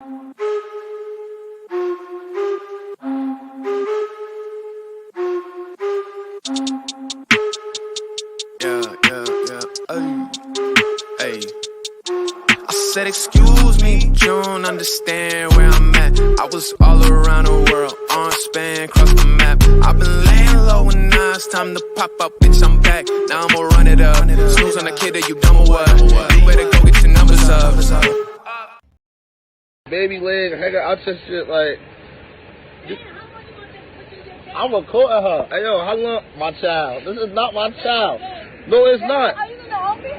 Hey. I said, excuse me, you don't understand where I'm at. I was all around the world, on span, cross the map. I've been laying low and now it's time to pop up, bitch, I'm back. Now I'ma run it up. Snooze on the kid that you dumb or what? You better go get your numbers up. Baby leg, nigga, I just shit like. I'm recording her. Hey, yo, how long? My child. This is not my child. No, it's not. Are you gonna help me?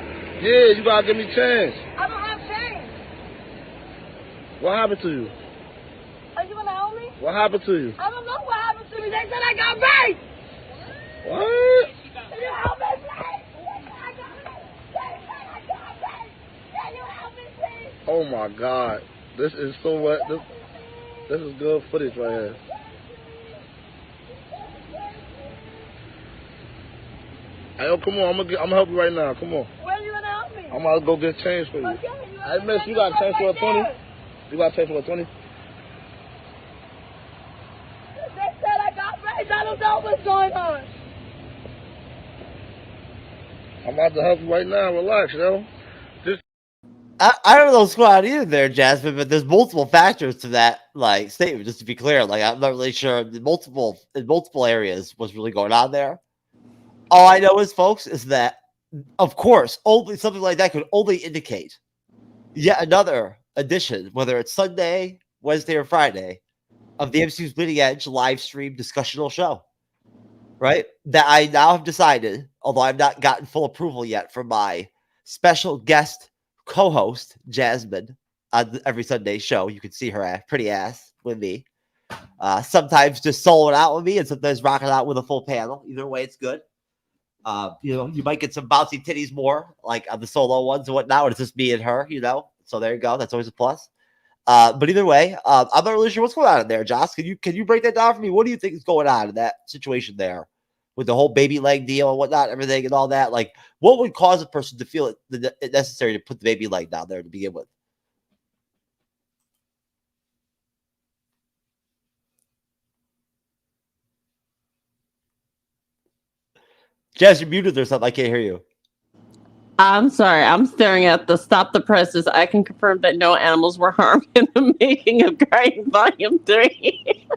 Yeah, you gotta give me change. I don't have change. What happened to you? Are you gonna help me? What happened to you? I don't know what happened to me. They said I got raped. What? Can you help me, please? They said I got raped. They said I got raped. Can you help me, please? Oh my God. This is so what? This is good footage right here. Hey, yo, come on. I'm gonna help you right now. Come on. Where are you gonna help me? I'm about to go get change for you. Okay, Hey, miss, you got change for a 20? You got change for a 20? They said I got raped. I don't know what's going on. I'm about to help you right now. Relax, yo. I don't know what's going on either there, Jasmine, but there's multiple factors to that like statement, just to be clear. Like, I'm not really sure in multiple areas what's really going on there. All I know is, folks, is that, of course, only something like that could only indicate yet another edition, whether it's Sunday, Wednesday, or Friday, of the MCU's Bleeding Edge live stream discussional show. Right? That I now have decided, although I've not gotten full approval yet from my special guest co-host, Jasmine, on every Sunday show. You can see her pretty ass with me. Sometimes just soloing out with me and sometimes rocking out with a full panel. Either way, it's good. You might get some bouncy titties more, like on the solo ones and whatnot, when it's just me and her, So there you go. That's always a plus. But either way, I'm not really sure what's going on in there, Josh. Can you break that down for me? What do you think is going on in that situation there with the whole baby leg deal and whatnot, everything and all that? Like, what would cause a person to feel it necessary to put the baby leg down there to begin with? Jazz, you're muted or something. I can't hear you. I'm sorry. I'm staring at the Stop the Presses. I can confirm that no animals were harmed in the making of Crying Volume 3.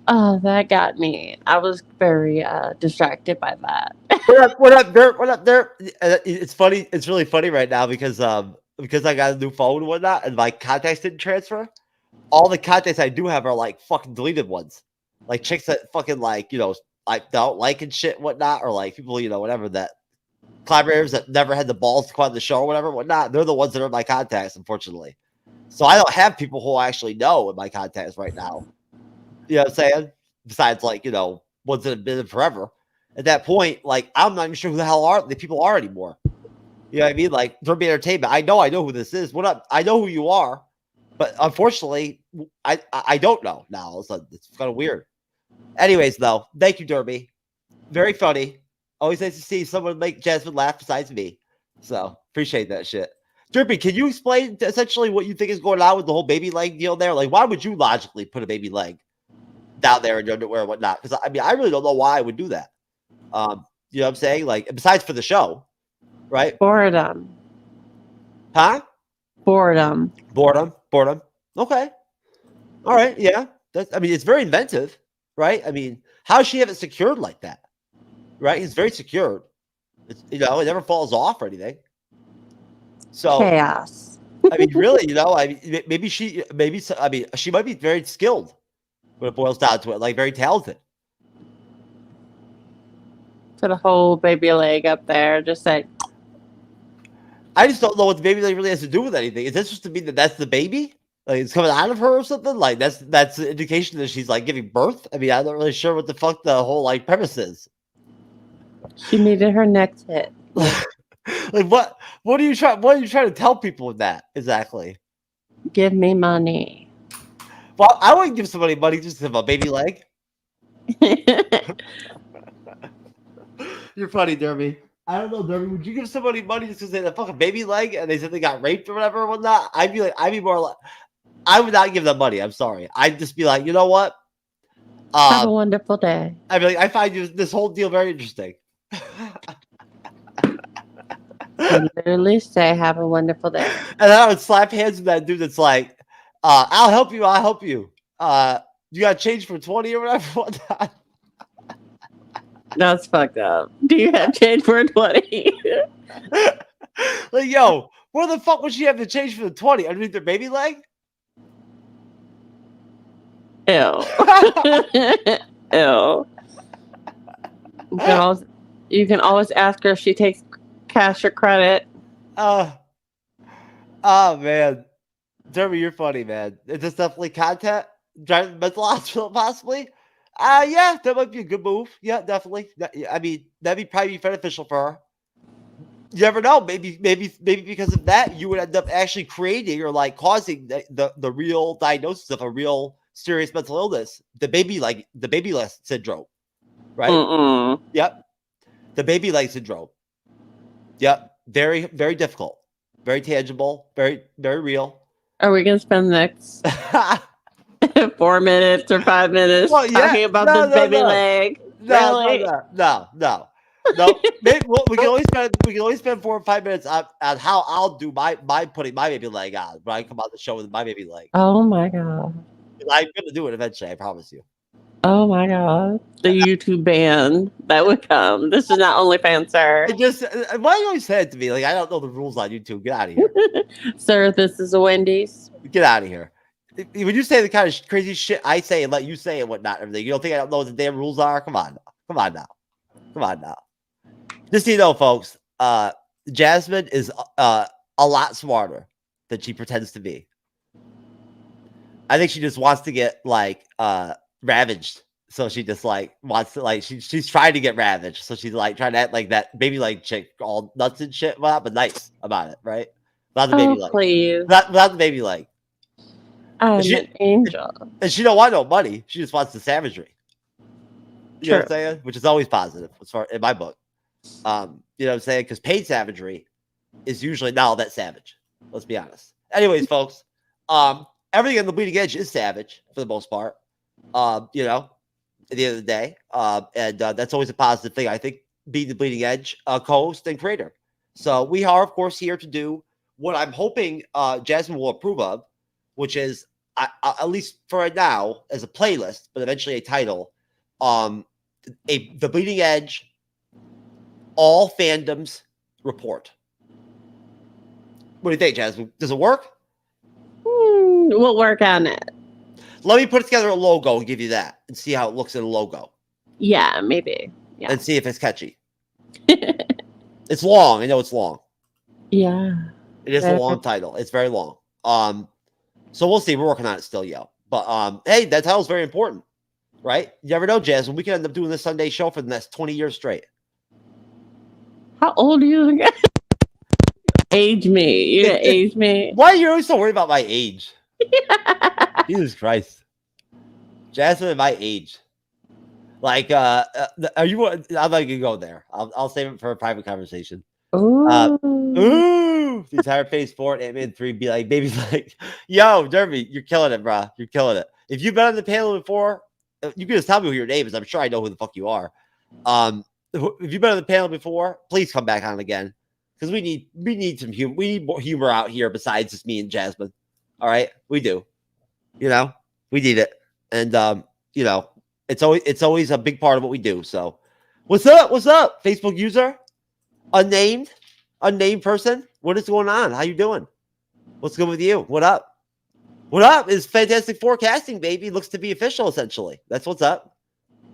Oh, that got me. I was very distracted by that. What up there? It's funny. It's really funny right now because I got a new phone and whatnot, and my contacts didn't transfer. All the contacts I do have are like fucking deleted ones, like chicks that fucking like I don't like and shit whatnot, or like people whatever that collaborators that never had the balls to come on the show or whatnot. They're the ones that are my contacts, unfortunately. So I don't have people who I actually know in my contacts right now. You know what I'm saying? Besides ones that have been in forever. At that point, like, I'm not even sure who the hell the people are anymore. You know what I mean? Like, Derby Entertainment, I know who this is. What up? I know who you are, but unfortunately, I don't know now. It's kind of weird. Anyways, though, thank you, Derby. Very funny. Always nice to see someone make Jasmine laugh besides me. So, appreciate that shit. Derby, can you explain essentially what you think is going on with the whole baby leg deal there? Like, why would you logically put a baby leg down there in your underwear and whatnot? Because, I mean, I really don't know why I would do that. You know what I'm saying? Like, besides for the show, right? Boredom. Huh? Boredom. Okay. All right. Yeah. It's very inventive, right? I mean, how does she have it secured like that? Right? It's very secured. It never falls off or anything. So Chaos. I mean, really, she might be very skilled when it boils down to it, like very talented. Put a whole baby leg up there, just like. I just don't know what the baby leg really has to do with anything. Is this supposed to mean that that's the baby? Like it's coming out of her or something? Like that's the indication that she's like giving birth? I mean, I'm not really sure what the fuck the whole like premise is. She needed her next hit. Like what are you trying to tell people with that exactly? Give me money. Well, I wouldn't give somebody money just to have a baby leg. You're funny, Derby. I don't know, Derby. Would you give somebody money just because they had a fucking baby leg and they said they got raped or whatever or whatnot? I'd be more like, I would not give them money. I'm sorry. I'd just be like, you know what? Have a wonderful day. I'd be like, I find this whole deal very interesting. I literally say, have a wonderful day. And then I would slap hands with that dude that's like, I'll help you. I'll help you. You got change for 20 or whatever. Whatnot. That's fucked up. Do you have change for a 20? Like, yo, where the fuck would she have to change for the 20? Underneath their baby leg? Ew. Ew. You can always ask her if she takes cash or credit. Oh, man. Derby, you're funny, man. Is this definitely content? Driving to the mental hospital, possibly? Yeah, that might be a good move. Yeah, definitely. I mean, that'd probably be beneficial for her. You never know. Maybe because of that, you would end up actually creating or like causing the real diagnosis of a real serious mental illness. The baby leg syndrome, right? Mm-mm. Yep. The baby leg syndrome. Yep. Very, very difficult. Very tangible. Very, very real. Are we going to spend the next 4 minutes or 5 minutes talking about this baby leg? Really? No. Maybe, we can only spend 4 or 5 minutes on how I'll do my putting my baby leg on when I come on the show with my baby leg. Oh my god! I'm gonna do it eventually. I promise you. Oh my god! The YouTube ban that would come. This is not OnlyFans, sir. Why do you always say it to me? Like I don't know the rules on YouTube. Get out of here, sir. This is a Wendy's. Get out of here. When you say the kind of crazy shit I say and let you say and whatnot, everything, you don't think I don't know what the damn rules are? Come on now. Just so you know, folks, Jasmine is a lot smarter than she pretends to be. I think she just wants to get like ravaged. So she just like wants to like she's trying to get ravaged. So she's like trying to act like that baby like chick, all nuts and shit, but nice about it, right? Without the baby leg. Please. Without the baby leg. I'm an angel. And she don't want no money. She just wants the savagery. You know what I'm True. saying? Which is always positive as far in my book. You know what I'm saying? Because paid savagery is usually not all that savage. Let's be honest. Anyways, folks, everything on the bleeding edge is savage for the most part. You know, at the end of the day. And that's always a positive thing, I think, being the bleeding edge co-host and creator. So we are, of course, here to do what I'm hoping Jasmine will approve of, which is at least for right now, as a playlist, but eventually a title, the bleeding edge all fandoms report. What do you think, Jasmine? Does it work? We'll work on it. Let me put together a logo and give you that and see how it looks in a logo. Yeah, maybe. Yeah. And see if it's catchy. It's long. I know it's long. Yeah. It is a long title. It's very long. So we'll see. We're working on it still, yo. But hey, that title's very important, right? You never know, Jasmine. We can end up doing this Sunday show for the next 20 years straight. How old are you again? Age me. You gonna age me? Why are you always so worried about my age? Jesus Christ. Jasmine, my age. Like, are you? I'm not gonna go there. I'll save it for a private conversation. Ooh. The entire Phase 4 and Ant-Man 3 be like, baby's like, yo, Derby, you're killing it, bro. You're killing it. If you've been on the panel before, you can just tell me who your name is. I'm sure I know who the fuck you are. If you've been on the panel before, please come back on again. Because we need some humor. We need more humor out here besides just me and Jasmine. All right? We do. You know, we need it. And you know, it's always a big part of what we do. So what's up? What's up? Facebook user? Unnamed person? What is going on? How you doing? What's good with you? What up? What up is Fantastic Four casting, baby. Looks to be official, essentially. That's what's up.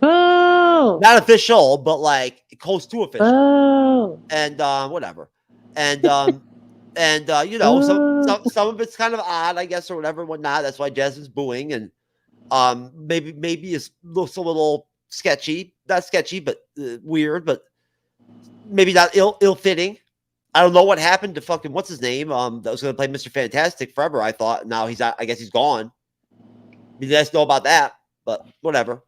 Oh. Not official, but like close to official. Oh. And whatever. And you know, some of it's kind of odd, I guess, or whatever, whatnot. That's why Jasmine's booing, and maybe it looks a little sketchy. Not sketchy, but weird, but maybe not ill-fitting. I don't know what happened to fucking what's his name. That was going to play Mr. Fantastic forever. I thought. Now he's out. I guess he's gone. You guys know about that, but whatever.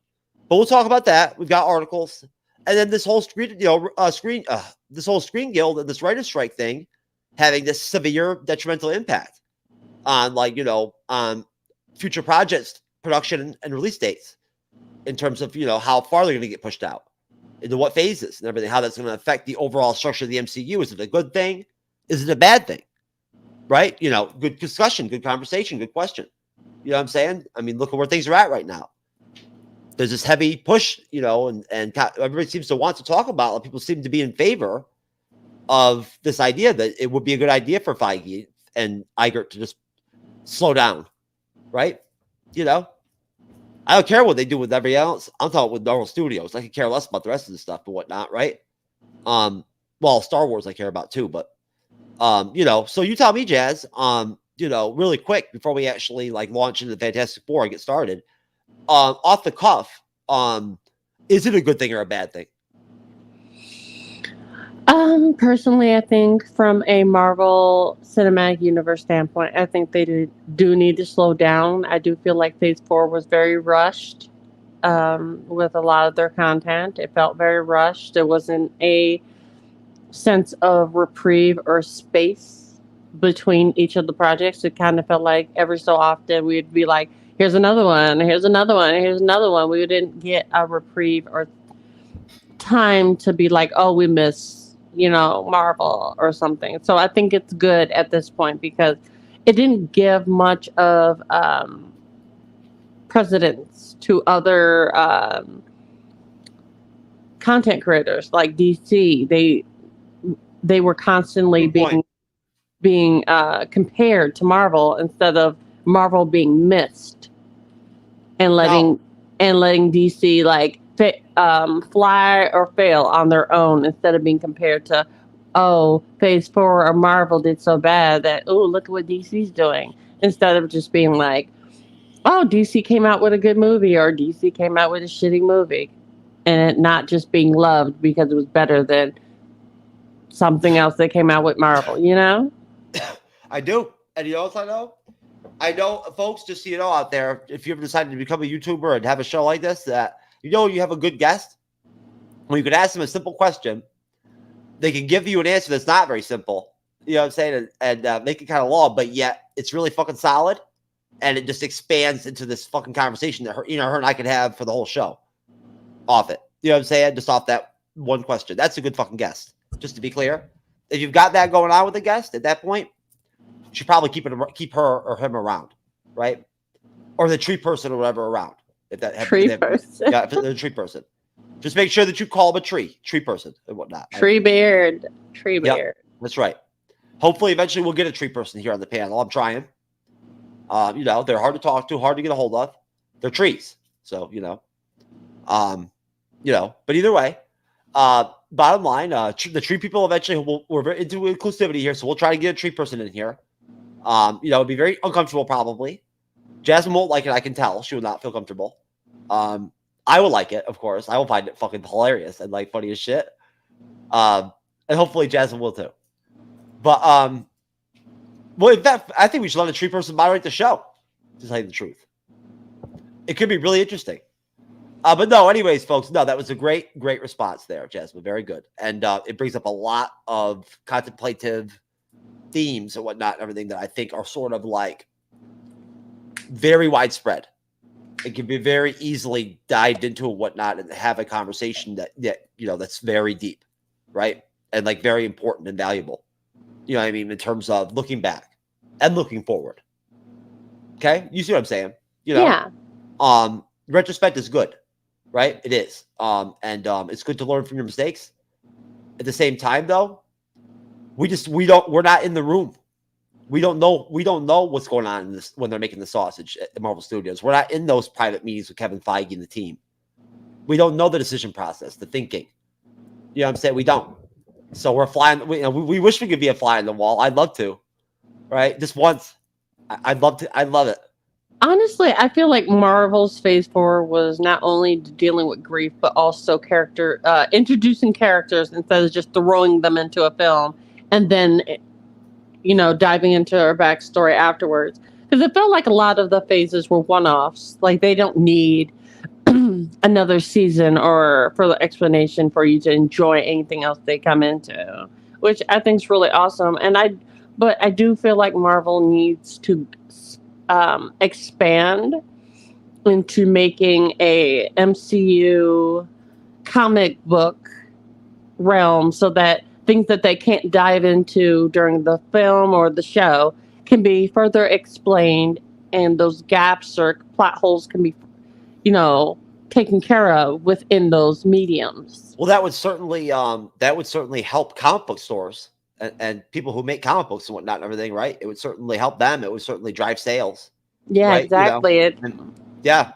But we'll talk about that. We've got articles, and then this whole screen, this whole Screen Guild and this writer's strike thing having this severe detrimental impact on, like, you know, on future projects, production and release dates, in terms of, you know, how far they're going to get pushed out, into what phases and everything, how that's going to affect the overall structure of the MCU. Is it a good thing? Is it a bad thing? Right? You know, good discussion, good conversation, good question. You know what I'm saying? I mean, look at where things are at right now. There's this heavy push, you know, and everybody seems to want to talk about it. People seem to be in favor of this idea that it would be a good idea for Feige and Iger to just slow down, right? You know, I don't care what they do with everybody else. I'm talking with Marvel Studios. I could care less about the rest of the stuff and whatnot, right? Well, Star Wars I care about too, but you know, so you tell me, Jazz, you know, really quick before we actually like launch into the Fantastic Four and get started, off the cuff, is it a good thing or a bad thing? Personally, I think from a Marvel Cinematic Universe standpoint, I think they do need to slow down. I do feel like Phase 4 was very rushed with a lot of their content. It felt very rushed. There wasn't a sense of reprieve or space between each of the projects. It kind of felt like every so often we'd be like, here's another one, here's another one, here's another one. We didn't get a reprieve or time to be like, oh, we miss, you know, Marvel or something. So I think it's good at this point because it didn't give much of precedence to other content creators like DC. They were constantly being compared to Marvel instead of Marvel being missed and letting DC like fly or fail on their own instead of being compared to, oh, Phase 4 or Marvel did so bad that, oh, look at what DC's doing, instead of just being like, oh, DC came out with a good movie or DC came out with a shitty movie, and it not just being loved because it was better than something else that came out with Marvel, you know? I do. And you know what I know? I know, folks, just so you know out there, if you ever decided to become a YouTuber and have a show like this, that you know you have a good guest, when you could ask them a simple question, they can give you an answer that's not very simple, you know what I'm saying, and make it kind of long, but yet it's really fucking solid, and it just expands into this fucking conversation that her and I could have for the whole show off it. You know what I'm saying? Just off that one question. That's a good fucking guest. Just to be clear, if you've got that going on with a guest at that point, you should probably keep her or him around, right? Or the tree person or whatever around. If that person, yeah, if they're a tree person, just make sure that you call them a tree person and whatnot. Tree beard. Yep, that's right. Hopefully, eventually, we'll get a tree person here on the panel. I'm trying. You know, they're hard to talk to, hard to get a hold of. They're trees, so you know. But either way, bottom line, the tree people eventually we're very into inclusivity here, so we'll try to get a tree person in here. It'd be very uncomfortable probably. Jasmine won't like it, I can tell. She will not feel comfortable. I will like it, of course. I will find it fucking hilarious and like funny as shit. And hopefully Jasmine will too. But well, in fact, I think we should let a tree person moderate the show. To tell you the truth, it could be really interesting. But no, anyways, folks, no, that was a great response there, Jasmine. Very good. And it brings up a lot of contemplative themes and whatnot, and everything that I think are sort of like very widespread. It can be very easily dived into and whatnot and have a conversation that that's very deep, right? And like very important and valuable. You know what I mean? In terms of looking back and looking forward. Okay? You see what I'm saying? You know? Yeah. Retrospect is good. Right? It is. And it's good to learn from your mistakes. At the same time, though, we're not in the room. We don't know what's going on in this when they're making the sausage at the Marvel Studios. We're not in those private meetings with Kevin Feige and the team. We don't know the decision process, the thinking. You know what I'm saying? We don't. So we're flying. We wish we could be a fly on the wall. I'd love to. Right? Just once. I'd love to. I love it. Honestly, I feel like Marvel's Phase 4 was not only dealing with grief, but also introducing characters instead of just throwing them into a film and then, diving into her backstory afterwards. Because it felt like a lot of the phases were one-offs. Like, they don't need another season or further explanation for you to enjoy anything else they come into, which I think is really awesome. But I do feel like Marvel needs to expand into making a MCU comic book realm so that things that they can't dive into during the film or the show can be further explained, and those gaps or plot holes can be, taken care of within those mediums. Well, that would certainly help comic book stores and people who make comic books and whatnot and everything, right? It would certainly help them. It would certainly drive sales. Yeah, right? exactly. Yeah.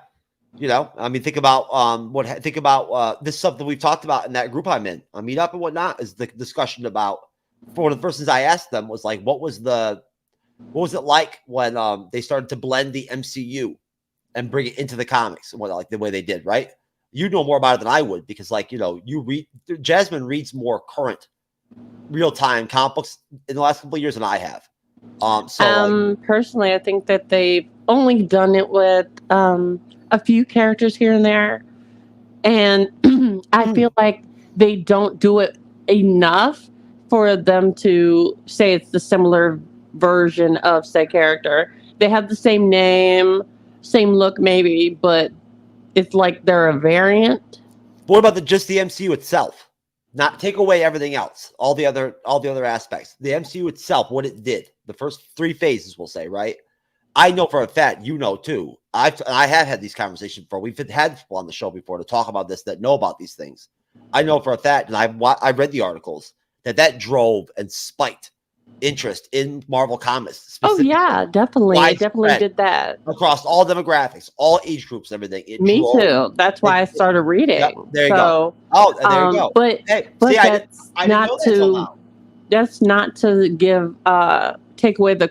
I mean, think about this stuff that we've talked about in that group I'm in on Meetup and whatnot, is the discussion about, for one of the persons I asked them was like, what was it like when they started to blend the MCU and bring it into the comics and whatnot, like the way they did, right? You know more about it than I would, because Jasmine reads more current real-time comic books in the last couple of years than I have. Personally, I think that they've only done it with a few characters here and there, and I feel like they don't do it enough for them to say it's the similar version of said character. They have the same name, same look maybe, but it's like they're a variant. What about just the MCU itself? Not take away everything else, all the other aspects. The MCU itself, what it did, the first 3 phases, we'll say, right? I know for a fact, too. I have had these conversations before. We've had people on the show before to talk about this that know about these things. I know for a fact, and I read the articles that drove and spiked interest in Marvel comics. Oh yeah, definitely. I definitely did that across all demographics, all age groups, everything. Me too. That's why I started reading. Yep, there you go. Oh, there you go. But that's not to give take away the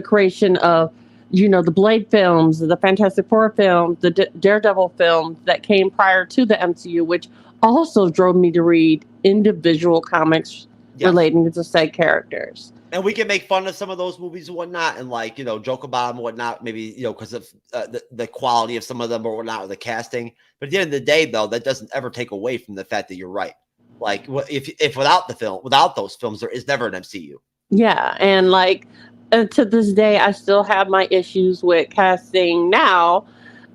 creation of the Blade films, the Fantastic Four films, the Daredevil films that came prior to the MCU, which also drove me to read individual comics relating to said characters. And we can make fun of some of those movies and whatnot, and joke about them and whatnot, maybe because of the quality of some of them or whatnot, or the casting. But at the end of the day, though, that doesn't ever take away from the fact that you're right. Like, if without those films, there is never an MCU. Yeah, and to this day, I still have my issues with casting now.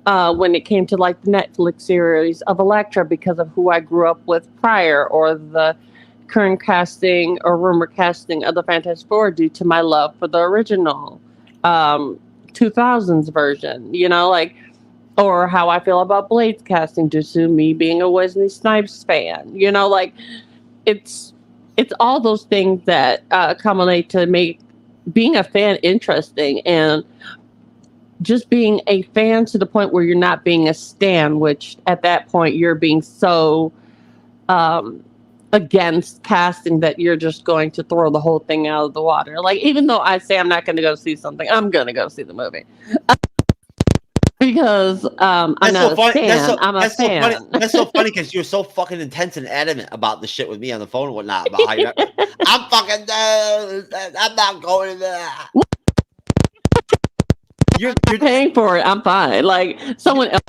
When it came to the Netflix series of Elektra, because of who I grew up with prior, or the current casting or rumor casting of the Fantastic Four, due to my love for the original 2000s version, or how I feel about Blade's casting due to me being a Wesley Snipes fan. It's all those things that culminate to make being a fan interesting, and just being a fan to the point where you're not being a stan, which at that point you're being so against casting that you're just going to throw the whole thing out of the water. Even though I say I'm not going to go see something, I'm going to go see the movie. Because I'm not a fan. I'm a fan. That's so funny because you're so fucking intense and adamant about the shit with me on the phone and whatnot. About how you're, I'm fucking I'm not going to that. You're paying for it. I'm fine. Someone else.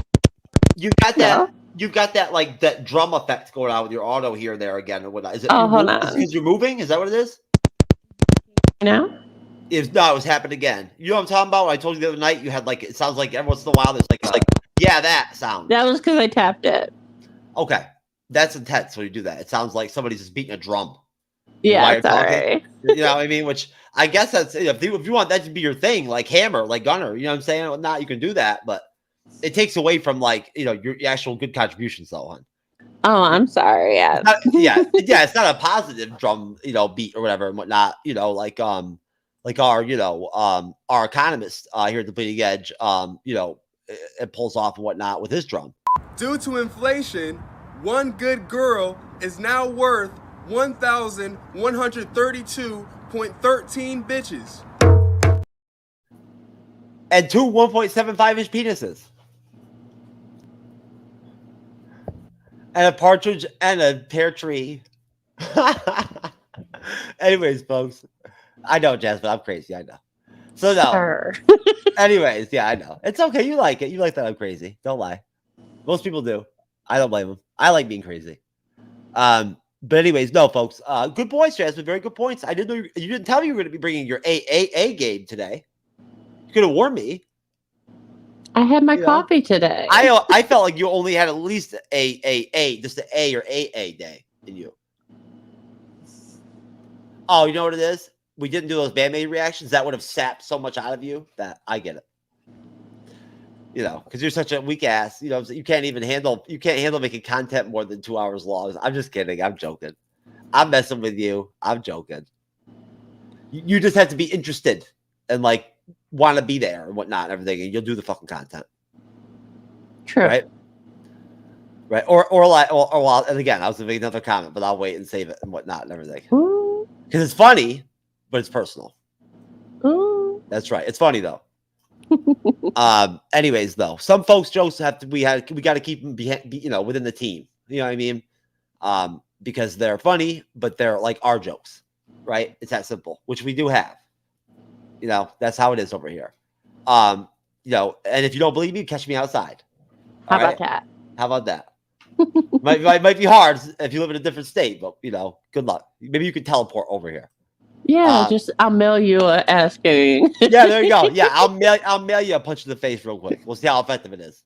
You got that. Yeah. You got that that drum effect going on with your auto here and there again or whatnot. Is it? Oh, hold on. Because you're moving? Is that what it is? No. It was happening again. You know what I'm talking about? When I told you the other night, you had it sounds like every once in a while there's that sound. That was because I tapped it. Okay, that's intense when you do that. It sounds like somebody's just beating a drum. Yeah, sorry. You know what I mean? Which I guess that's if you want that to be your thing, like Hammer, like Gunner. You know what I'm saying? Not you can do that, but it takes away from your actual good contributions, though, hon. Oh, I'm sorry. Yeah. It's not a positive drum, beat or whatever and whatnot. Our economist here at the Bleeding Edge, it pulls off and whatnot with his drum. Due to inflation, one good girl is now worth 1,132.13 bitches. And 2 1.75-inch penises. And a partridge and a pear tree. Anyways, folks. I know, Jasmine. I'm crazy. I know. So, no. Sure. Anyways, yeah, I know. It's okay. You like it. You like that I'm crazy. Don't lie. Most people do. I don't blame them. I like being crazy. But anyways, no, folks. Good points, Jasmine. Very good points. I didn't know you didn't tell me you were going to be bringing your AAA game today. You could have warned me. I had my coffee today. I felt like you only had at least just an A or AA day in you. Oh, you know what it is? We didn't do those Band-Maid reactions. That would have sapped so much out of you that I get it. You know, because you're such a weak ass. You know, you can't handle making content more than 2 hours long. I'm just kidding. I'm joking. I'm messing with you. I'm joking. You just have to be interested and like want to be there and whatnot and everything, and you'll do the fucking content. True. Right. Or and again, I was gonna make another comment, but I'll wait and save it and whatnot and everything. Because it's funny, but it's personal. Ooh. That's right. It's funny though. Anyways, though, some folks jokes we got to keep them within the team. You know what I mean? Because they're funny, but they're like our jokes, right? It's that simple, which we do have. You know, that's how it is over here. And if you don't believe me, catch me outside. How about that? How about that? might be hard if you live in a different state, but good luck. Maybe you could teleport over here. Yeah, I'll mail you asking. Yeah, there you go. Yeah, I'll mail you a punch in the face real quick. We'll see how effective it is.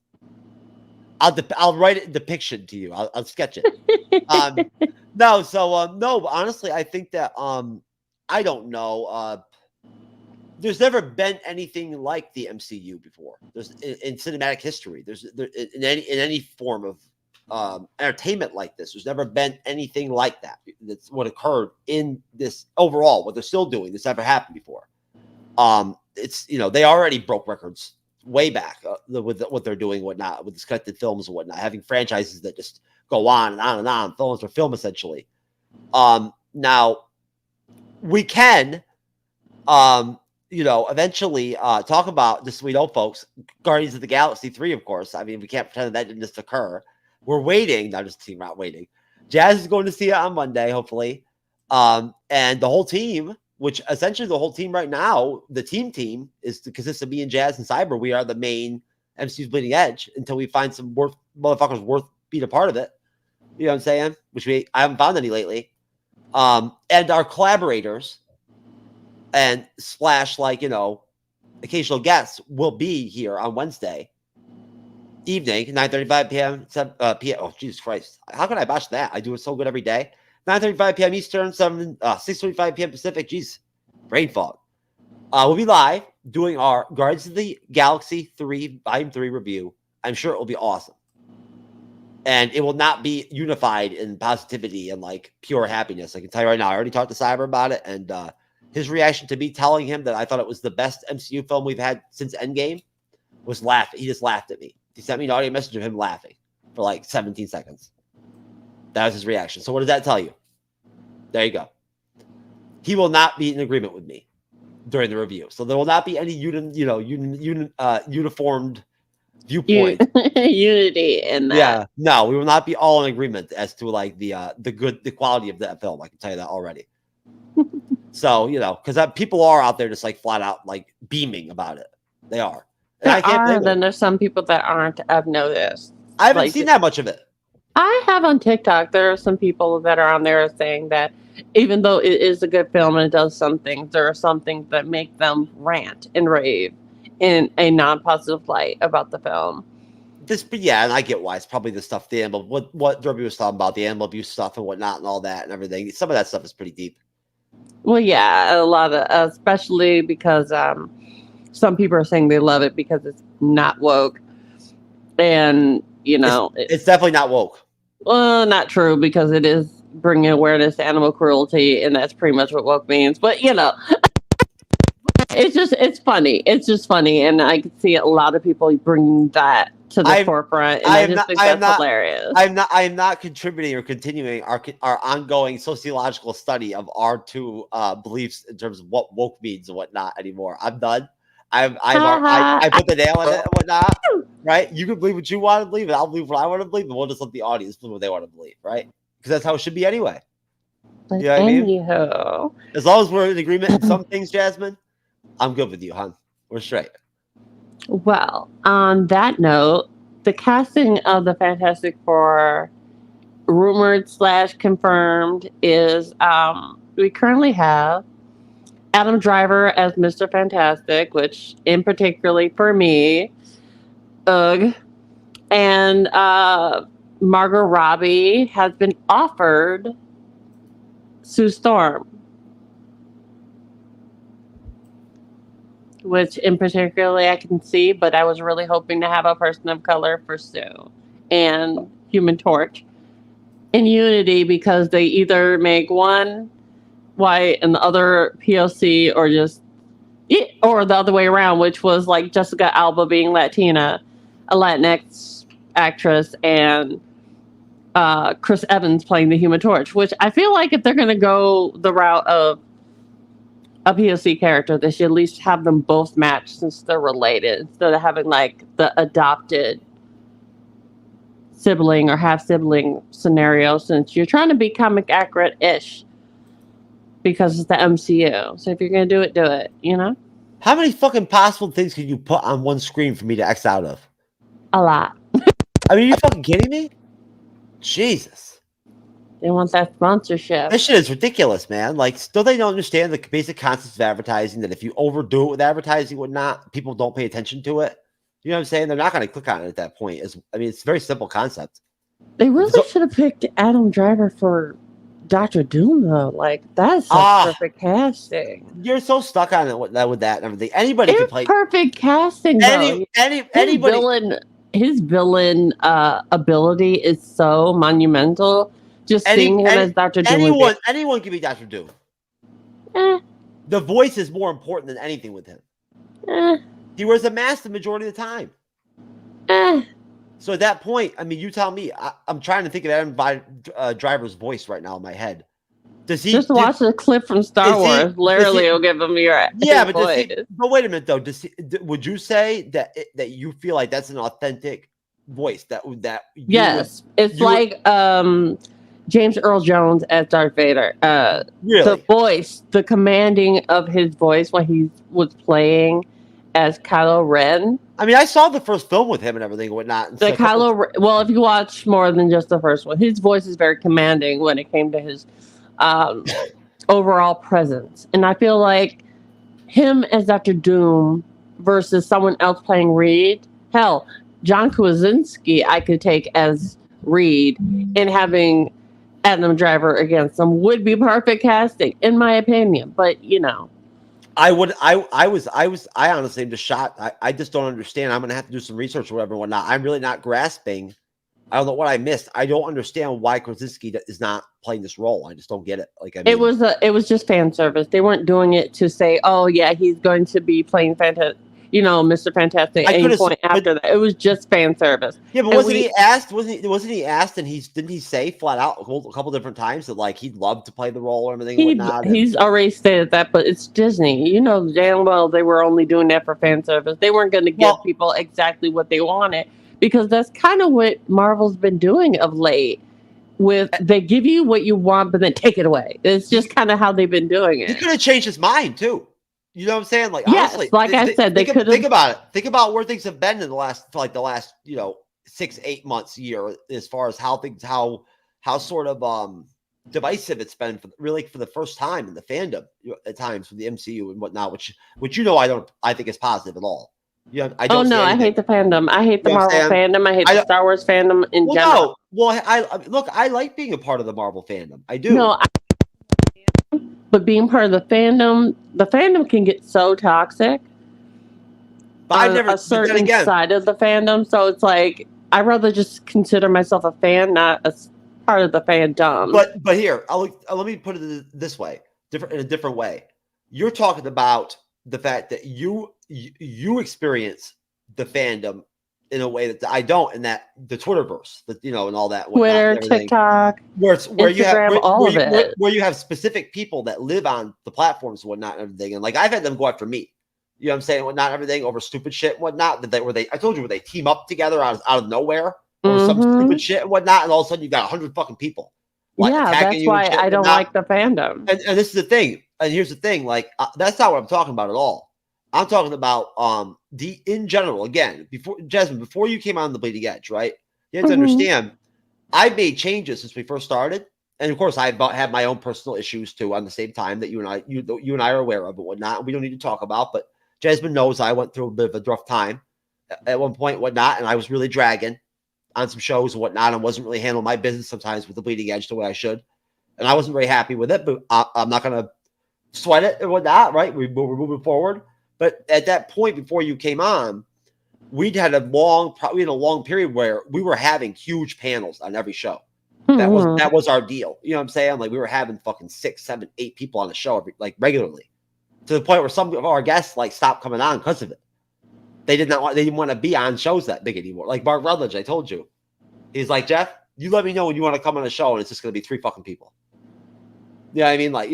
I'll write a depiction to you. I'll sketch it. No, honestly, I think that I don't know. There's never been anything like the MCU before. There's in cinematic history. In any form of entertainment like this. There's never been anything like that. That's what occurred in this overall. What they're still doing. This never happened before. It's they already broke records way back with what they're doing, whatnot, with disconnected films and whatnot, having franchises that just go on and on and on, film after film, essentially. Now we can, eventually talk about, just so we know, folks, Guardians of the Galaxy 3, of course. I mean, we can't pretend that didn't just occur. We're waiting. Not just team, not waiting. Jazz is going to see it on Monday, hopefully. And the whole team, which essentially the whole team right now, the team is to consist of me and Jazz and Cyber. We are the main MCU's bleeding edge until we find some motherfuckers worth being a part of it. You know what I'm saying? Which I haven't found any lately. And our collaborators and occasional guests will be here on Wednesday evening, 9:35 p.m. p.m. Oh, Jesus Christ. How can I botch that? I do it so good every day. 9:35 p.m. Eastern, 6:25 p.m. Pacific. Jeez, brain fog. We'll be live doing our Guardians of the Galaxy 3 Volume 3 review. I'm sure it will be awesome. And it will not be unified in positivity and like pure happiness. I can tell you right now, I already talked to Cyber about it, and his reaction to me telling him that I thought it was the best MCU film we've had since Endgame was laughing. He just laughed at me. He sent me an audio message of him laughing for like 17 seconds. That was his reaction. So what does that tell you? There you go. He will not be in agreement with me during the review. So there will not be any uniformed viewpoint. Unity in that. Yeah. No, we will not be all in agreement as to like the quality of that film. I can tell you that already. So, because people are out there just like flat out like beaming about it. They are. Then there's some people that aren't. I've noticed. I haven't seen that much of it. I have on TikTok. There are some people that are on there saying that even though it is a good film and it does some things, there are some things that make them rant and rave in a non-positive light about the film. And I get why. It's probably the stuff, the animal, what Derby was talking about, the animal abuse stuff and whatnot and all that and everything. Some of that stuff is pretty deep. Well, yeah, a lot of, especially because some people are saying they love it because it's not woke. And, it's definitely not woke. Well, not true, because it is bringing awareness to animal cruelty, and that's pretty much what woke means. But, it's funny. It's just funny, and I can see a lot of people bringing that to the forefront, and I just think that's hilarious. I am not contributing or continuing our ongoing sociological study of our two beliefs in terms of what woke means and whatnot anymore. I'm done. I put the nail in it and whatnot, right? You can believe what you want to believe, and I'll believe what I want to believe, and we'll just let the audience believe what they want to believe, right? Because that's how it should be anyway. You know what I mean? As long as we're in agreement in some things, Jasmine, I'm good with you, hon. We're straight. Well, on that note, the casting of the Fantastic Four, rumored / confirmed, is we currently have Adam Driver as Mr. Fantastic, which in particularly for me, ugh. And Margot Robbie has been offered Sue Storm, which in particularly I can see, but I was really hoping to have a person of color for Sue and Human Torch in Unity, because they either make one white and the other POC, or just or the other way around, which was like Jessica Alba being Latina, a Latinx actress, and Chris Evans playing the Human Torch, which I feel like if they're going to go the route of a POC character, they should at least have them both match since they're related, instead of having like the adopted sibling or half sibling scenario, since you're trying to be comic accurate-ish because it's the MCU. So if you're going to do it, you know? How many fucking possible things can you put on one screen for me to X out of? A lot. I mean, are you fucking kidding me? Jesus. They want that sponsorship. This shit is ridiculous, man. Like, still they don't understand the basic concepts of advertising, that if you overdo it with advertising or whatnot, people don't pay attention to it. You know what I'm saying? They're not going to click on it at that point. I mean, it's a very simple concept. They really should have picked Adam Driver for Dr. Doom, though. Like, that's perfect casting. You're so stuck on it with that and everything. Anybody can play. Perfect casting, though. Anybody. His villain ability is so monumental. Just seeing him as Dr. Doom. Anyone can be Dr. Doom. Eh. The voice is more important than anything with him. He wears a mask the majority of the time. So at that point, I mean, you tell me. I'm trying to think of Adam Driver's voice right now in my head. Does he just watch the clip from Star Wars? Literally, it'll give him your but but wait a minute though. Would you say that you feel like that's an authentic voice? It's like James Earl Jones as Darth Vader. Really? The voice, the commanding of his voice when he was playing as Kylo Ren. I mean, I saw the first film with him and everything and whatnot. Well, if you watch more than just the first one, his voice is very commanding when it came to his overall presence. And I feel like him as Dr. Doom versus someone else playing Reed, hell, John Krasinski I could take as Reed, and having Adam Driver against him would be perfect casting, in my opinion. But you know, I honestly am just shocked. I just don't understand. I'm gonna have to do some research or whatever and whatnot. I'm really not grasping. I don't know what I missed. I don't understand why Krasinski is not playing this role. I just don't get it. Like, I mean, it was just fan service. They weren't doing it to say, oh yeah, he's going to be playing Mr. Fantastic at any point after that. It was just fan service. Yeah, but wasn't he asked? Wasn't he asked? And didn't he say flat out a couple different times that like he'd love to play the role or everything? He's already stated that, but it's Disney. You know damn well they were only doing that for fan service. They weren't going to give people exactly what they wanted, because that's kind of what Marvel's been doing of late. They give you what you want, but then take it away. It's just kind of how they've been doing it. He could have changed his mind too. You know what I'm saying? Like, honestly, like I said, they could think about it. Think about where things have been in the last 6-8 months, year, as far as how sort of divisive it's been for the first time in the fandom at times from the MCU and whatnot, which I think is positive at all. Yeah, I hate the fandom. I hate the Marvel fandom. I hate the Star Wars fandom in general. I like being a part of the Marvel fandom. I do. But being part of the fandom can get so toxic. But a certain side of the fandom. So it's like, I'd rather just consider myself a fan, not a part of the fandom. But here, let me put it this way, in a different way. You're talking about the fact that you experience the fandom in a way that I don't, in that the Twitterverse, and all that, Twitter, TikTok, where you have specific people that live on the platforms and whatnot and everything, and like I've had them go after me, you know what I'm saying, whatnot, everything over stupid shit and whatnot. I told you where they team up together out of nowhere or some stupid shit and whatnot, and all of a sudden you got 100 fucking people. That's why I don't like the fandom. And this is the thing. And here's the thing, like that's not what I'm talking about at all. I'm talking about in general. Again, before you came on the Bleeding Edge, right? You have to understand. I made changes since we first started, and of course, I had my own personal issues too. On the same time that you and I are aware of, and whatnot. We don't need to talk about, but Jasmine knows I went through a bit of a rough time at one point, whatnot, and I was really dragging on some shows and whatnot, and wasn't really handling my business sometimes with the Bleeding Edge the way I should, and I wasn't very happy with it. But I'm not gonna sweat it and whatnot, right? We're moving forward. But at that point, before you came on, we had a long period where we were having huge panels on every show. That was our deal. You know what I'm saying? Like we were having fucking 6, 7, 8 people on the show regularly, to the point where some of our guests stopped coming on because of it. They didn't want to be on shows that big anymore. Like Mark Rutledge, I told you, he's like, Jeff, you let me know when you want to come on a show, and it's just going to be 3 fucking people. You know what I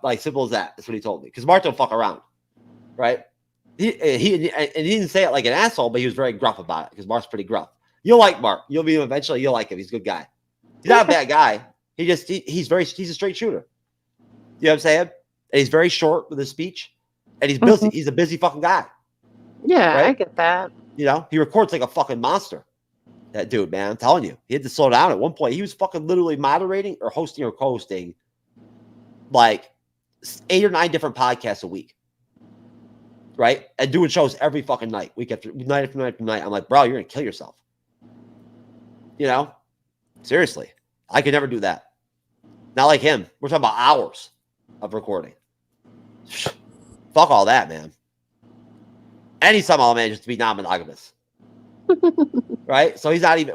mean? Simple as that. That's what he told me. Because Mark don't fuck around, right? He didn't say it like an asshole, but he was very gruff about it because Mark's pretty gruff. You'll like Mark. You'll meet him eventually. You'll like him. He's a good guy. He's not a bad guy. He's a straight shooter. You know what I'm saying? And he's very short with his speech, and he's busy. He's a busy fucking guy. Yeah, right? I get that. He records like a fucking monster. That dude, man, I'm telling you, he had to slow down at one point. He was fucking literally moderating or hosting or co-hosting 8 or 9 different podcasts a week. Right? And doing shows every fucking night, night after night. I'm like, bro, you're gonna kill yourself. Seriously, I could never do that. Not like him. We're talking about hours of recording. Fuck all that, man. And he somehow manages to be non-monogamous. Right? So he's not even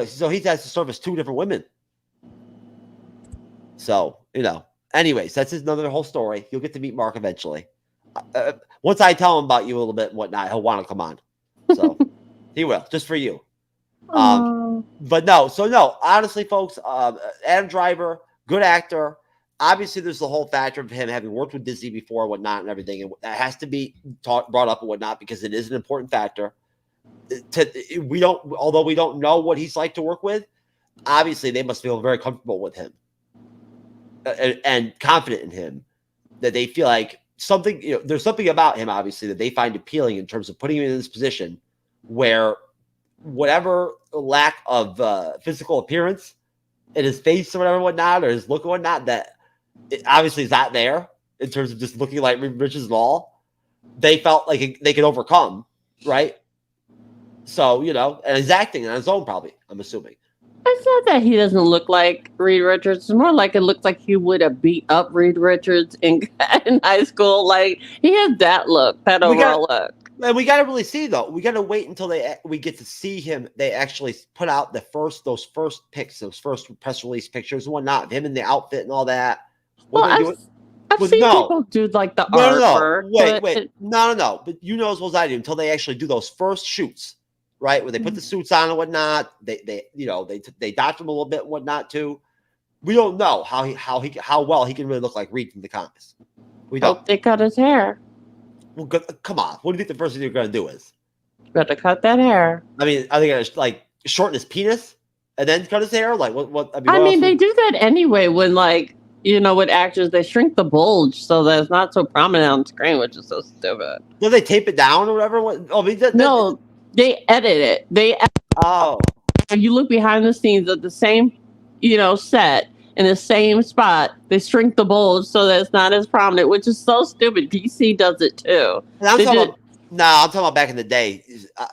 so he has to service 2 different women. So, anyways, that's another whole story. You'll get to meet Mark eventually. Once I tell him about you a little bit and whatnot, he'll want to come on. So he will, just for you. But no, honestly, folks, Adam Driver, good actor. Obviously, there's the whole factor of him having worked with Disney before and whatnot and everything. And that has to be brought up and whatnot because it is an important factor. Although we don't know what he's like to work with, obviously they must feel very comfortable with him and confident in him, that they feel like there's something about him, obviously, that they find appealing in terms of putting him in this position where whatever lack of physical appearance in his face or whatever, whatnot, or his look or whatnot, that it obviously is not there in terms of just looking like Reed Richards at all. They felt like they could overcome, right? So, and he's acting on his own, probably, I'm assuming. It's not that he doesn't look like Reed Richards. It's more like it looks like he would have beat up Reed Richards in high school. Like, he has that look, that overall look. And we got to really see, though. We got to wait until we get to see him. They actually put out those first pics, those first press release pictures and whatnot, of him in the outfit and all that. Well, I've seen people do the artwork. Wait. No. But you know as well as I do, until they actually do those first shoots, right? Where they put the suits on and whatnot. They doctor him a little bit and whatnot too. We don't know how well he can really look like Reed from the comics. We don't. Hope they cut his hair. Well, come on. What do you think the first thing they're going to do is? Better cut that hair. I mean, are they going to shorten his penis and then cut his hair? Like what? I mean, they do that anyway when with actors, they shrink the bulge so that it's not so prominent on screen, which is so stupid. Do they tape it down or whatever? No, they edit it. Oh. You look behind the scenes of the same, set in the same spot. They shrink the bulge so that it's not as prominent, which is so stupid. DC does it too. I'm talking about back in the day.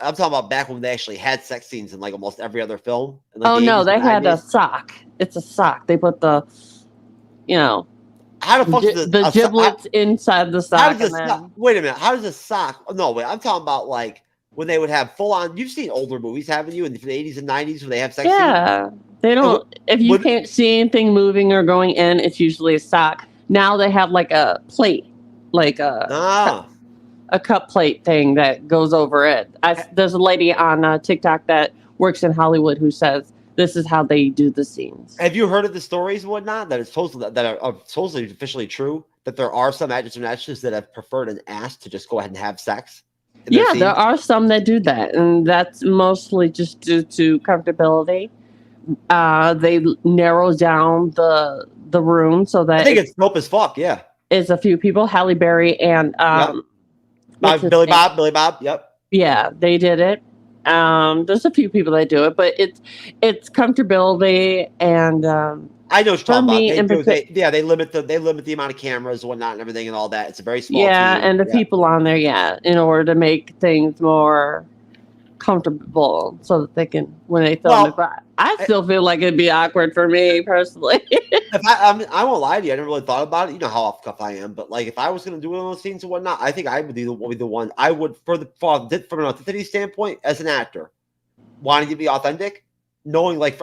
I'm talking about back when they actually had sex scenes in almost every other film. Oh no, they had a sock. It's a sock. They put the, how the fuck is the giblets inside the sock. Wait a minute. How does a sock? No, wait. I'm talking about when they would have full on. You've seen older movies, haven't you? In the 80s and 90s, when they have sex scenes. Yeah, they don't. If you can't see anything moving or going in, it's usually a sock. Now they have a plate, a cup plate thing that goes over it. There's a lady on TikTok that works in Hollywood who says this is how they do the scenes. Have you heard of the stories and whatnot that are supposedly officially true? That there are some actors and actresses that have preferred and asked to just go ahead and have sex? Yeah, there are some that do that, and that's mostly just due to comfortability. They narrow down the room so that I think it's dope as fuck. Yeah, it's a few people. Halle Berry and what's his Billy name? Bob. Yep. Yeah, they did it. There's a few people that do it, but it's comfortability and I know what you're for talking about. me in particular. They limit the amount of cameras and whatnot and everything and all that. It's a very small Yeah, team. and the Yeah. people on there, yeah, in order to make things more comfortable so that they can, when they film it. But I still feel like it'd be awkward for me personally. If I won't lie to you, I never really thought about it. You know how off cuff I am, but like if I was going to do one of those scenes and whatnot, I think I would be the one. I would from an authenticity standpoint as an actor, wanting to be authentic, knowing if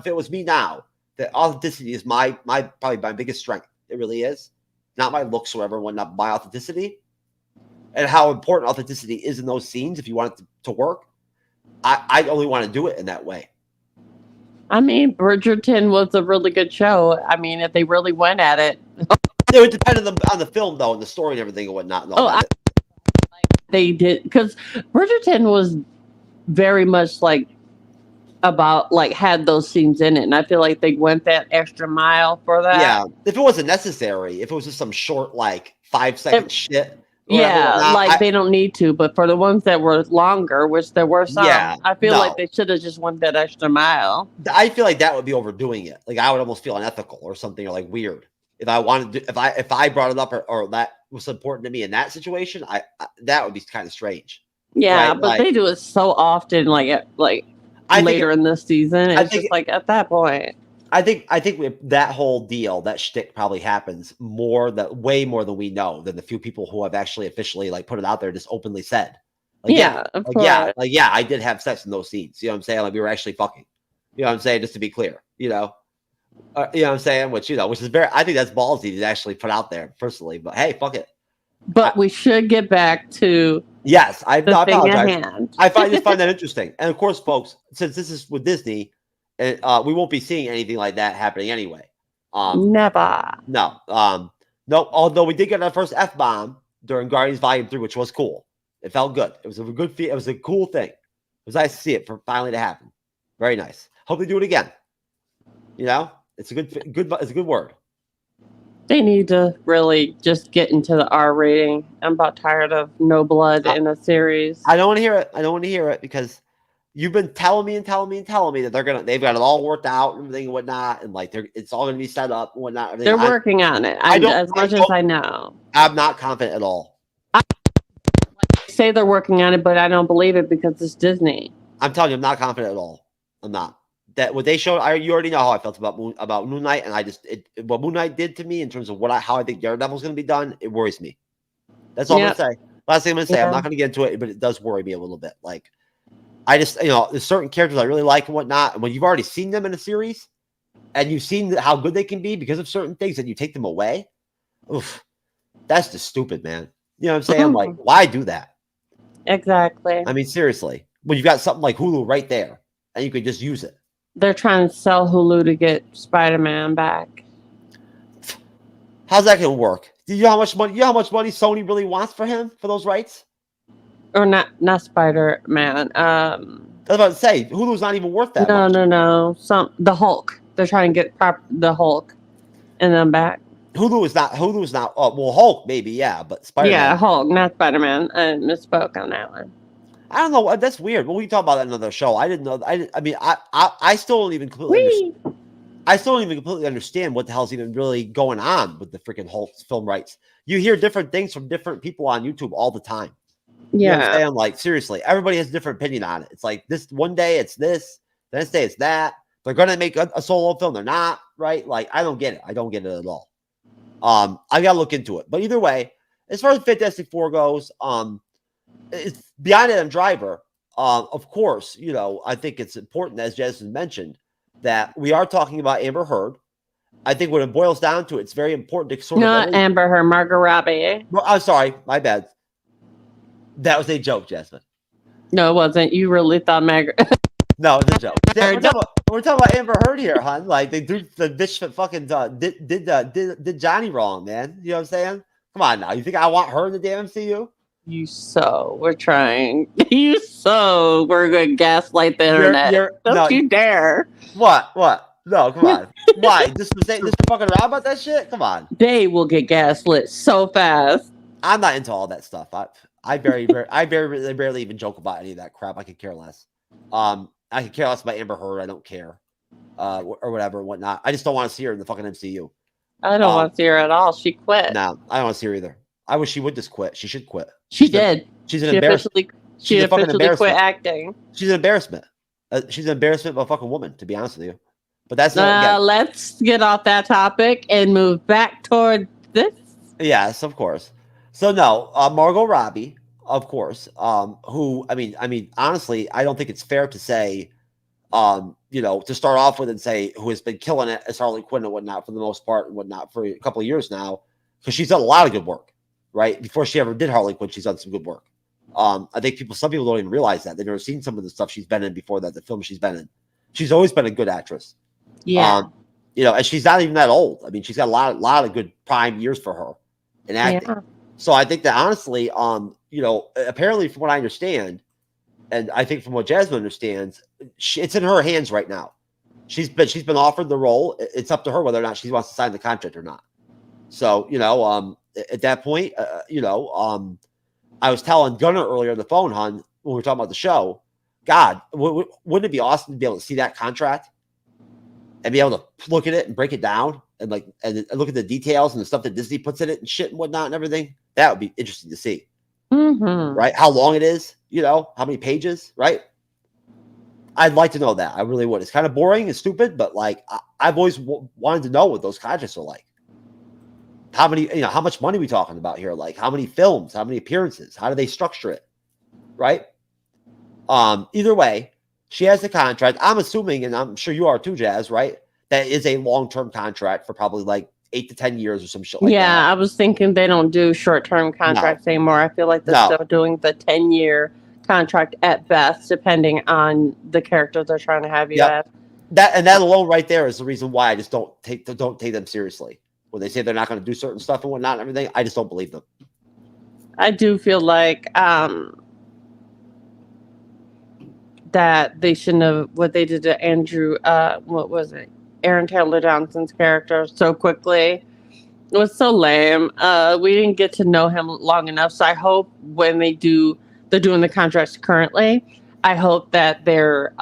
it was me now, that authenticity is my probably my biggest strength. It really is, not my looks or whatever, whatnot, my authenticity. And how important authenticity is in those scenes if you want it to work. I only want to do it in that way. I mean, Bridgerton was a really good show. I mean, if they really went at it. It would depend on the film, though, and the story and everything and whatnot. And all that. They did, because Bridgerton was very much about had those scenes in it, and I feel like they went that extra mile for that. Yeah, if it wasn't necessary, if it was just some short 5-second shit. Yeah, they don't need to, but for the ones that were longer, which there were some, I feel like they should have just went that extra mile. I feel like that would be overdoing it. Like I would almost feel unethical or something, or weird. If I wanted to, if I brought it up or that was important to me in that situation, I that would be kind of strange. Yeah, right? but they do it so often, later in the season. It's just at that point. I think that whole deal, that shtick probably happens way more than we know, than the few people who have actually officially put it out there, just openly said. I did have sex in those scenes. You know what I'm saying? We were actually fucking. You know what I'm saying? Just to be clear, you know what I'm saying? Which is very. I think that's ballsy to actually put out there personally. But hey, fuck it. But we should get back to I apologize. Hand. I just find that interesting, and of course, folks, since this is with Disney. We won't be seeing anything like that happening anyway. Never. No. No. Although we did get our first F-bomb during Guardians Volume 3, which was cool. It felt good. It was it was a cool thing. It was nice to see it finally to happen. Very nice. Hope they do it again. You know, it's a good word. They need to really just get into the R rating. I'm about tired of no blood in a series. I don't want to hear it because you've been telling me that they've got it all worked out and everything and whatnot, and it's all gonna be set up and whatnot. They're working on it. As much as I know. I'm not confident at all. I say they're working on it, but I don't believe it because it's Disney. I'm telling you, I'm not confident at all. I'm not. That what they showed, you already know how I felt about Moon Knight, and what Moon Knight did to me in terms of how I think Daredevil's gonna be done, it worries me. That's all I'm gonna say. Last thing I'm gonna say. I'm not gonna get into it, but it does worry me a little bit. I just, there's certain characters I really like and whatnot. And when you've already seen them in a series and you've seen how good they can be because of certain things and you take them away, that's just stupid, man. You know what I'm saying? Why do that? Exactly. I mean, seriously, when you've got something like Hulu right there and you could just use it. They're trying to sell Hulu to get Spider-Man back. How's that going to work? Do you know how much money Sony really wants for him for those rights? Or not Spider-Man. I was about to say Hulu's not even worth that. No. The Hulk. They're trying to get the Hulk and then back. Hulu is not. Well, Hulk maybe, yeah, but Spider-Man. Yeah, Hulk, not Spider-Man. I misspoke on that one. I don't know. That's weird. When we talk about that in another show, I didn't know. I still don't even completely. I still don't even completely understand what the hell's even really going on with the freaking Hulk film rights. You hear different things from different people on YouTube all the time. Yeah, you know what I'm saying? Seriously, everybody has a different opinion on it. It's this one day it's this, the next day it's that. They're gonna make a solo film. They're not, right? I don't get it. I don't get it at all. I gotta look into it. But either way, as far as Fantastic Four goes, it's beyond Adam Driver. Of course, I think it's important, as Jasmine mentioned, that we are talking about Amber Heard. I think when it boils down to it, it's very important to sort of. Not Amber Heard, Margot Robbie. Well, I'm sorry, my bad. That was a joke, Jasmine. No, it wasn't. You really thought Margot. No, it's a joke. We're talking about Amber Heard here, hon. They do the bitch that fucking did Johnny wrong, man. You know what I'm saying? Come on now. You think I want her in the damn MCU? We're trying. We're going to gaslight the internet. Don't you dare. What? No, come on. Why? Just to fucking around about that shit? Come on. They will get gaslit so fast. I'm not into all that stuff. I very rarely even joke about any of that crap. I could care less. I could care less about Amber Heard. I don't care, or whatever and whatnot. I just don't want to see her in the fucking MCU. I don't want to see her at all. She quit. No, I don't want to see her either. I wish she would just quit. She should quit. She did. She's an embarrassment. She officially quit acting. She's an embarrassment. She's an embarrassment of a fucking woman, to be honest with you. But that's not. Let's get off that topic and move back toward this. Yes, of course. So no, Margot Robbie, of course. Who I mean, honestly, I don't think it's fair to say, to start off with and say who has been killing it as Harley Quinn and whatnot for the most part and whatnot for a couple of years now, because she's done a lot of good work, right? Before she ever did Harley Quinn, she's done some good work. I think some people don't even realize that. They've never seen some of the stuff she's been in before that, the film she's been in. She's always been a good actress. Yeah. And she's not even that old. I mean, she's got a lot of good prime years for her in acting. Yeah. So I think that honestly, apparently from what I understand, and I think from what Jasmine understands, it's in her hands right now. She's been offered the role. It's up to her whether or not she wants to sign the contract or not. So, at that point, I was telling Gunnar earlier on the phone, hon, when we were talking about the show, God, wouldn't it be awesome to be able to see that contract and be able to look at it and break it down and look at the details and the stuff that Disney puts in it and shit and whatnot and everything? That would be interesting to see. Mm-hmm. Right? How long it is, how many pages, right? I'd like to know that. I really would. It's kind of boring and stupid, but I've always wanted to know what those contracts are like. How many, how much money are we talking about here? Like how many films, how many appearances, how do they structure it? Right? Either way, she has the contract. I'm assuming, and I'm sure you are too, Jazz, right? That is a long-term contract for probably 8 to 10 years or some shit like that. Yeah, I was thinking they don't do short-term contracts anymore. I feel like they're still doing the 10-year contract at best, depending on the characters they're trying to have you have. That alone right there is the reason why I just don't take them seriously. When they say they're not going to do certain stuff and whatnot and everything, I just don't believe them. I do feel like that they shouldn't have, what they did to Andrew, what was it? Aaron Taylor Johnson's character so quickly. It was so lame. We didn't get to know him long enough. So I hope when they're doing the contracts currently, I hope that they're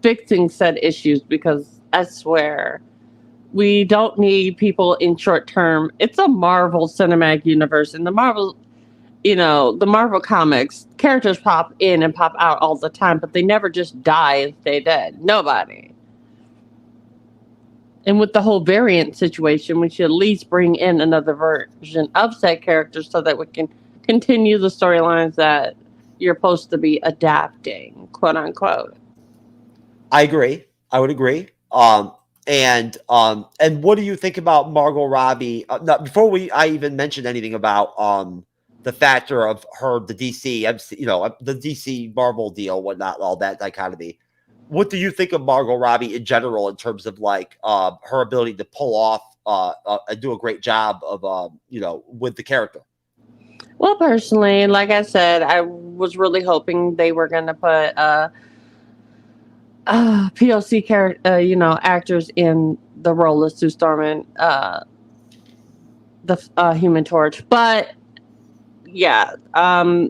fixing said issues, because I swear we don't need people in short term. It's a Marvel cinematic universe, and the Marvel comics, characters pop in and pop out all the time, but they never just die and stay dead. Nobody. And with the whole variant situation, we should at least bring in another version of said characters so that we can continue the storylines that you're supposed to be adapting, quote unquote. I agree. I would agree. And what do you think about Margot Robbie? Before I even mentioned anything about the factor of her, the DC, the DC Marvel deal, whatnot, all that dichotomy. What do you think of Margot Robbie in general in terms of her ability to pull off and do a great job of with the character? Well, personally, like I said, I was really hoping they were going to put POC character, actors in the role of Sue Storm and the Human Torch, but yeah, I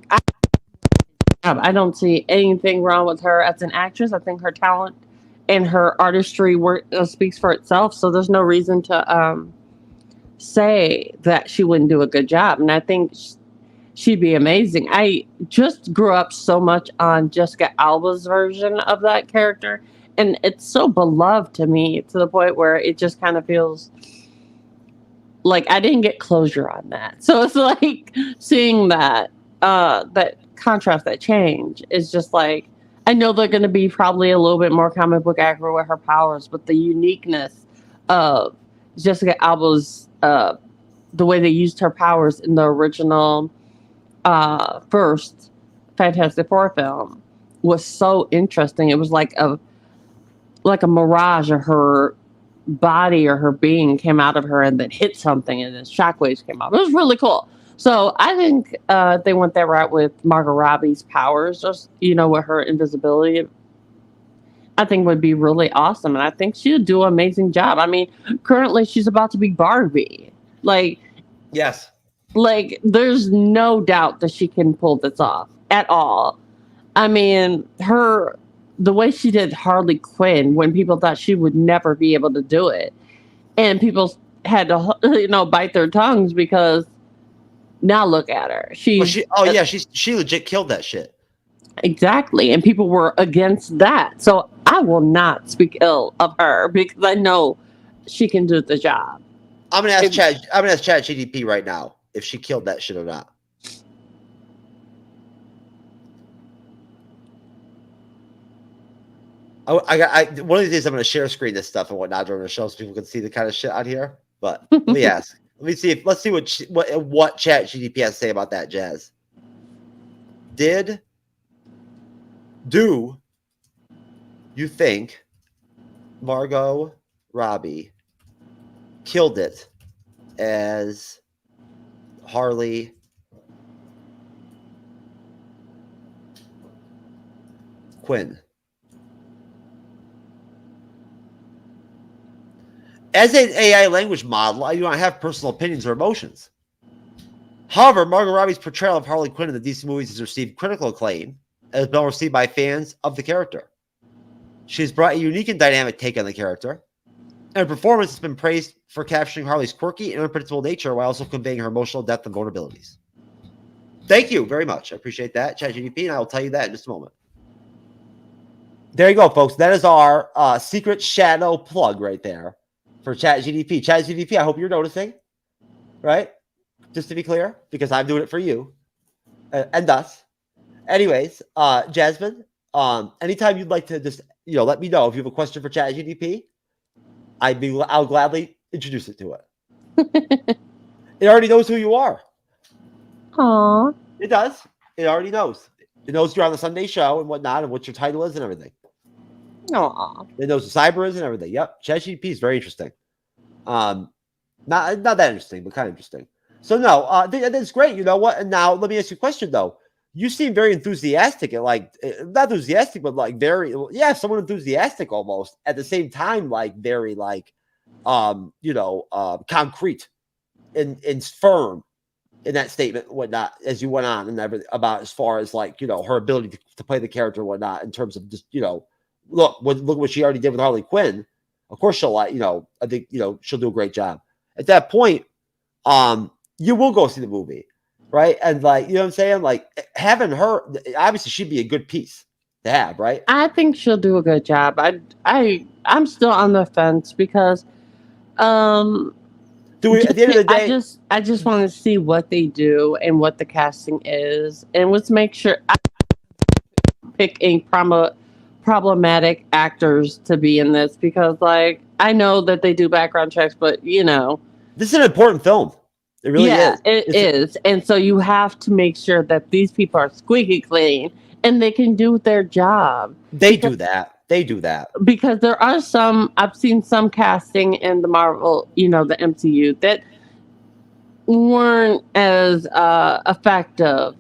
don't see anything wrong with her as an actress. I think her talent and her artistry work speaks for itself. So there's no reason to say that she wouldn't do a good job. And I think she'd be amazing. I just grew up so much on Jessica Alba's version of that character, and it's so beloved to me to the point where it just kind of feels like I didn't get closure on that. So it's like seeing that that contrast, that change is just like, I know they're going to be probably a little bit more comic book accurate with her powers, but the uniqueness of Jessica Alba's the way they used her powers in the original first Fantastic Four film was so interesting. It was like a mirage of her body or her being came out of her and then hit something and then shockwaves came out. It was really cool. So I think they went that route with Margot Robbie's powers, just, with her invisibility. I think would be really awesome. And I think she'll do an amazing job. I mean, currently she's about to be Barbie. Yes. Like, there's no doubt that she can pull this off at all. I mean, the way she did Harley Quinn when people thought she would never be able to do it, and people had to, bite their tongues because now look at her. She legit killed that shit. Exactly, and people were against that. So I will not speak ill of her because I know she can do the job. I'm gonna ask ChatGPT right now if she killed that shit or not. One of these days I'm gonna share screen this stuff and whatnot during the show so people can see the kind of shit out here. But let me ask. Let's see what ChatGPT has to say about that, Jazz. Do you think Margot Robbie killed it as Harley Quinn? As an AI language model, I do not have personal opinions or emotions. However, Margot Robbie's portrayal of Harley Quinn in the DC movies has received critical acclaim and has been received by fans of the character. She has brought a unique and dynamic take on the character, and her performance has been praised for capturing Harley's quirky and unpredictable nature while also conveying her emotional depth and vulnerabilities. Thank you very much. I appreciate that, ChatGPT, and I will tell you that in just a moment. There you go, folks. That is our secret shadow plug right there for ChatGPT. ChatGPT, I hope you're noticing, right? Just to be clear, because I'm doing it for you and us. Anyways, Jasmine, anytime you'd like to just, let me know if you have a question for ChatGPT, I'll gladly introduce it to it. It already knows who you are. Aww. It does. It already knows. It knows you're on the Sunday show and whatnot and what your title is and everything. Aww. It knows the cyber is and everything. Yep. ChatGPT is very interesting. Not that interesting, but kind of interesting. So no, that's great. You know what? And now let me ask you a question though. You seem very enthusiastic and not enthusiastic, but very, somewhat enthusiastic almost at the same time, very concrete and firm in that statement and whatnot as you went on and everything about as far as her ability to play the character and whatnot in terms of just, look what she already did with Harley Quinn. Of course she'll I think, she'll do a great job. At that point, you will go see the movie. Right. And you know what I'm saying? Having her, obviously she'd be a good piece to have, right? I think she'll do a good job. I'm still on the fence because at the end of the day, I just want to see what they do and what the casting is, and let's make sure I pick a problematic actors to be in this because I know that they do background checks, but this is an important film. It really is. It is. And so you have to make sure that these people are squeaky clean and they can do their job. They do that. Because there are I've seen some casting in the Marvel, the MCU that weren't as effective.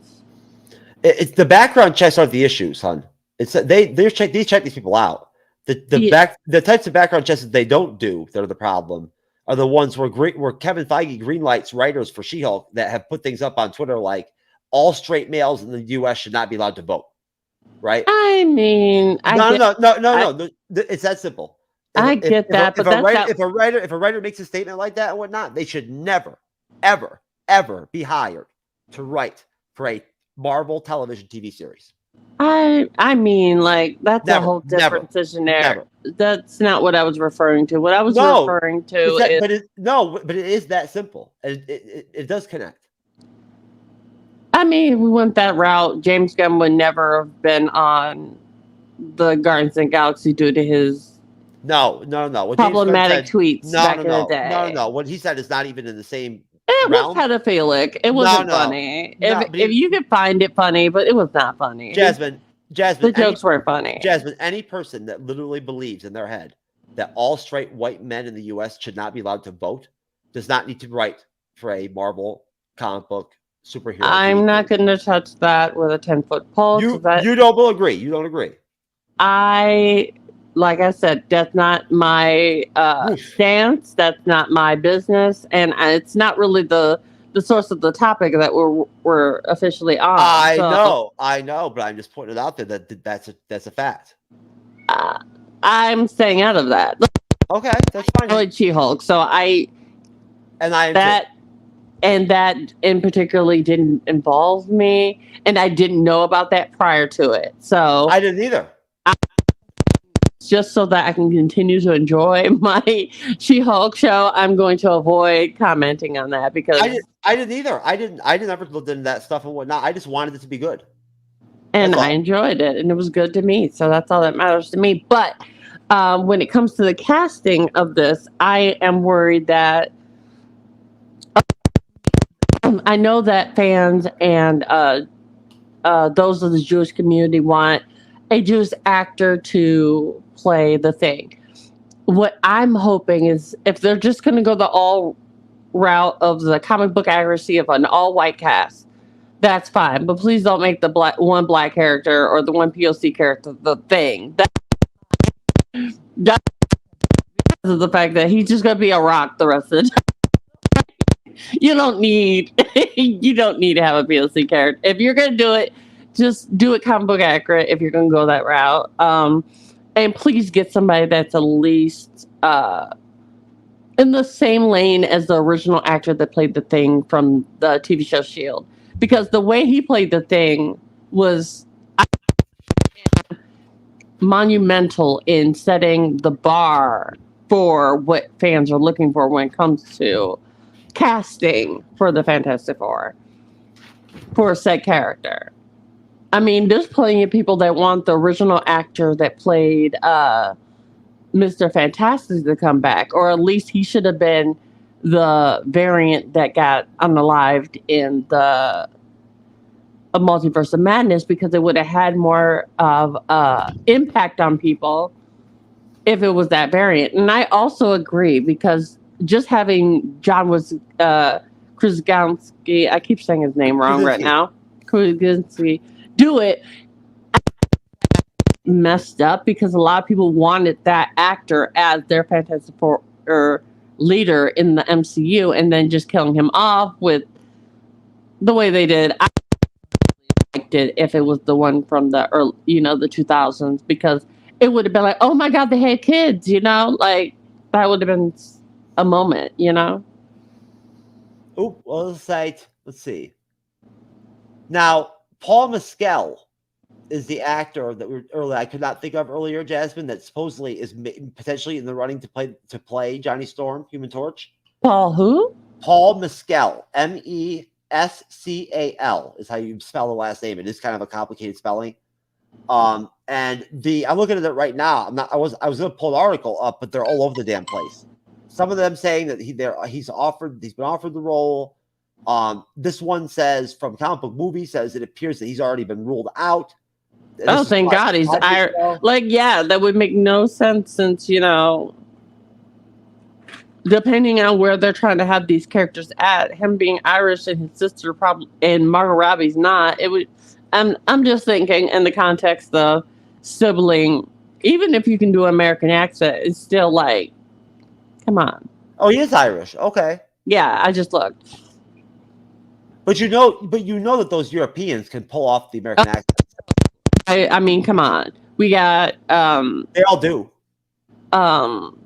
It's the background checks aren't the issues, hon. It's they check these people out. The types of background checks that they don't do that are the problem are the ones where Kevin Feige greenlights writers for She-Hulk that have put things up on Twitter like all straight males in the U.S. should not be allowed to vote. Right? I mean, no. It's that simple. If a writer makes a statement like that and whatnot, they should never, ever, ever be hired to write for a Marvel television TV series. I mean, that's a whole different scenario. That's not what I was referring to. What I was referring to but it is that simple. It does connect. I mean, if we went that route, James Gunn would never have been on the Guardians of the Galaxy due to his problematic tweets back in the day. No. What he said is not even in the same. It was pedophilic. It wasn't funny. If you could find it funny, but it was not funny. Jasmine, the jokes weren't funny. Jasmine, any person that literally believes in their head that all straight white men in the U.S. should not be allowed to vote does not need to write for a Marvel comic book superhero. I'm not going to touch that with a 10-foot pole. You don't agree. You don't agree. Like I said, that's not my stance. That's not my business, and it's not really the the source of the topic that we're officially on. I know, but I'm just putting it out there that that's a fact. I'm staying out of that. Okay, that's fine. I enjoyed She-Hulk, so that in particularly didn't involve me, and I didn't know about that prior to it. So I didn't either. Just so that I can continue to enjoy my She-Hulk show, I'm going to avoid commenting on that because I didn't either. I didn't ever look into that stuff and whatnot. I just wanted it to be good. And I enjoyed it, and it was good to me. So that's all that matters to me. But when it comes to the casting of this, I am worried that I know that fans and those of the Jewish community want a Jewish actor to play the Thing. What I'm hoping is if they're just going to go the all route of the comic book accuracy of an all-white cast, that's fine. But please don't make the one black character or the one POC character the Thing. That's because of the fact that he's just going to be a rock the rest of the time. You don't need to have a POC character. If you're going to do it, just do it comic book accurate if you're going to go that route. And please get somebody that's at least in the same lane as the original actor that played the Thing from the TV show S.H.I.E.L.D. Because the way he played the Thing was monumental in setting the bar for what fans are looking for when it comes to casting for the Fantastic Four for a said character. I mean, there's plenty of people that want the original actor that played Mr. Fantastic to come back, or at least he should have been the variant that got unalived in the Multiverse of Madness, because it would have had more of impact on people if it was that variant. And I also agree, because just having John Krasinski, I keep saying his name wrong right now, Krasinski, do it messed up, because a lot of people wanted that actor as their Fantastic Four leader in the MCU, and then just killing him off with the way they did. I liked it if it was the one from the early, the 2000s, because it would have been like, oh my God, they had kids, like that would have been a moment, Oh, well, let's see. Now, Paul Mescal is the actor that I could not think of earlier, Jasmine, that supposedly is potentially in the running to play Johnny Storm, Human Torch. Paul who? Paul Mescal, Mescal is how you spell the last name. It is kind of a complicated spelling. And I'm looking at it right now. I was going to pull an article up, but they're all over the damn place. Some of them saying that he's been offered the role. This one says from Comic Book Movie says it appears that he's already been ruled out. Oh, thank God he's that would make no sense, since depending on where they're trying to have these characters at, him being Irish and his sister probably, and Margot Robbie's not. It would. I'm just thinking in the context of sibling. Even if you can do an American accent, it's still like, come on. Oh, he is Irish. Okay. Yeah, I just looked. But you know that those Europeans can pull off the American accent. I mean, come on. We got they all do. Tom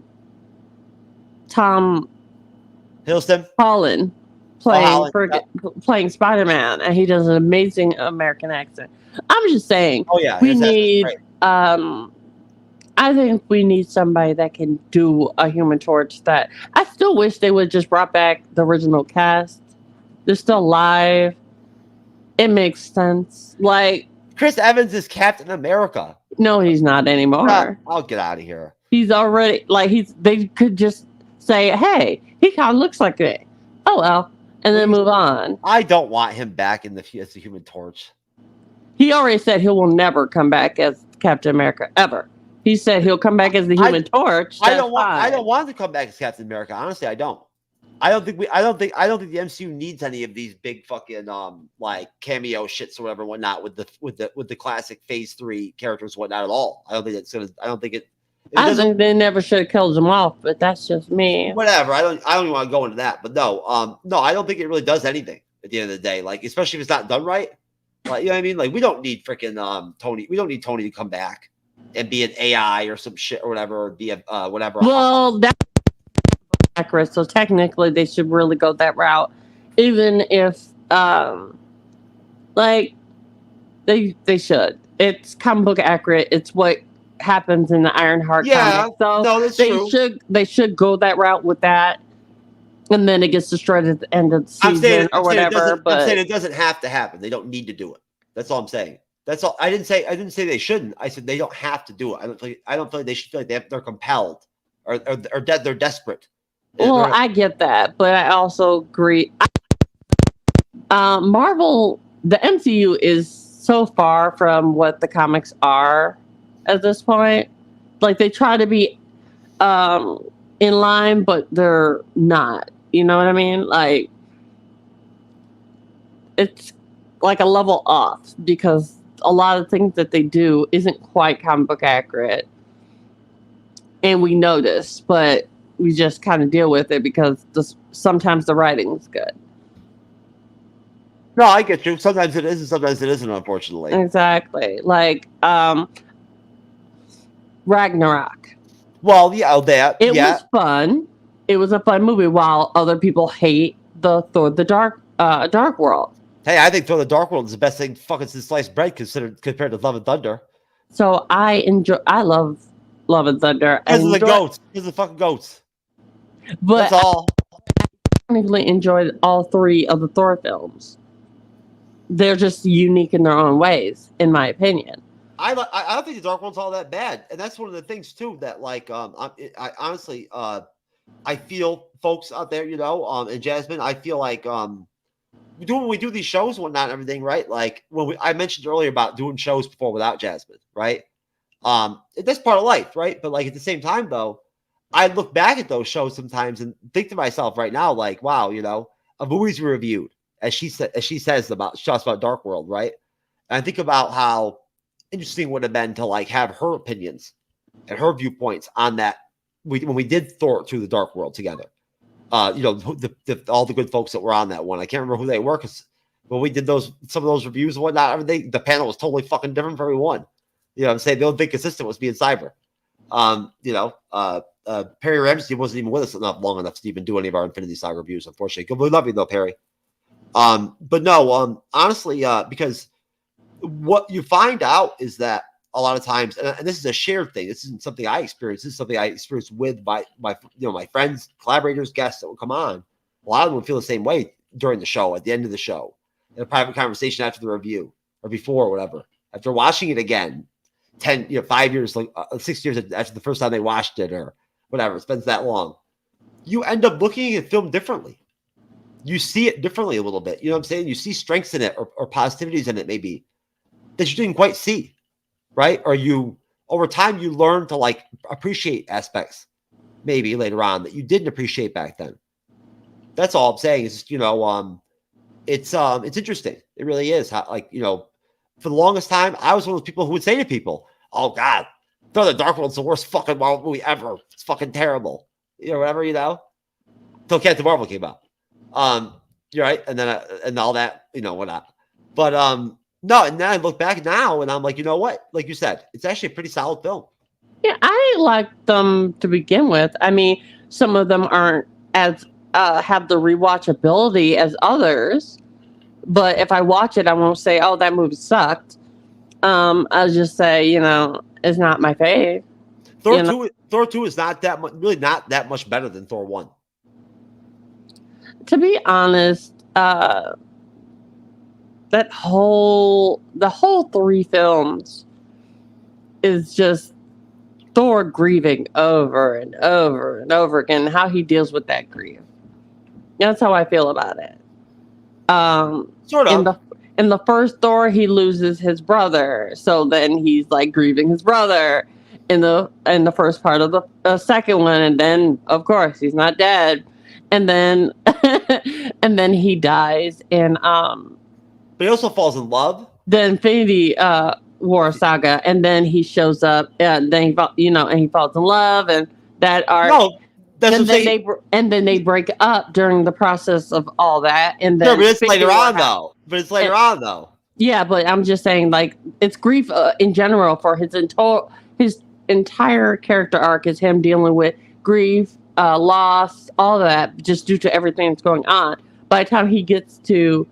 Hiddleston Holland playing Spider-Man, and he does an amazing American accent. I'm just saying. Oh yeah, we need. I think we need somebody that can do a Human Torch. That I still wish they would just brought back the original cast. They're still alive. It makes sense. Like Chris Evans is Captain America. No, he's not anymore. I'll get out of here. He's already they could just say, hey, he kind of looks like it. Oh well, and then move on. I don't want him back as the Human Torch. He already said he will never come back as Captain America ever. He said he'll come back as the Human Torch. I don't want him to come back as Captain America. Honestly, I don't. I don't think the MCU needs any of these big fucking like cameo shits or whatever and whatnot with the classic Phase 3 characters and whatnot at all. I don't think I think they never should have killed him off, but that's just me. Whatever. I don't even want to go into that. But no, I don't think it really does anything at the end of the day. Like, especially if it's not done right. Like, you know what I mean? Like, we don't need freaking Tony. We don't need Tony to come back and be an AI or some shit or whatever, or be a whatever. Well, that's accurate. So technically, they should really go that route, even if like they should. It's comic book accurate. It's what happens in the Ironheart comic. So no, that's true. They should go that route with that, and then it gets destroyed at the end of the season or whatever. I'm saying it doesn't have to happen. They don't need to do it. That's all I'm saying. That's all. I didn't say they shouldn't. I said they don't have to do it. I don't feel like they should feel like they're compelled or they're desperate. Well, I get that, but I also agree. Marvel, the MCU is so far from what the comics are at this point. Like, they try to be in line, but they're not. You know what I mean? Like, it's like a level off because a lot of things that they do isn't quite comic book accurate. And we notice, but we just kind of deal with it because sometimes the writing's good. No, I get you. Sometimes it is and sometimes it isn't, unfortunately. Exactly. Like Ragnarok. Well, yeah, that. It was fun. It was a fun movie while other people hate the Thor the Dark World. Hey, I think Thor the Dark World is the best thing fucking since sliced bread compared to Love and Thunder. So I love Love and Thunder. Because of the goats. Because of the fucking goats. But that's all. I technically enjoyed all three of the Thor films. They're just unique in their own ways, in my opinion. I don't think the Dark World's all that bad, and that's one of the things too that like I honestly I feel folks out there, you know, and Jasmine, I feel like when we do these shows and whatnot and everything, right? Like I mentioned earlier about doing shows before without Jasmine, right? That's part of life, right? But like at the same time though, I look back at those shows sometimes and think to myself right now, like, wow, you know, a movie's reviewed, as she says about, she talks about Dark World, right? And I think about how interesting it would have been to like have her opinions and her viewpoints on that. When we did Thor to the Dark World together, you know, all the good folks that were on that one. I can't remember who they were because when we did some of those reviews and whatnot, everything, the panel was totally fucking different for everyone. You know what I'm saying? The only thing consistent was being Cyber. You know, Perry Ramsey wasn't even with us long enough to even do any of our Infinity Saga reviews, unfortunately. We love you though, Perry. But no, honestly, because what you find out is that a lot of times, and this is a shared thing. This isn't something I experienced. This is something I experienced with my friends, collaborators, guests that would come on. A lot of them would feel the same way during the show, at the end of the show, in a private conversation after the review or before or whatever. After watching it again, 5 years, like 6 years after the first time they watched it or whatever, it's been that long. You end up looking at film differently. You see it differently a little bit. You know what I'm saying? You see strengths in it or positivities in it maybe that you didn't quite see. Right? Or you, over time, you learn to like appreciate aspects maybe later on that you didn't appreciate back then. That's all I'm saying is, just, you know, it's interesting. It really is. How, like, you know, for the longest time, I was one of those people who would say to people, oh God, Thor the Dark World's the worst fucking Marvel movie ever. It's fucking terrible. You know, whatever, you know, until Captain Marvel came out. You're right. And then, and all that, you know, whatnot. But, no, and then I look back now and I'm like, you know what? Like you said, it's actually a pretty solid film. Yeah, I liked them to begin with. I mean, some of them aren't as have the rewatchability as others, but if I watch it, I won't say, "Oh, that movie sucked." I'll just say, you know, it's not my fave. Thor 2 is not that much, really not that much better than Thor 1. To be honest, the whole three films is just Thor grieving over and over and over again. How he deals with that grief. That's how I feel about it. Sort of. In the first Thor, he loses his brother, so then he's like grieving his brother in the first part of the second one, and then of course he's not dead, and then and then he dies, and but he also falls in love. The Infinity War Saga, and then he shows up, and then and he falls in love, and that arc. No, that's And what then I'm saying. and then they break up during the process of all that, and then Sure, but it's Infinity later War on, happens. though. But it's later on, though. Yeah, but I'm just saying, like, it's grief in general for his entire character arc is him dealing with grief, loss, all that, just due to everything that's going on. By the time he gets to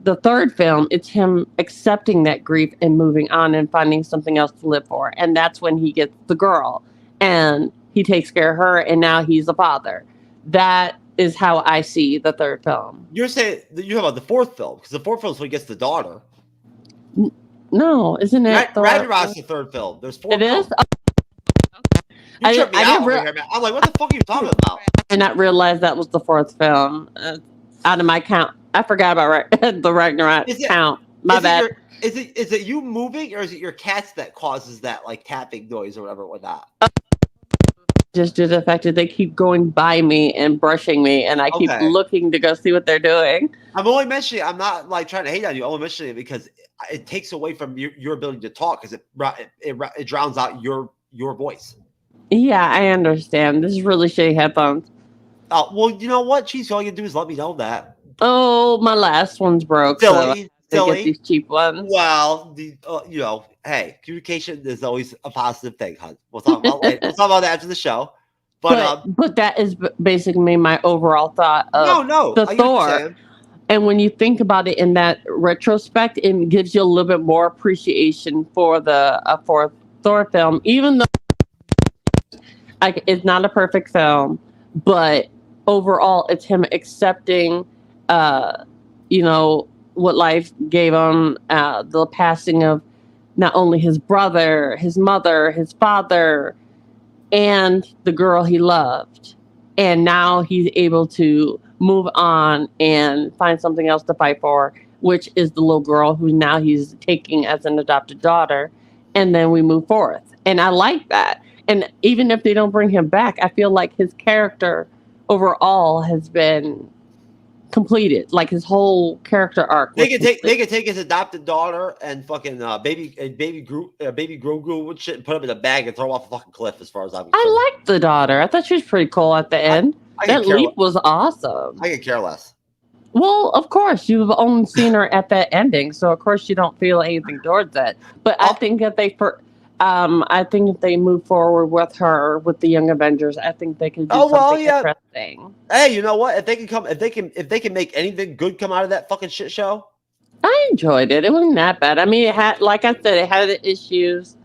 the third film, it's him accepting that grief and moving on and finding something else to live for, and that's when he gets the girl, and he takes care of her, and now he's a father. That is how I see the third film. You're saying that you have about the fourth film, because the fourth film is when he gets the daughter. No, isn't it? Ragnarok's the third film. There's four. It is? You tripped me I out didn't over here, man. I'm like, what the fuck are you talking about? I did not realize that was the fourth film. Out of my count, I forgot about the Ragnarok count. My bad. Is it you moving, or is it your cats that causes that like tapping noise or whatever whatnot? Just due to the fact that they keep going by me and brushing me, and I keep looking to go see what they're doing. I'm only mentioning. I'm not like trying to hate on you. I'm only mentioning it because it takes away from your ability to talk, because it drowns out your voice. Yeah, I understand. This is really shitty headphones. Well, you know what, Cheese? All you do is let me know that. Oh, my last one's broke. Silly. Get these cheap ones. Well, hey, communication is always a positive thing, hon. We'll talk about later. We'll talk about that after the show. But that is basically my overall thought of the Thor. And when you think about it in that retrospect, it gives you a little bit more appreciation for the Thor film, even though it's not a perfect film, but overall it's him accepting, what life gave him, the passing of not only his brother, his mother, his father, and the girl he loved. And now he's able to move on and find something else to fight for, which is the little girl who now he's taking as an adopted daughter. And then we move forth. And I like that. And even if they don't bring him back, I feel like his character overall has been completed. Like his whole character arc. They could take his adopted daughter and fucking baby Grogu and shit and put him in a bag and throw him off a fucking cliff. As far as I'm concerned, I liked the daughter. I thought she was pretty cool at the end. That leap was awesome. I could care less. Well, of course, you've only seen her at that ending, so of course you don't feel anything towards that. But I think that if they move forward with her with the Young Avengers, I think they can do something interesting. Hey, you know what? If they can make anything good come out of that fucking shit show, I enjoyed it. It wasn't that bad. I mean, it had, like I said, it had issues.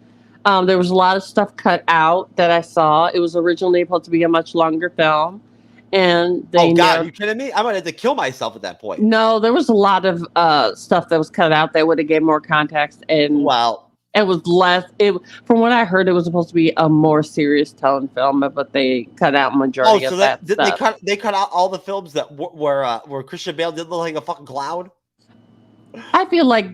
There was a lot of stuff cut out that I saw. It was originally supposed to be a much longer film. And they are you kidding me? I might have to kill myself at that point. No, there was a lot of stuff that was cut out that would have gave more context, and it was less. From what I heard, it was supposed to be a more serious tone film, but they cut out majority of that stuff. They cut out all the films that where Christian Bale did look like a fucking clown. I feel like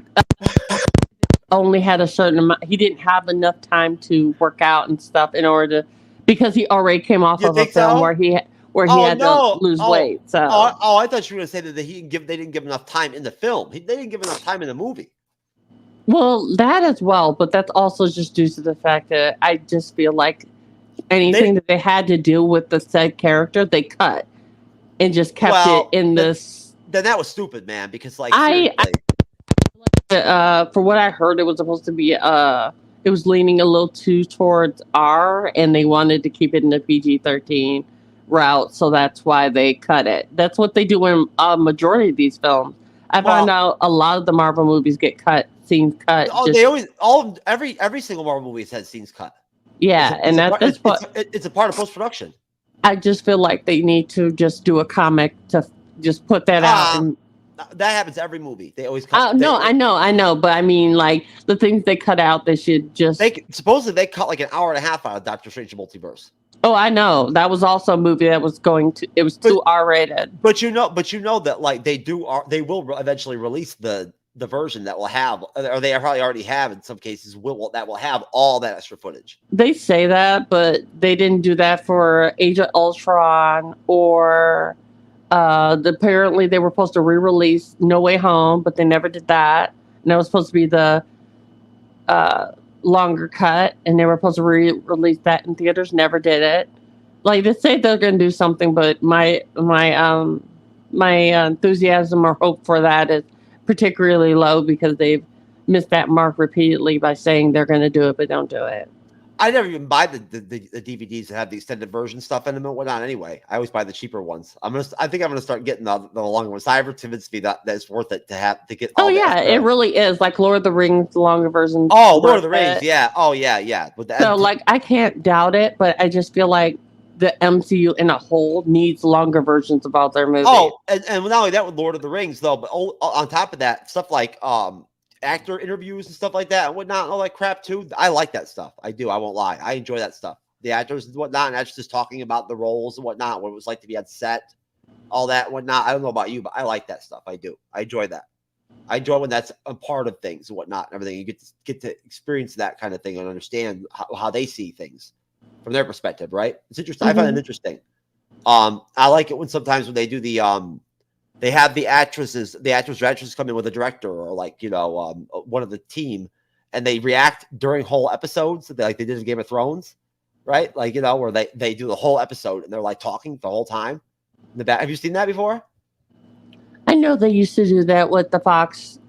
only had a certain amount. He didn't have enough time to work out and stuff in order to, because he already came off of a film where he had to lose weight. So I thought you were going to say that they didn't give enough time in the film. They didn't give enough time in the movie. Well, that as well, but that's also just due to the fact that I just feel like anything that they had to do with the said character, they cut and just kept it in this. Then that was stupid, man. Because for what I heard, it was supposed to be it was leaning a little too towards R, and they wanted to keep it in the PG-13 route, so that's why they cut it. That's what they do in a majority of these films. I found out a lot of the Marvel movies get scenes cut. Every single Marvel movie has scenes cut. Yeah, it's a part of post production. I just feel like they need to just do a comic to just put that out. And that happens every movie. They always cut. I know, but I mean, like the things they cut out, they should just. Supposedly they cut like an hour and a half out of Doctor Strange Multiverse. Oh, I know. That was also a movie that was it was too R-rated. But you know that like they will eventually release the version that will have, or they probably already have in some cases, that will have all that extra footage. They say that, but they didn't do that for Age of Ultron or apparently they were supposed to re-release No Way Home, but they never did that. And that was supposed to be the longer cut, and they were supposed to release that in theaters. Never did it. Like, they say they're going to do something, but my enthusiasm or hope for that is particularly low because they've missed that mark repeatedly by saying they're going to do it but don't do it. I never even buy the DVDs that have the extended version stuff in them and whatnot. Anyway, I always buy the cheaper ones. I think I'm gonna start getting the longer ones. I ever convinced me that's worth it to get. Oh yeah, it really is. Like Lord of the Rings, the longer version. Oh, Lord of the Rings, yeah. Oh yeah. So like, I can't doubt it, but I just feel like the MCU in a whole needs longer versions of all their movies. Oh, and not only that with Lord of the Rings though, but on top of that, stuff like actor interviews and stuff like that and whatnot, all that crap too. I like that stuff. I do. I won't lie. I enjoy that stuff. The actors and whatnot, and actually just talking about the roles and whatnot, what it was like to be on set, all that and whatnot. I don't know about you, but I like that stuff. I do. I enjoy that. I enjoy when that's a part of things and whatnot and everything. You get to experience that kind of thing and understand how they see things from their perspective, right? It's interesting. I find it interesting. I like it when sometimes when they do the they have the actors or actresses come in with a director or like, one of the team, and they react during whole episodes like they did in Game of Thrones, right? Like, where they do the whole episode and they're like talking the whole time in the back. Have you seen that before? I know they used to do that with the Fox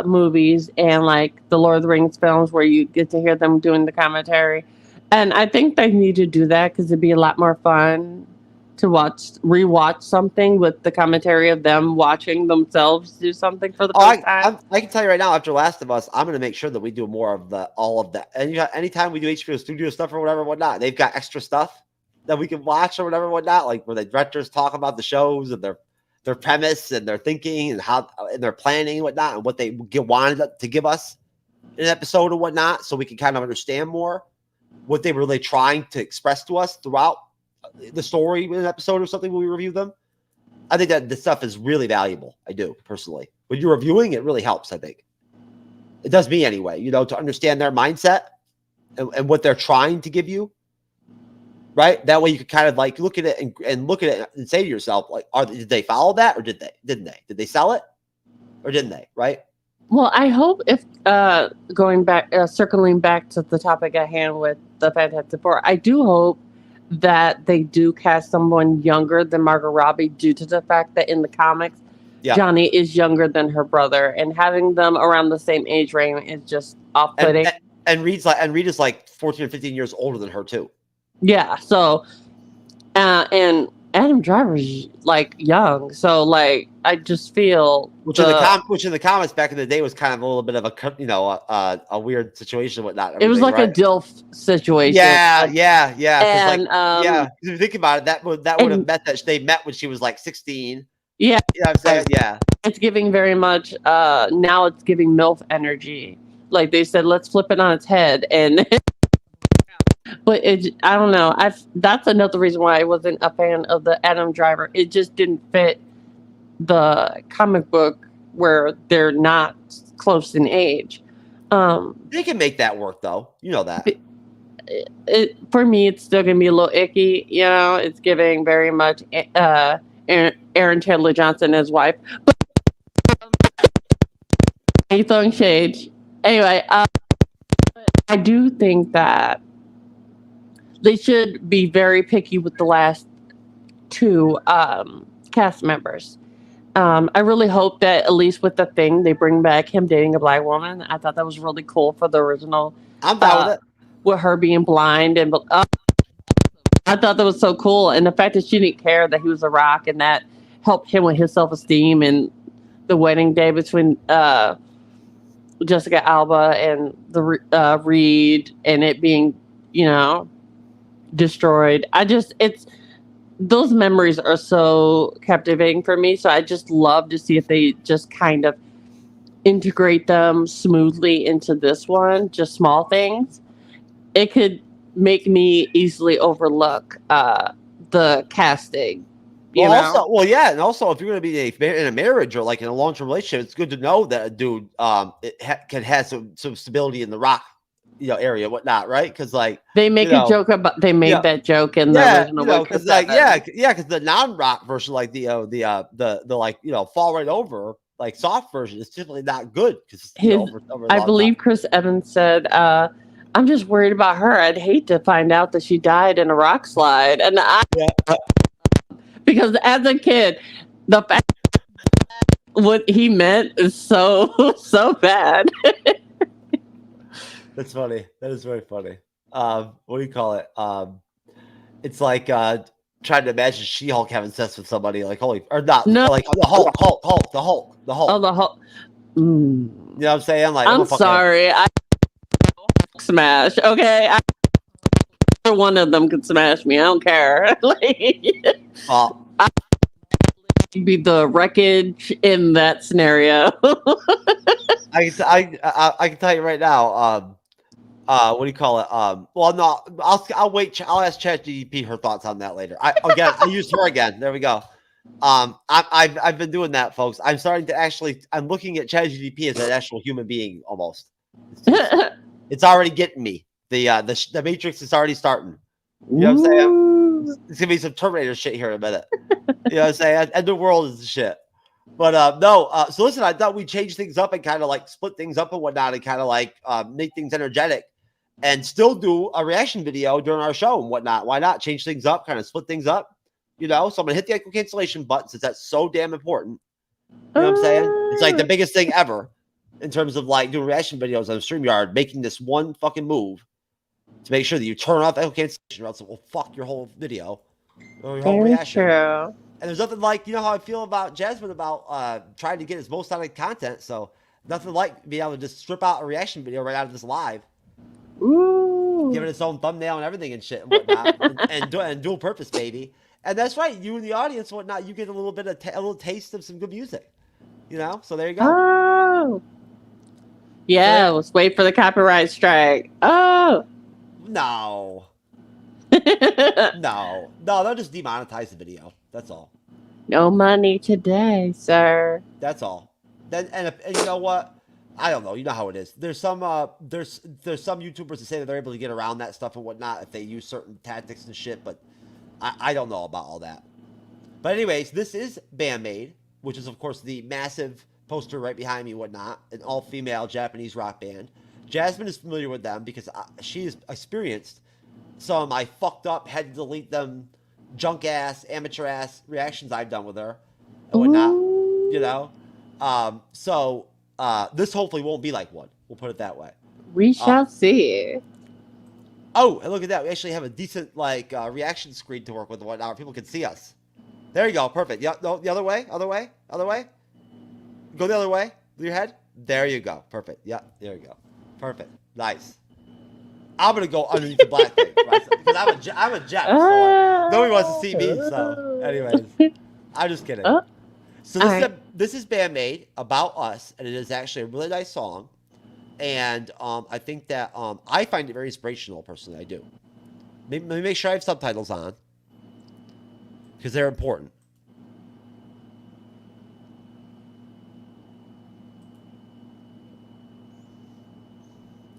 movies and like the Lord of the Rings films where you get to hear them doing the commentary. And I think they need to do that because it'd be a lot more fun to rewatch something with the commentary of them watching themselves do something for the first time. I can tell you right now, after Last of Us, I'm going to make sure that we do more of all of that. And anytime we do HBO studio stuff or whatever, whatnot, they've got extra stuff that we can watch or whatever, whatnot, like where the directors talk about the shows and their premise and their thinking and how and their planning and whatnot and what they wanted to give us in an episode or whatnot, so we can kind of understand more what they were really trying to express to us throughout the story in an episode or something when we review them. I think that this stuff is really valuable. I do, personally. When you're reviewing, it really helps, I think. It does me anyway, to understand their mindset and what they're trying to give you. Right? That way you could kind of like look at it and look at it and say to yourself, like, did they follow that or didn't they? Did they sell it or didn't they? Right? Well, I hope if circling back to the topic at hand with the Fantastic Four, I do hope that they do cast someone younger than Margot Robbie due to the fact that in the comics, Johnny is younger than her brother, and having them around the same age range is just off-putting. And Reed is like 14 or 15 years older than her too. Yeah, so and Adam Driver's like young, so like I just feel which in the comics back in the day was kind of a little bit of a weird situation, whatnot. It was like a DILF situation. Yeah. And if you think about it, that would have meant that they met when she was like 16. Yeah, you know what I'm saying? Yeah, it's giving very much. Now it's giving MILF energy. Like they said, let's flip it on its head and. But I don't know. That's another reason why I wasn't a fan of the Adam Driver. It just didn't fit the comic book where they're not close in age. They can make that work, though. You know that. For me, it's still gonna be a little icky. It's giving very much Aaron Taylor Johnson as wife. But you throwing shade. Anyway, I do think that. They should be very picky with the last two cast members. I really hope that at least with The Thing, they bring back him dating a black woman. I thought that was really cool for the original. I'm down with it. With her being blind. And I thought that was so cool. And the fact that she didn't care that he was a rock and that helped him with his self-esteem and the wedding day between Jessica Alba and the Reed and it being, destroyed. Those memories are so captivating for me. So I just love to see if they just kind of integrate them smoothly into this one, just small things. It could make me easily overlook the casting. And also if you're going to be in a marriage or like in a long-term relationship, it's good to know that a dude can have some stability in the rock area, whatnot, right? Because like they make a joke about that joke in the original. Because because the non-rock version, like the like fall right over, like soft version is typically not good because I believe Chris Evans said, "I'm just worried about her. I'd hate to find out that she died in a rock slide." And because as a kid, the fact what he meant is so bad. That's funny. That is very funny. What do you call it? It's like trying to imagine She-Hulk having sex with somebody like holy or not like the Hulk. Oh, the Hulk. You know what I'm saying? Like I'm sorry. I smash. Okay, one of them could smash me. I don't care. I be the wreckage in that scenario. I can tell you right now. What do you call it? Well, no, I'll wait. I'll ask ChatGPT her thoughts on that later. I used her again. There we go. I've been doing that, folks. I'm starting to I'm looking at ChatGPT as an actual human being almost. It's already getting me. The Matrix is already starting. You know what I'm saying? It's gonna be some Terminator shit here in a minute. You know what I'm saying? And the world is the shit. But no, so listen, I thought we'd change things up and kind of like split things up and whatnot and kind of like make things energetic and still do a reaction video during our show and whatnot. Why not change things up, kind of split things up? You know, so I'm gonna hit the echo cancellation button since that's so damn important. You know what I'm saying? It's like the biggest thing ever in terms of like doing reaction videos on StreamYard, making this one fucking move to make sure that you turn off echo cancellation or else it will fuck your whole video or your whole reaction. True. And there's nothing like, you know how I feel about Jasmine about trying to get his most out of content. So nothing like being able to just strip out a reaction video right out of this live. Ooh. Give it its own thumbnail and everything and shit and whatnot. and dual purpose, baby. And that's right. You and the audience and whatnot, you get a little bit of a little taste of some good music. You know? So there you go. Oh. Yeah, let's wait for the copyright strike. Oh. No. No, they'll just demonetize the video. That's all. No money today, sir. That's all. Then and you know what? I don't know. You know how it is. There's some there's some YouTubers that say that they're able to get around that stuff and whatnot if they use certain tactics and shit. But I don't know about all that. But anyways, this is Band-Maid, which is of course the massive poster right behind me and whatnot, an all-female Japanese rock band. Jasmine is familiar with them because she has experienced some of my fucked up, had to delete them, junk ass, amateur ass reactions I've done with her and whatnot. Ooh. You know? So this hopefully won't be like one. We'll put it that way. We shall see. Oh, and look at that. We actually have a decent like reaction screen to work with and whatnot where people can see us. There you go. Perfect. Yeah, no, the other way. Other way. Go the other way with your head. There you go. Perfect. Yeah, there you go. Perfect. Nice. I'm gonna go underneath the black thing because I'm a Jeff. So nobody wants to see me. So, anyways, I'm just kidding. So this is Band-Maid About Us, and it is actually a really nice song. And I think that I find it very inspirational. Personally, I do. Let me make sure I have subtitles on because they're important.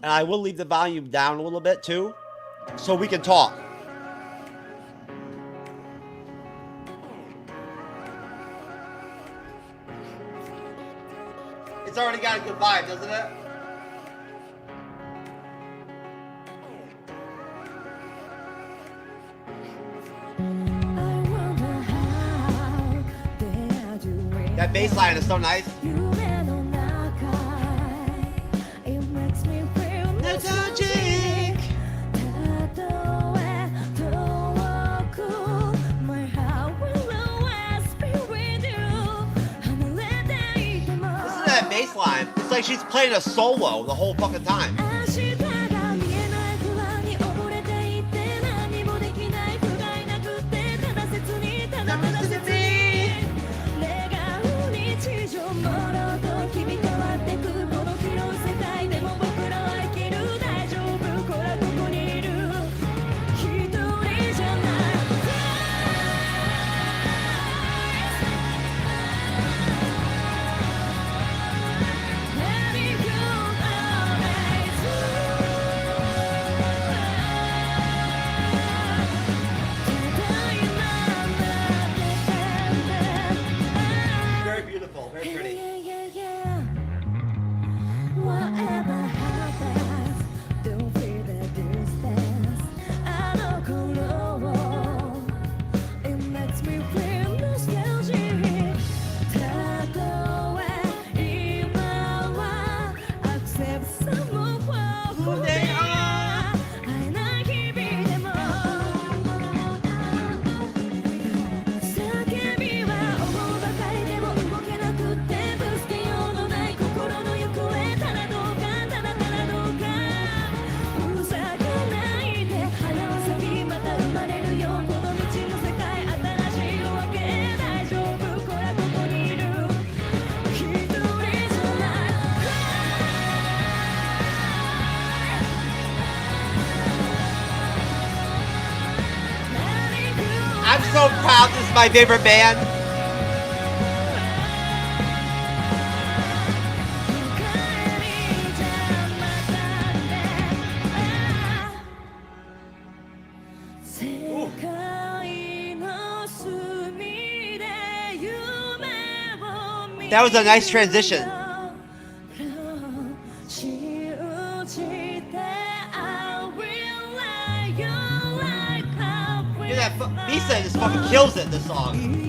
And I will leave the volume down a little bit too, so we can talk. It's already got a good vibe, doesn't it? That bass line is so nice. Bass line. It's like she's playing a solo the whole fucking time. I'm so proud. This is my favorite band. That was a nice transition. Yeah, that Misa just fucking kills it, this song.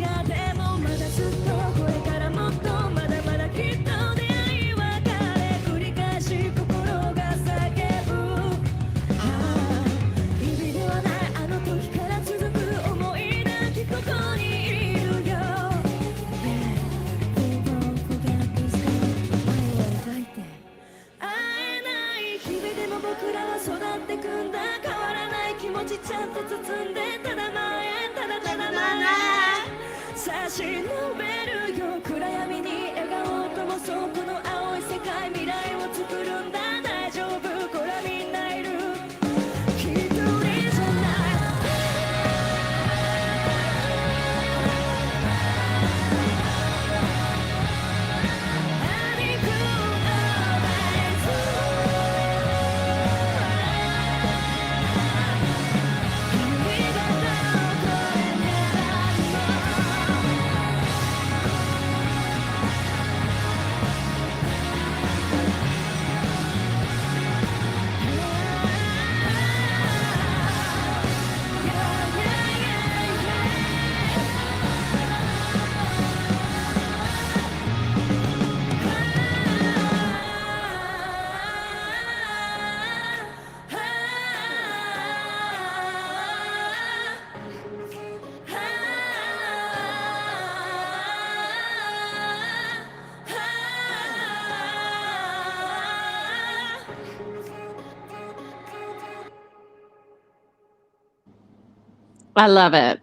I love it.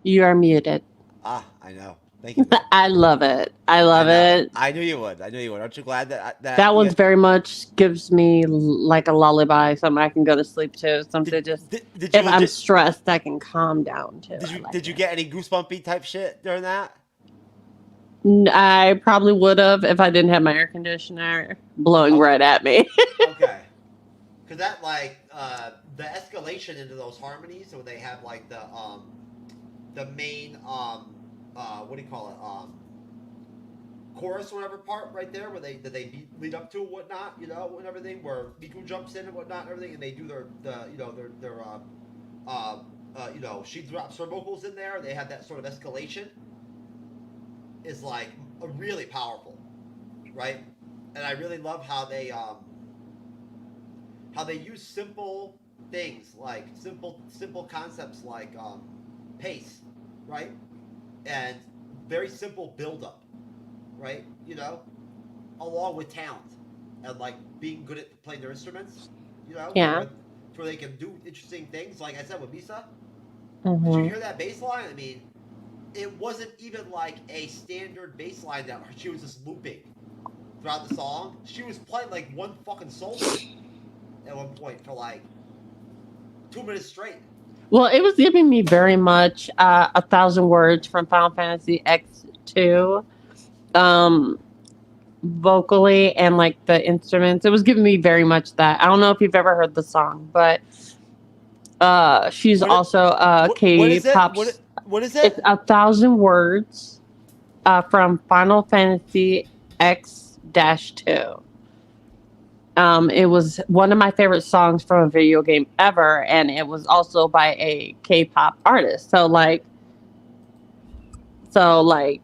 You are muted. Ah, I know. Thank you. I love it. I love it. I knew you would. I knew you would. Aren't you glad that one's very much gives me like a lullaby, something I can go to sleep to. Something if I'm stressed, I can calm down to. Did you get any goosebumpy type shit during that? I probably would have if I didn't have my air conditioner blowing right at me. Okay. Because that the escalation into those harmonies, where they have like the main what do you call it, chorus or whatever part right there where they lead up to and whatnot, and everything, where Miku jumps in and whatnot and everything, and they do their she drops her vocals in there. They have that sort of escalation. Is like really powerful, right? And I really love how they use simple things, like simple concepts like pace, right? And very simple build-up, right? Along with talent and like being good at playing their instruments, Yeah. where they can do interesting things. Like I said with Misa, Mm-hmm. Did you hear that bass line? I mean, it wasn't even like a standard bass line that she was just looping throughout the song. She was playing like one fucking solo at one point for like 2 minutes straight. Well, it was giving me very much 1,000 Words from Final Fantasy X2, vocally and like the instruments. It was giving me very much that. I don't know if you've ever heard the song, but she's also K-pop. What is it? It's 1,000 Words from Final Fantasy X-2. It was one of my favorite songs from a video game ever, and it was also by a K-pop artist. So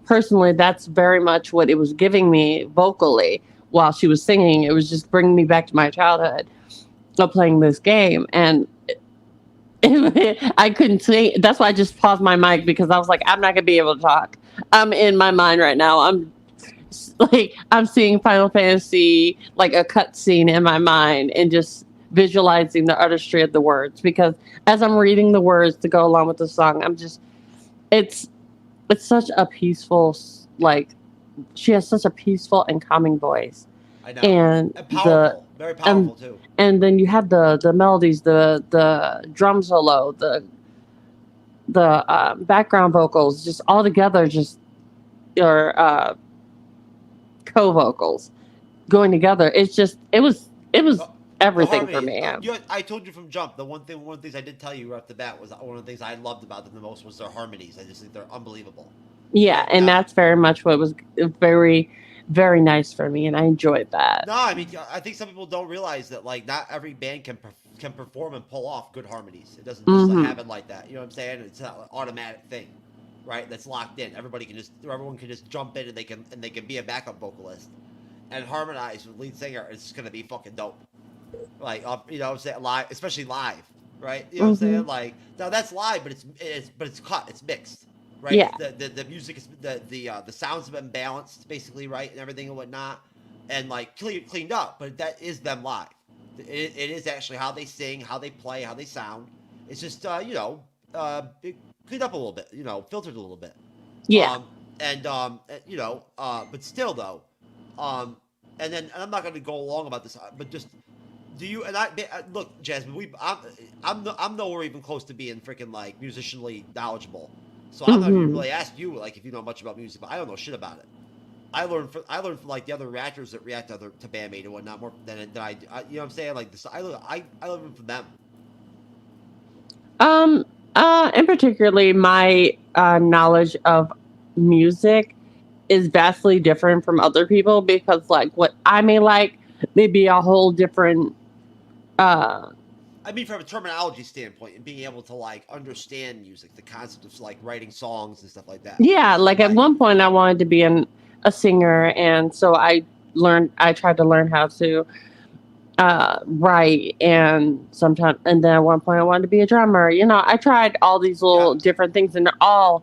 personally, that's very much what it was giving me vocally while she was singing. It was just bringing me back to my childhood of playing this game, and I couldn't sing. That's why I just paused my mic, because I was like, I'm not gonna be able to talk. I'm in my mind right now. I'm seeing Final Fantasy, like a cutscene in my mind, and just visualizing the artistry of the words. Because as I'm reading the words to go along with the song, it's such a peaceful, she has such a peaceful and calming voice. I know. And powerful. Very powerful too. And then you had the melodies, the drum solo, the background vocals, just all together, just your co-vocals going together. It was everything for me. I told you from jump. One of the things I did tell you right off the bat was one of the things I loved about them the most was their harmonies. I just think they're unbelievable. Yeah, and that's very much what was very, very nice for me, and I enjoyed that. No, I mean, I think some people don't realize that like not every band can perform and pull off good harmonies. It doesn't just happen like that. You know what I'm saying? It's an automatic thing, right? That's locked in. Everyone can just jump in and they can be a backup vocalist and harmonize with lead singer. It's gonna be fucking dope. Like you know what I'm saying, live, especially live, right? You know what I'm saying? Like now that's live, but it's cut, it's mixed. Right? Yeah. The music is the sounds have been balanced basically, right, and everything and whatnot, and like cleaned up. But that is them live. It is actually how they sing, how they play, how they sound. It's just cleaned up a little bit, filtered a little bit. Yeah. But still though, and I'm not going to go long about this, but just. Do you and I look, Jasmine? I'm nowhere even close to being freaking like musicianly knowledgeable. So I'm not even really asked you like if you know much about music, but I don't know shit about it. I learned from like the other reactors that react to Band-Maid and whatnot more than I you know what I'm saying? Like this, I learned from them. And particularly my knowledge of music is vastly different from other people because like what I may like may be a whole different. I mean, from a terminology standpoint and being able to like understand music, the concept of like writing songs and stuff like that. Yeah, like at one point I wanted to be a singer, and so I tried to learn how to write, and then at one point I wanted to be a drummer. I tried all these little different things, and they're all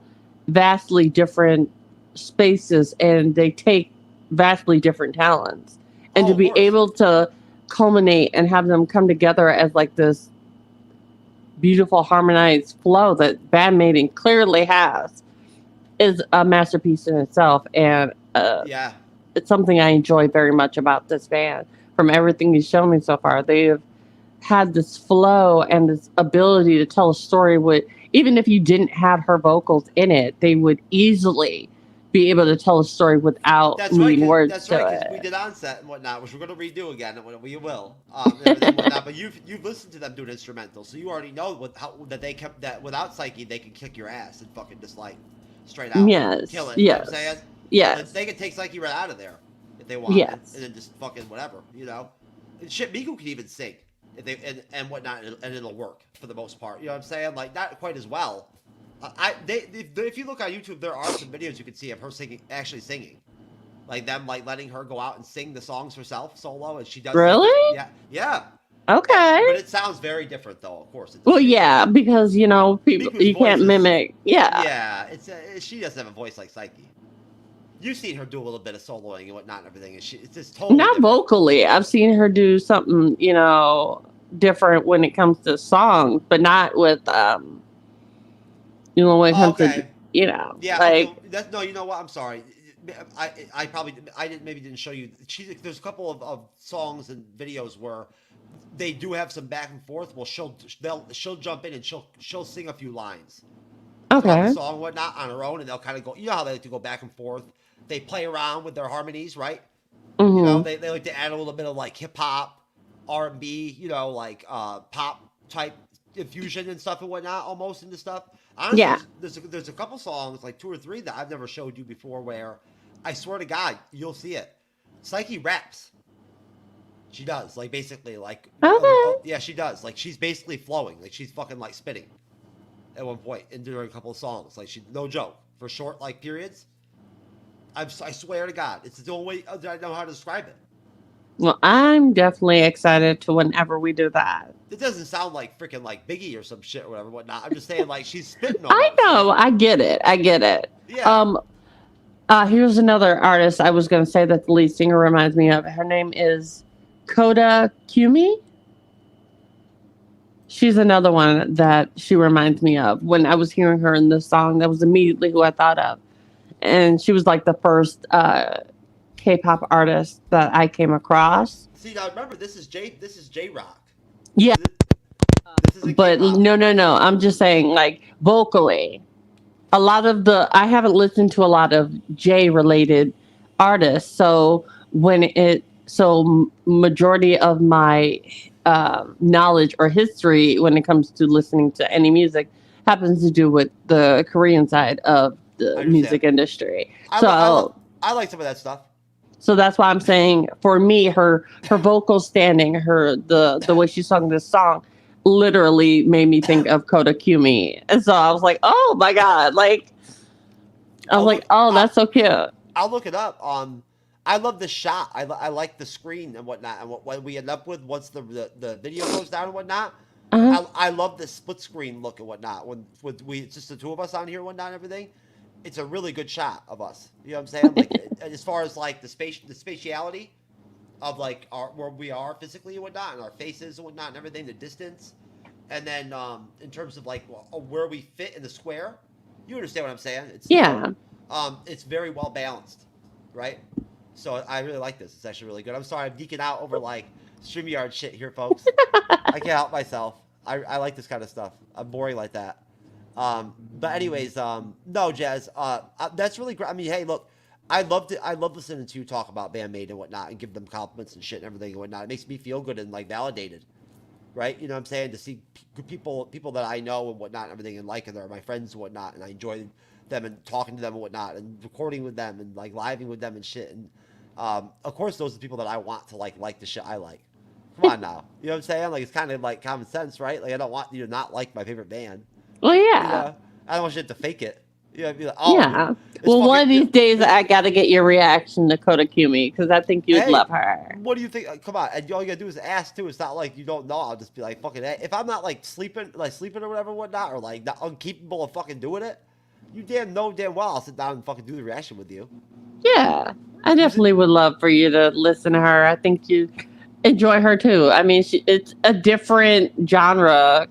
vastly different spaces, and they take vastly different talents. And to be able to culminate and have them come together as like this beautiful harmonized flow that Band-Maid clearly has is a masterpiece in itself. And it's something I enjoy very much about this band. From everything you've shown me so far, they have had this flow and this ability to tell a story with, even if you didn't have her vocals in it, they would easily be able to tell a story without needing words. That's right, because we did Onset and whatnot, which we're going to redo again, and we will. And whatnot, but you've listened to them do an instrumental, so you already know that without Psyche, they can kick your ass and fucking just like straight out kill it. You know what I'm saying? Yes. They can take Psyche right out of there if they want, and then just fucking whatever, And shit, Miku can even sing if they and whatnot, and it'll work for the most part. You know what I'm saying? Like not quite as well. If you look on YouTube, there are some videos you can see of her actually singing, like them like letting her go out and sing the songs herself solo, and she does. Really? Yeah. Okay. But it sounds very different, though. Of course. Well, yeah, because people you can't mimic. Yeah. Yeah, she doesn't have a voice like Psyche. You've seen her do a little bit of soloing and whatnot and everything, and it's just totally not different. Vocally. I've seen her do something different when it comes to songs, but not with when it comes to Yeah. like No, you know what? I'm sorry. I didn't show you. There's a couple of songs and videos where they do have some back and forth. Well, she'll jump in and she'll sing a few lines. Okay. The song and whatnot on her own, and they'll kind of go. You know how they like to go back and forth. They play around with their harmonies, right? Mm-hmm. They like to add a little bit of like hip hop, R&B, like pop type infusion and stuff and whatnot, almost into stuff. Honestly, there's a couple songs, like 2 or 3 that I've never showed you before, where I swear to God, you'll see it. Psyche raps. She does, like basically, like yeah, she does. Like she's basically flowing, like she's fucking like spitting at one point and during a couple of songs. Like no joke, for short like periods. I swear to God, it's the only way I know how to describe it. Well, I'm definitely excited to whenever we do that. It doesn't sound like freaking like Biggie or some shit or whatever, whatnot. I'm just saying, like she's spitting. I know, I get it. Yeah. Here's another artist I was going to say that the lead singer reminds me of. Her name is Koda Kumi. She's another one that she reminds me of. When I was hearing her in this song, that was immediately who I thought of. And she was like the first K-pop artists that I came across. See, now remember, this is J Rock. Yeah, This isn't but K-pop. no. I'm just saying, like, vocally, a lot of I haven't listened to a lot of J related artists. So majority of my knowledge or history when it comes to listening to any music happens to do with the Korean side of the I music understand. industry. I like some of that stuff. So that's why I'm saying, for me, her vocal standing, the way she sung this song, literally made me think of Kota Kumi. And so I was like, oh my god, like that's so cute. I'll look it up. I love the shot. I like the screen and whatnot, and what we end up with once the video goes down and whatnot. Uh-huh. I love the split screen look and whatnot. When it's just the two of us on here and whatnot and everything. It's a really good shot of us. You know what I'm saying? Like as far as like the spatiality of like where we are physically and whatnot, and our faces and whatnot, and everything, the distance, and then in terms of like where we fit in the square. You understand what I'm saying? It's very well balanced, right? So I really like this. It's actually really good. I'm sorry I'm geeking out over like StreamYard shit here, folks. I can't help myself. I like this kind of stuff. I'm boring like that. But anyways, no, Jazz. That's really great. I mean, hey, look, I love listening to you talk about Band-Maid and whatnot, and give them compliments and shit and everything and whatnot. It makes me feel good and like validated, right? You know what I'm saying? To see people that I know and whatnot and everything, and like, and they're my friends and whatnot, and I enjoy them and talking to them and whatnot, and recording with them and like living with them and shit. And of course, those are the people that I want to like the shit I like. Come on now, you know what I'm saying? Like, it's kind of like common sense, right? Like, I don't want you to not like my favorite band. Well, yeah. You know? I don't want you to fake it. You know, be like, oh, yeah. Well, one of these days I got to get your reaction to Kota Kumi, because I think you'd love her. What do you think? Come on, and all you gotta do is ask too. It's not like you don't know. I'll just be like, fucking. If I'm not like sleeping or whatever, whatnot, or like not incapable of fucking doing it, you damn well I'll sit down and fucking do the reaction with you. Yeah, I definitely would love for you to listen to her. I think you enjoy her too. I mean, it's a different genre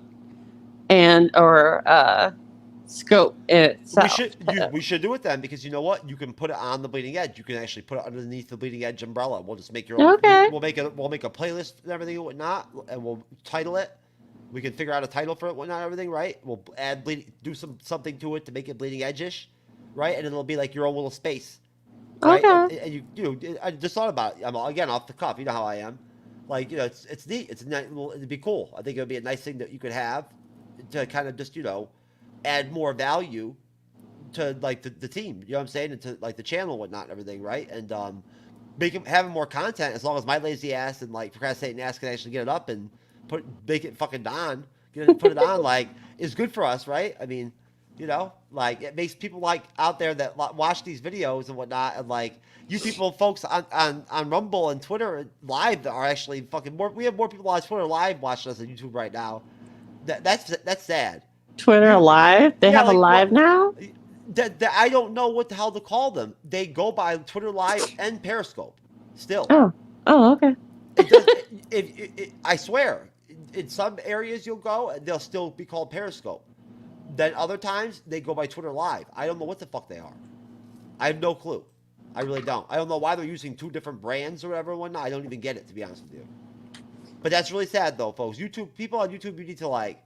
or scope itself. We should do it then, because you know what? You can put it on the Bleeding Edge. You can actually put it underneath the Bleeding Edge umbrella. We'll just make your own. Okay. We'll make a playlist and everything and whatnot, and we'll title it. We can figure out a title for it, whatnot, and everything, right? We'll add do something to it to make it Bleeding Edge-ish, right? And it'll be like your own little space, right? Okay. And you I just thought about it. I'm again off the cuff. You know how I am. Like, you know, it's neat. It'd be cool. I think it would be a nice thing that you could have to kind of just, you know, add more value to like the team, you know what I'm saying, and to like the channel and whatnot and everything, right? And having more content, as long as my lazy ass and like procrastinating ass can actually get it up and make it fucking on, put it on, like, is good for us, right? I mean, you know, like, it makes people like out there that watch these videos and whatnot, and like you people, folks on Rumble and Twitter live that are actually fucking more. We have more people on Twitter live watching us on YouTube right now. That's sad. Twitter live? They have a live now? I don't know what the hell to call them. They go by Twitter Live and Periscope still. Oh, okay. I swear, in some areas you'll go and they'll still be called Periscope. Then other times they go by Twitter Live. I don't know what the fuck they are. I have no clue. I really don't. I don't know why they're using two different brands or whatever and whatnot. I don't even get it, to be honest with you. But that's really sad though, folks. People on YouTube, you need to like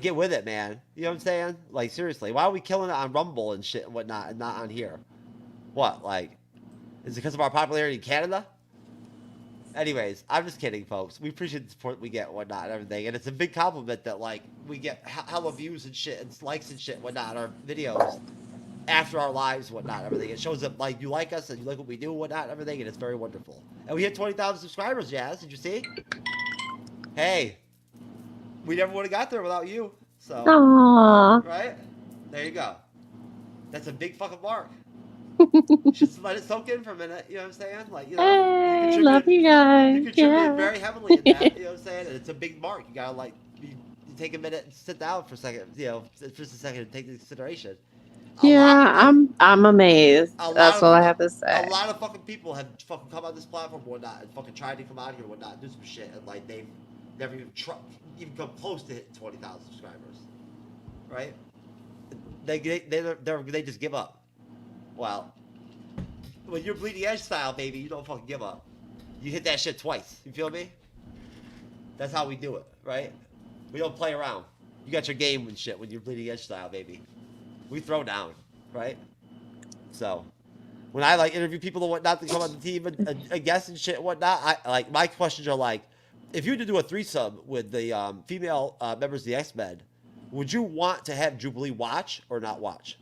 get with it, man. You know what I'm saying? Like, seriously, why are we killing it on Rumble and shit and whatnot and not on here? What, like, is it because of our popularity in Canada? Anyways, I'm just kidding, folks. We appreciate the support we get and whatnot and everything, and it's a big compliment that like we get hella views and shit and likes and shit and whatnot on our videos after our lives and whatnot and everything. It shows that like you like us and you like what we do and whatnot and everything, and it's very wonderful. And we hit 20,000 subscribers, Jazz. Did you see? Hey. We never would have got there without you. So, aww. Right? There you go. That's a big fucking mark. Just let it soak in for a minute. You know what I'm saying? Like, you know, hey, love you guys. You contribute very heavily in that. You know what I'm saying? And it's a big mark. You gotta like, you take a minute and sit down for a second. You know, just a second to take into consideration. I'm amazed. That's all I have to say. A lot of fucking people have fucking come on this platform and whatnot and fucking tried to come out here and whatnot and do some shit, and like they've never even come close to hitting 20,000 subscribers, right? They just give up. Well, when you're bleeding edge style, baby, you don't fucking give up. You hit that shit twice. You feel me? That's how we do it, right? We don't play around. You got your game and shit when you're bleeding edge style, baby. We throw down, right? So, when I like interview people and whatnot to come on the team and guests and shit and whatnot, I like my questions are like, if you were to do a threesome with the female members of the X-Men, would you want to have Jubilee watch or not watch?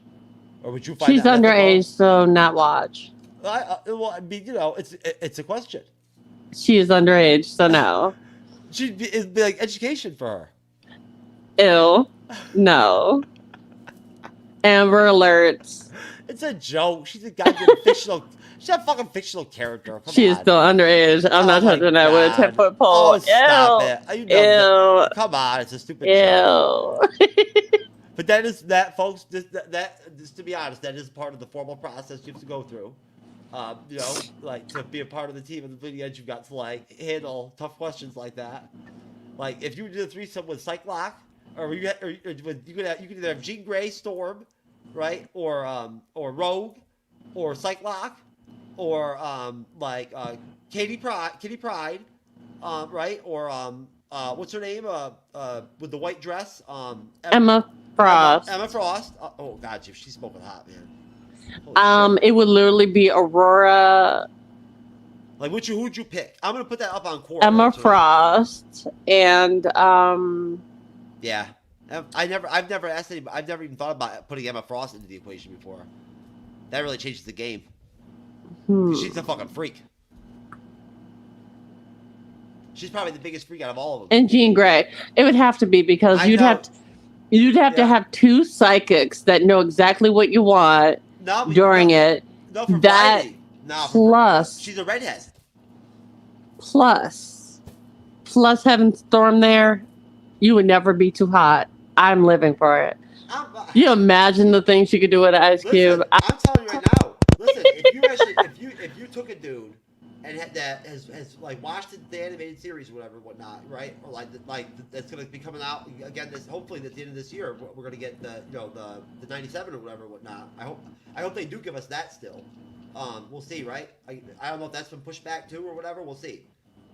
Or would you find She's that underage, so not watch. well, I mean, you know, it's a question. She is underage, so no. It'd be like education for her. Ew. No. Amber alerts. It's a joke. She's a goddamn fictional. She's a fucking fictional character. Come She is on. still underage. I'm not my touching that with a God. 10-foot pole. Oh, stop Ew. it. You know Ew. that. Come on, it's a stupid joke. Ew. But that, folks. Just to be honest, that is part of the formal process you have to go through. You know, like to be a part of the team and the bleeding edge, you've got to like handle tough questions like that. Like if you did a threesome with Cyclops, or you could either have Jean Grey, Storm, right, or Rogue, or Cyclops, or Kitty Pryde, right, or what's her name, with the white dress, Emma Frost. Emma Frost. Oh God, she's smoking hot, man. Holy shit. It would literally be Aurora, Like, who would you pick? I'm gonna put that up on Quora. Emma Frost, and Yeah, I've never asked anybody. I've never even thought about putting Emma Frost into the equation before. That really changes the game. She's a fucking freak. She's probably the biggest freak out of all of them. and Jean Grey. It would have to be because you'd have to have two psychics that know exactly what you want during it. No, for That variety. No, plus she's a redhead. plus having Storm there, you would never be too hot. I'm living for it. You imagine the things you could do with Ice Cube. Listen, I'm telling you right now. Listen, if you took a dude and that has like watched the animated series or whatnot, right? Or like that's gonna be coming out again hopefully at the end of this year. We're gonna get the 97 or whatnot. I hope they do give us that still. We'll see, right? I don't know if that's been pushed back too or whatever. We'll see.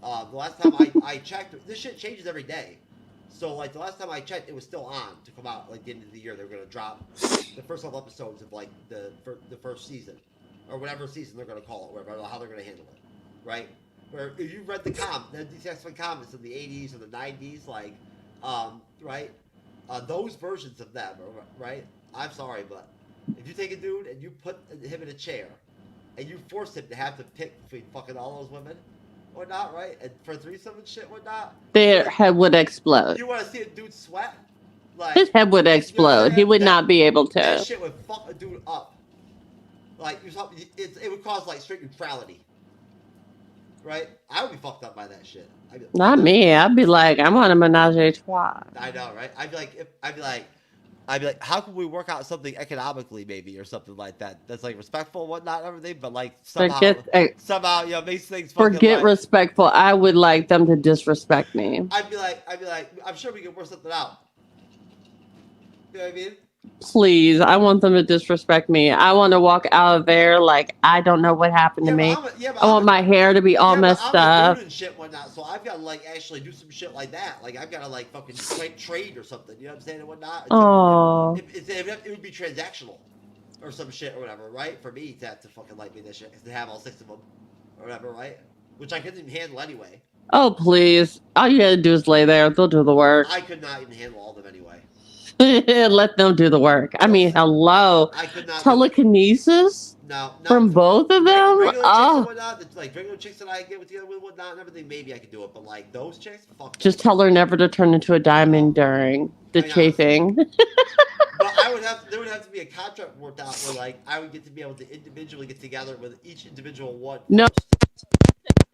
The last time I checked, this shit changes every day. So like the last time I checked, it was still on to come out like the end of the year. They were gonna drop the first couple episodes of like the first season or whatever season they're gonna call it. Whatever, I don't know how they're gonna handle it, right? Where if you read these X-Men comics in the 80s or the 90s, like, right? Those versions of them, right? I'm sorry, but if you take a dude and you put him in a chair and you force him to have to pick between fucking all those women, or not, right? And for threesome and shit, whatnot, Their head would explode. you want to see a dude sweat? Like, His head would explode. He would not be able That to. shit would fuck a dude up. Like, it would cause like straight neutrality, right? I would be fucked up by that shit. Not me. I'd be like, I'm on a menage a trois. I know, right? I'd be like, how can we work out something economically, maybe, or something like that? That's like respectful and whatnot, and everything, but like somehow, makes things. Forget respectful. I would like them to disrespect me. I'd be like, I'm sure we can work something out. You know what I mean? Please, I want them to disrespect me. I want to walk out of there like I don't know what happened to me. I want my hair to be all messed up. And shit, whatnot, so I've got to like actually do some shit like that. Like I've got to like fucking trade or something. You know what I'm saying and whatnot. Oh, it would be transactional or some shit or whatever, right? For me to fucking like me this shit, to have all 6 of them or whatever, right? Which I couldn't even handle anyway. oh please! All you gotta do is lay there. They'll do the work. I could not even handle all of them anyway. Let them do the work. I mean, hello. I could not. Telekinesis? No, from both of them? Regular Oh. chicks and whatnot, like regular chicks that I get together with whatnot and everything, maybe I could do it. But like those chicks, fuck. Just tell her never to turn into a diamond during the chafing. But there would have to be a contract worked out where like I would get to be able to individually get together with each individual one. No.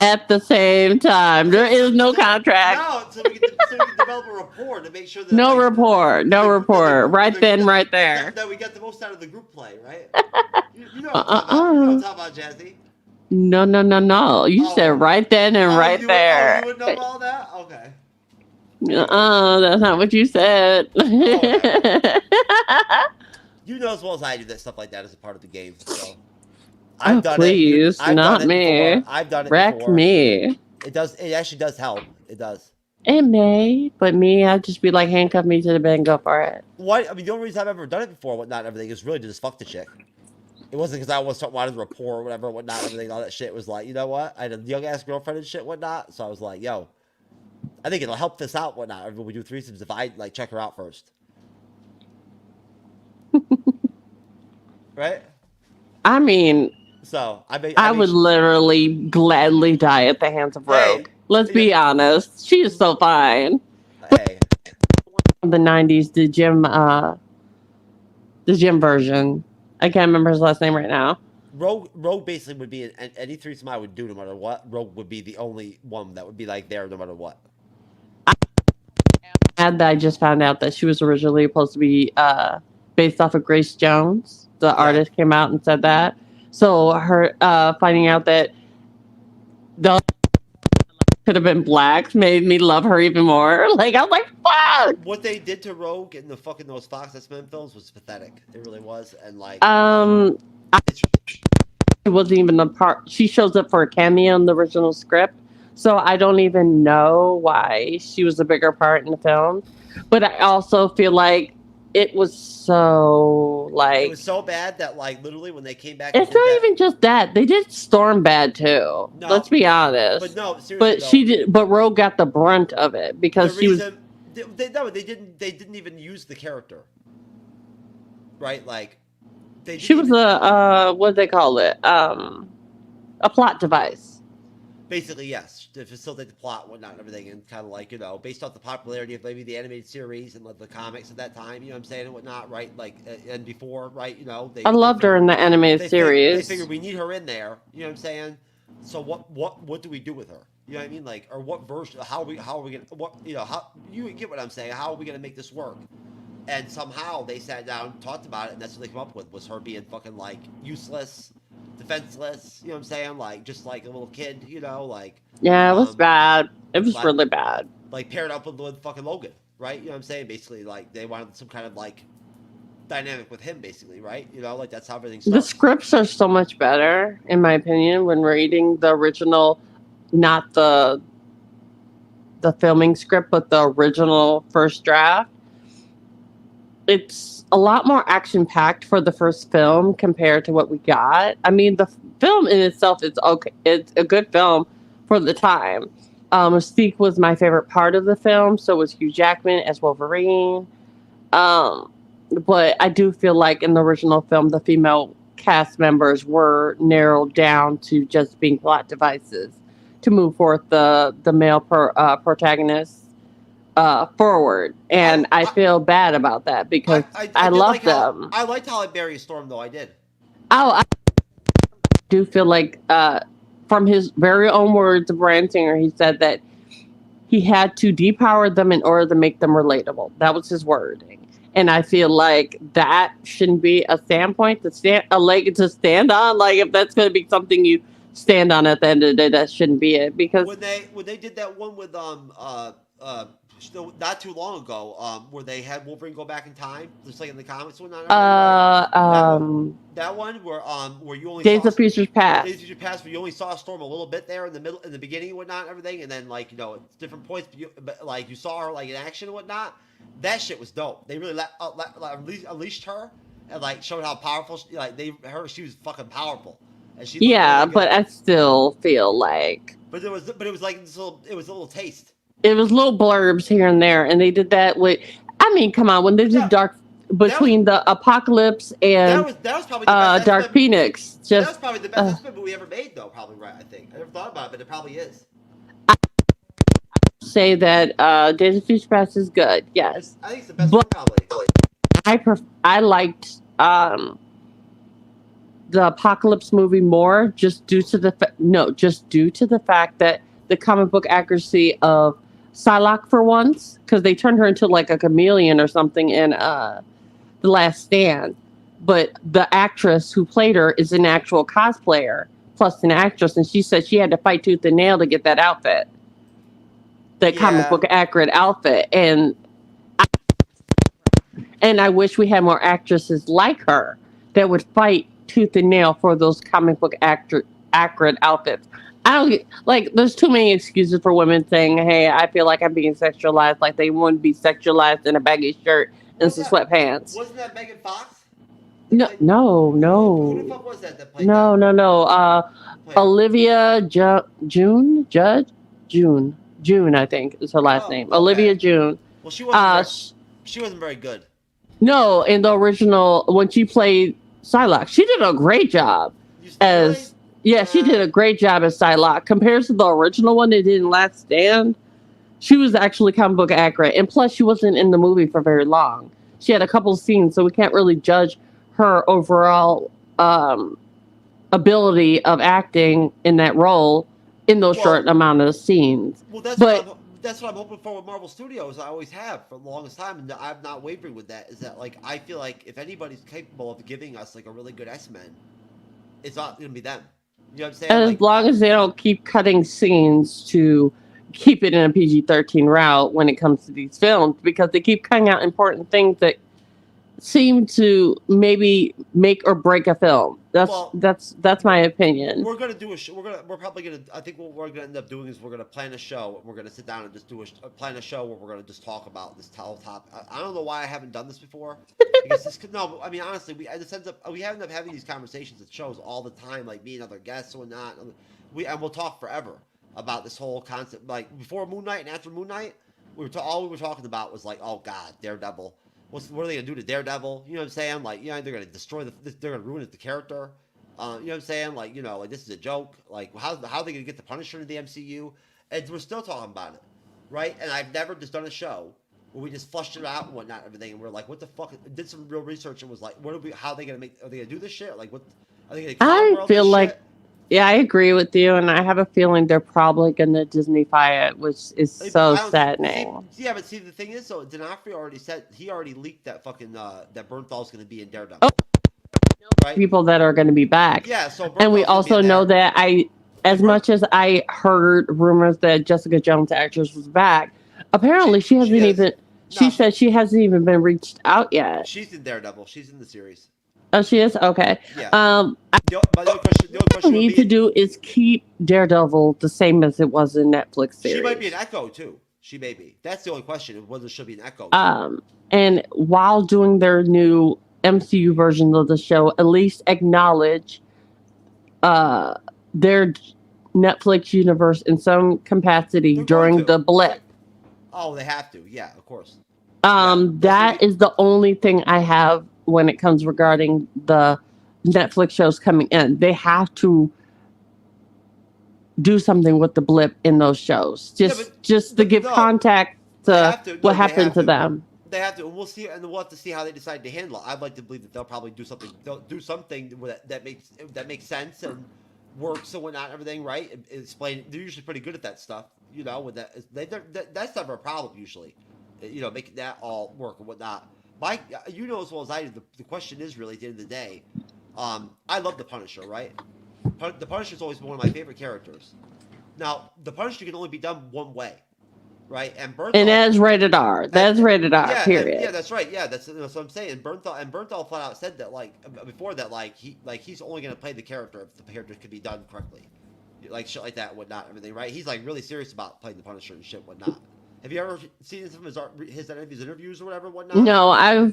At the same time. There is no contract. No, so we can develop a rapport to make sure that No like, rapport. No rapport. Right then, right there. That we get the most out of the group play, right? You know what I'm talking about, Jazzy. No. You said right then and right there. You would know all that? Okay. That's not what you said. You know as well as I do that stuff like that is a part of the game. So I've Oh, done please, it. I've not done it me. before. I've done it Wreck before. me. It does. It actually does help. It does. It may, but me, I'd just be like, handcuff me to the bed and go for it. Why? I mean, the only reason I've ever done it before, whatnot, and everything, is really to just fuck the chick. It wasn't because I wanted rapport or whatever, whatnot, everything, all that shit. It was like, you know what? I had a young ass girlfriend and shit, whatnot. So I was like, yo, I think it'll help this out, whatnot. When we do threesomes, if I like check her out first, right? I mean, So I would literally gladly die at the hands of Rogue. Let's be honest. She is so fine. Hey, The 90s, the gym version. I can't remember his last name right now. Rogue basically would be any threesome I would do, no matter what. Rogue would be the only one that would be like there, no matter what. And I just found out that she was originally supposed to be based off of Grace Jones. The artist came out and said that. So her finding out that the could have been black made me love her even more. Like, I was like, fuck! What they did to Rogue in the fucking those Fox X-Men films was pathetic. It really was. And like, it wasn't even a part. She shows up for a cameo in the original script. So I don't even know why she was a bigger part in the film. But I also feel like it was so like... It was so bad that like literally when they came back... It's not even just that. They did Storm bad too. No, let's be honest. But no, seriously But though, she did. But Rogue got the brunt of it because she was... They didn't even use the character. Right? Like... She was what do they call it? A plot device. Basically, yes, to facilitate the plot, whatnot, and everything, and kind of like, you know, based off the popularity of maybe the animated series and like the comics at that time, you know what I'm saying, and whatnot, right? Like, and before, right? You know, I loved her in the animated series. They figured we need her in there, you know what I'm saying? So what do we do with her? You know what I mean? Like, or what version? How are we gonna? What, you know? How you get what I'm saying? How are we gonna make this work? And somehow they sat down, and talked about it, and that's what they came up with, was her being fucking like useless, defenseless, you know what I'm saying? Like, just like a little kid, you know, like... Yeah, it was bad. It was like, really bad. Like, paired up with fucking Logan, right? You know what I'm saying? Basically, like, they wanted some kind of, like, dynamic with him, basically, right? You know, like, that's how everything starts. The scripts are so much better, in my opinion, when reading the original, not the filming script, but the original first draft. It's a lot more action-packed for the first film compared to what we got. I mean, the film in itself is okay. It's a good film for the time. Mystique was my favorite part of the film, so was Hugh Jackman as Wolverine. But I do feel like in the original film, the female cast members were narrowed down to just being plot devices to move forth the male protagonist forward, and I feel bad about that because I love them. I liked how it buried Storm, though. I did. I do feel like, from his very own words of Bryan Singer, he said that he had to depower them in order to make them relatable. That was his wording, and I feel like that shouldn't be a standpoint to stand on. Like, if that's going to be something you stand on at the end of the day, that shouldn't be it. Because when they did that one with not too long ago, where they had Wolverine go back in time, just like in the comics. That one where you only Days of Future Past. Days of Future Past, where you only saw Storm a little bit there in the middle, in the beginning, and whatnot, and everything, and then like, you know, at different points, but like you saw her like in action and whatnot. That shit was dope. They really unleashed her and like showed how powerful she was fucking powerful. And she really but I still feel like. But it was like it was a little taste. It was little blurbs here and there, and they did that with. I mean, come on, when they did the Apocalypse and that was probably the best Dark Phoenix. That was probably the best X-Men movie ever made, though. Probably right. I think I never thought about it, but it probably is. I say that Days of Future Past is good. Yes, I think it's the best one, probably. I liked the Apocalypse movie more, just due to the fact that the comic book accuracy of Psylocke for once, because they turned her into like a chameleon or something in The Last Stand. But the actress who played her is an actual cosplayer plus an actress, and she said she had to fight tooth and nail to get that outfit, comic book accurate outfit. And I wish we had more actresses like her that would fight tooth and nail for those comic book accurate outfits. I don't get, like, there's too many excuses for women saying, hey, I feel like I'm being sexualized, like they wouldn't be sexualized in a baggy shirt and some sweatpants. Wasn't that Megan Fox? No, no, Who the no. fuck was that played No, that? no, no. Played Olivia June? June, I think is her last name. okay. Olivia June. Well, she wasn't very good. No, in the original, when she played Psylocke, she did a great job as. Yeah, she did a great job as Psylocke. Compared to the original one that didn't last stand, she was actually comic book accurate. And plus, she wasn't in the movie for very long. She had a couple scenes, so we can't really judge her overall ability of acting in that role in those short amount of scenes. Well, that's what I'm hoping for with Marvel Studios. I always have for the longest time, and I'm not wavering with that. Is that like I feel like if anybody's capable of giving us like a really good X-Men, it's not going to be them. You know what I'm saying? As long as they don't keep cutting scenes to keep it in a PG-13 route when it comes to these films, because they keep cutting out important things that seem to maybe make or break a film. That's my opinion. We're gonna do a show. We're probably gonna. I think what we're gonna end up doing is we're gonna plan a show. And we're gonna sit down and just plan a show where we're gonna just talk about this whole topic. I don't know why I haven't done this before. Because no, I mean honestly, we end up having these conversations at shows all the time, like me and other guests or not. We'll talk forever about this whole concept. Like before Moon Knight and after Moon Knight, all we were talking about was like, oh God, Daredevil. What are they gonna do to Daredevil? You know what I'm saying? Like, they're gonna destroy they're gonna ruin the character. You know what I'm saying? Like, like this is a joke. Like, how are they gonna get the Punisher into the MCU? And we're still talking about it, right? And I've never just done a show where we just flushed it out and whatnot, everything. And we're like, what the fuck? Did some real research and was like, how are they gonna are they gonna do this shit? Like, what? Are they gonna? I feel like. Shit? Yeah, I agree with you, and I have a feeling they're probably going to Disney-fy it, which is so saddening. But see, the thing is, so D'Onofrio already leaked that fucking that Bernthal's going to be in Daredevil. Oh. Right? People that are going to be back. Yeah, so and we also know that as much as I heard rumors that Jessica Jones, the actress, was back, apparently she said she hasn't even been reached out yet. She's in Daredevil. She's in the series. Oh, she is? Okay. Yeah. The question need to do is keep Daredevil the same as it was in Netflix series. She might be an Echo too. She may be. That's the only question. Whether she'll be an Echo. And while doing their new MCU version of the show, at least acknowledge their Netflix universe in some capacity during the blip. Oh, they have to. Yeah, of course. That is the only thing I have when it comes regarding the Netflix shows coming in. They have to do something with the blip in those shows, just to give contact to what happened to them. They have to, and we'll see, and we'll have to see how they decide to handle it. I'd like to believe that they'll probably do something. They'll do something that makes sense and works and whatnot, everything right. Explain. They're usually pretty good at that stuff, with that. That's never a problem usually. Making that all work and whatnot. Mike, as well as I do, the question is really at the end of the day. I love the Punisher, right? The Punisher's always been one of my favorite characters. Now, the Punisher can only be done one way, right? And that's rated R. That's rated R. Period. Yeah, that's right. Yeah, that's what I'm saying. Bernthal flat out said that before that he's only going to play the character if the character could be done correctly, like shit like that, and whatnot, everything, right? He's really serious about playing the Punisher and shit, whatnot. Have you ever seen some of his interviews or whatever, whatnot? No, I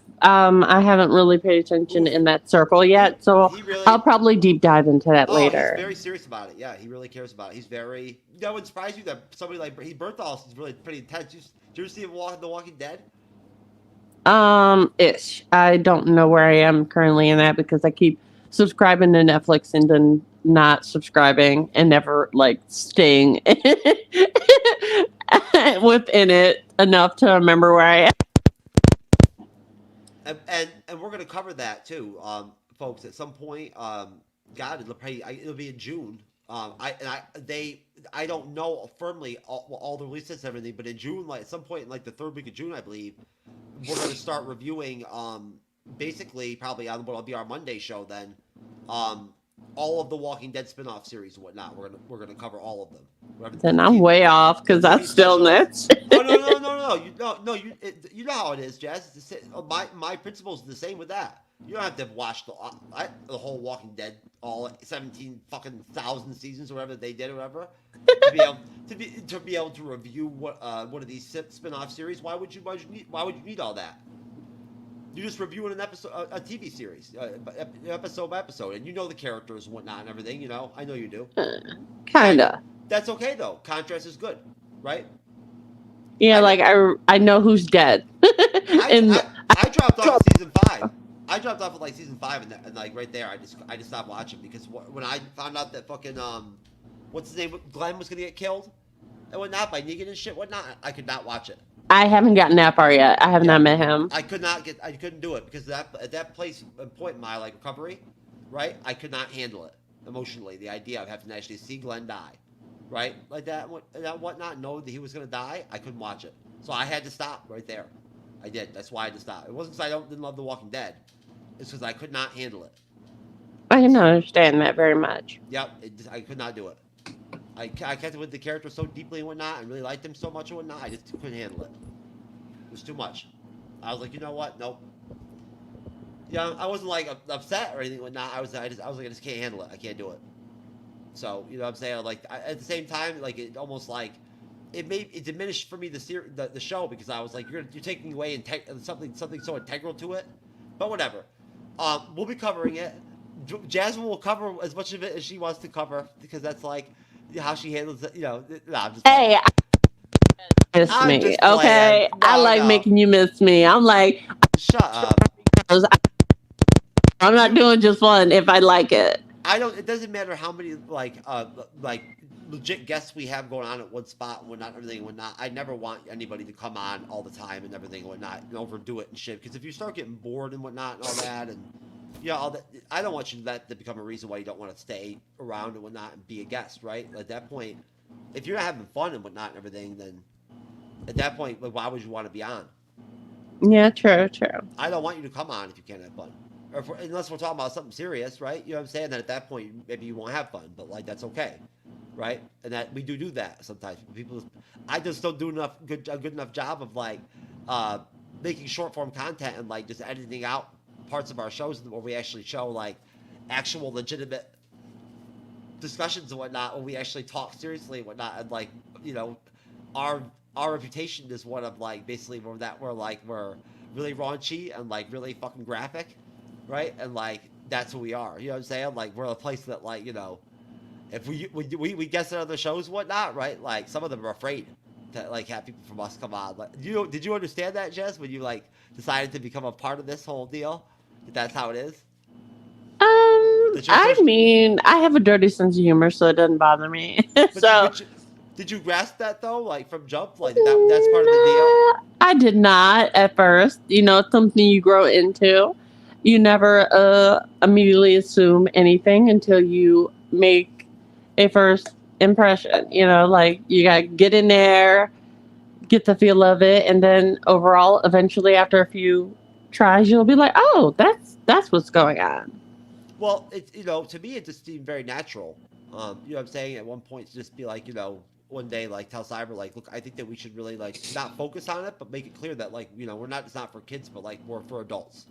haven't really paid attention in that circle yet, so I'll probably deep dive into that later. He's very serious about it. Yeah, he really cares about it. He's very. That would surprise you that somebody like Bernthal's is really pretty intense. Did you ever see him The Walking Dead? Ish. I don't know where I am currently in that because I keep subscribing to Netflix and then not subscribing and never staying within it enough to remember where I am. And we're gonna cover that too, folks. At some point, God, it'll be in June. I don't know firmly all the releases and everything, but in June, at some point, the third week of June, I believe, we're gonna start reviewing. Basically, probably on what'll be our Monday show then. All of the Walking Dead spin-off series and whatnot. We're gonna cover all of them. Then I'm way off because that's still next. No. You know how it is, Jazz. It's the same, my principles are the same with that. You don't have to watch the whole Walking Dead, all 17 fucking thousand seasons or whatever they did or whatever, to be able to be able to review one of these spin-off series. Why would you need all that? You're just reviewing an episode, a TV series, episode by episode, and you know the characters and whatnot and everything. You know, I know you do. Kinda. That's okay though. Contrast is good, right? Yeah, I know who's dead. And I dropped off at season 5. I dropped off at like season 5, and like right there, I just stopped watching because when I found out that fucking what's his name, Glenn was gonna get killed and whatnot by Negan and shit whatnot, I could not watch it. I haven't gotten that far yet. I have not met him. I couldn't do it because at that point in my like recovery, right? I could not handle it emotionally. The idea of having to actually see Glenn die, right, like that whatnot, know that he was gonna die, I couldn't watch it. So I had to stop right there. I did. That's why I had to stop. It wasn't because didn't love The Walking Dead. It's because I could not handle it. I can understand that very much. Yep, I could not do it. I connected with the character so deeply and whatnot, and really liked him so much and whatnot. I just couldn't handle it. It was too much. I was like, you know what? Nope. Yeah, I wasn't like upset or anything and whatnot. I was like, I just can't handle it. I can't do it. So you know what I'm saying? Like at the same time, like it almost like it diminished for me the show because I was like, you're taking away something so integral to it. But whatever. We'll be covering it. Jasmine will cover as much of it as she wants to cover because that's like how she handles it. You know, I'm just hey, miss me, okay? No, I like making you miss me. I'm like, shut up. I'm not doing just one if I like it. I don't. It doesn't matter how many like legit guests we have going on at one spot and whatnot, everything and whatnot. I never want anybody to come on all the time and everything and whatnot and overdo it and shit. Because if you start getting bored and whatnot and all that and all that, I don't want you to let that become a reason why you don't want to stay around and whatnot and be a guest, right? At that point, if you're not having fun and whatnot and everything, then at that point, like, why would you want to be on? Yeah, true. I don't want you to come on if you can't have fun. Or unless we're talking about something serious, right? You know what I'm saying? Then at that point, maybe you won't have fun, but like that's okay, right? And that we do that sometimes. I just don't do a good enough job of like making short form content and like just editing out parts of our shows where we actually show like actual legitimate discussions and whatnot, when we actually talk seriously and whatnot, and like our reputation is one of like basically we're really raunchy and like really fucking graphic. Right, and like that's who we are. You know what I'm saying? Like we're a place that, like, if we guest at other shows, and whatnot, right? Like some of them are afraid to like have people from us come on. Like, did you understand that, Jess, when you like decided to become a part of this whole deal? That's how it is. I mean, I have a dirty sense of humor, so it doesn't bother me. Did you grasp that though, like from jump, like that's part of the deal? I did not at first. It's something you grow into. You never immediately assume anything until you make a first impression. Like you got to get in there, get the feel of it, and then overall, eventually, after a few tries, you'll be like, "Oh, that's what's going on." Well, it's to me, it just seemed very natural. You know what I'm saying? At one point, to just be like, one day, like tell Cyber, like, look, I think that we should really like not focus on it, but make it clear that like it's not for kids, but like more for adults.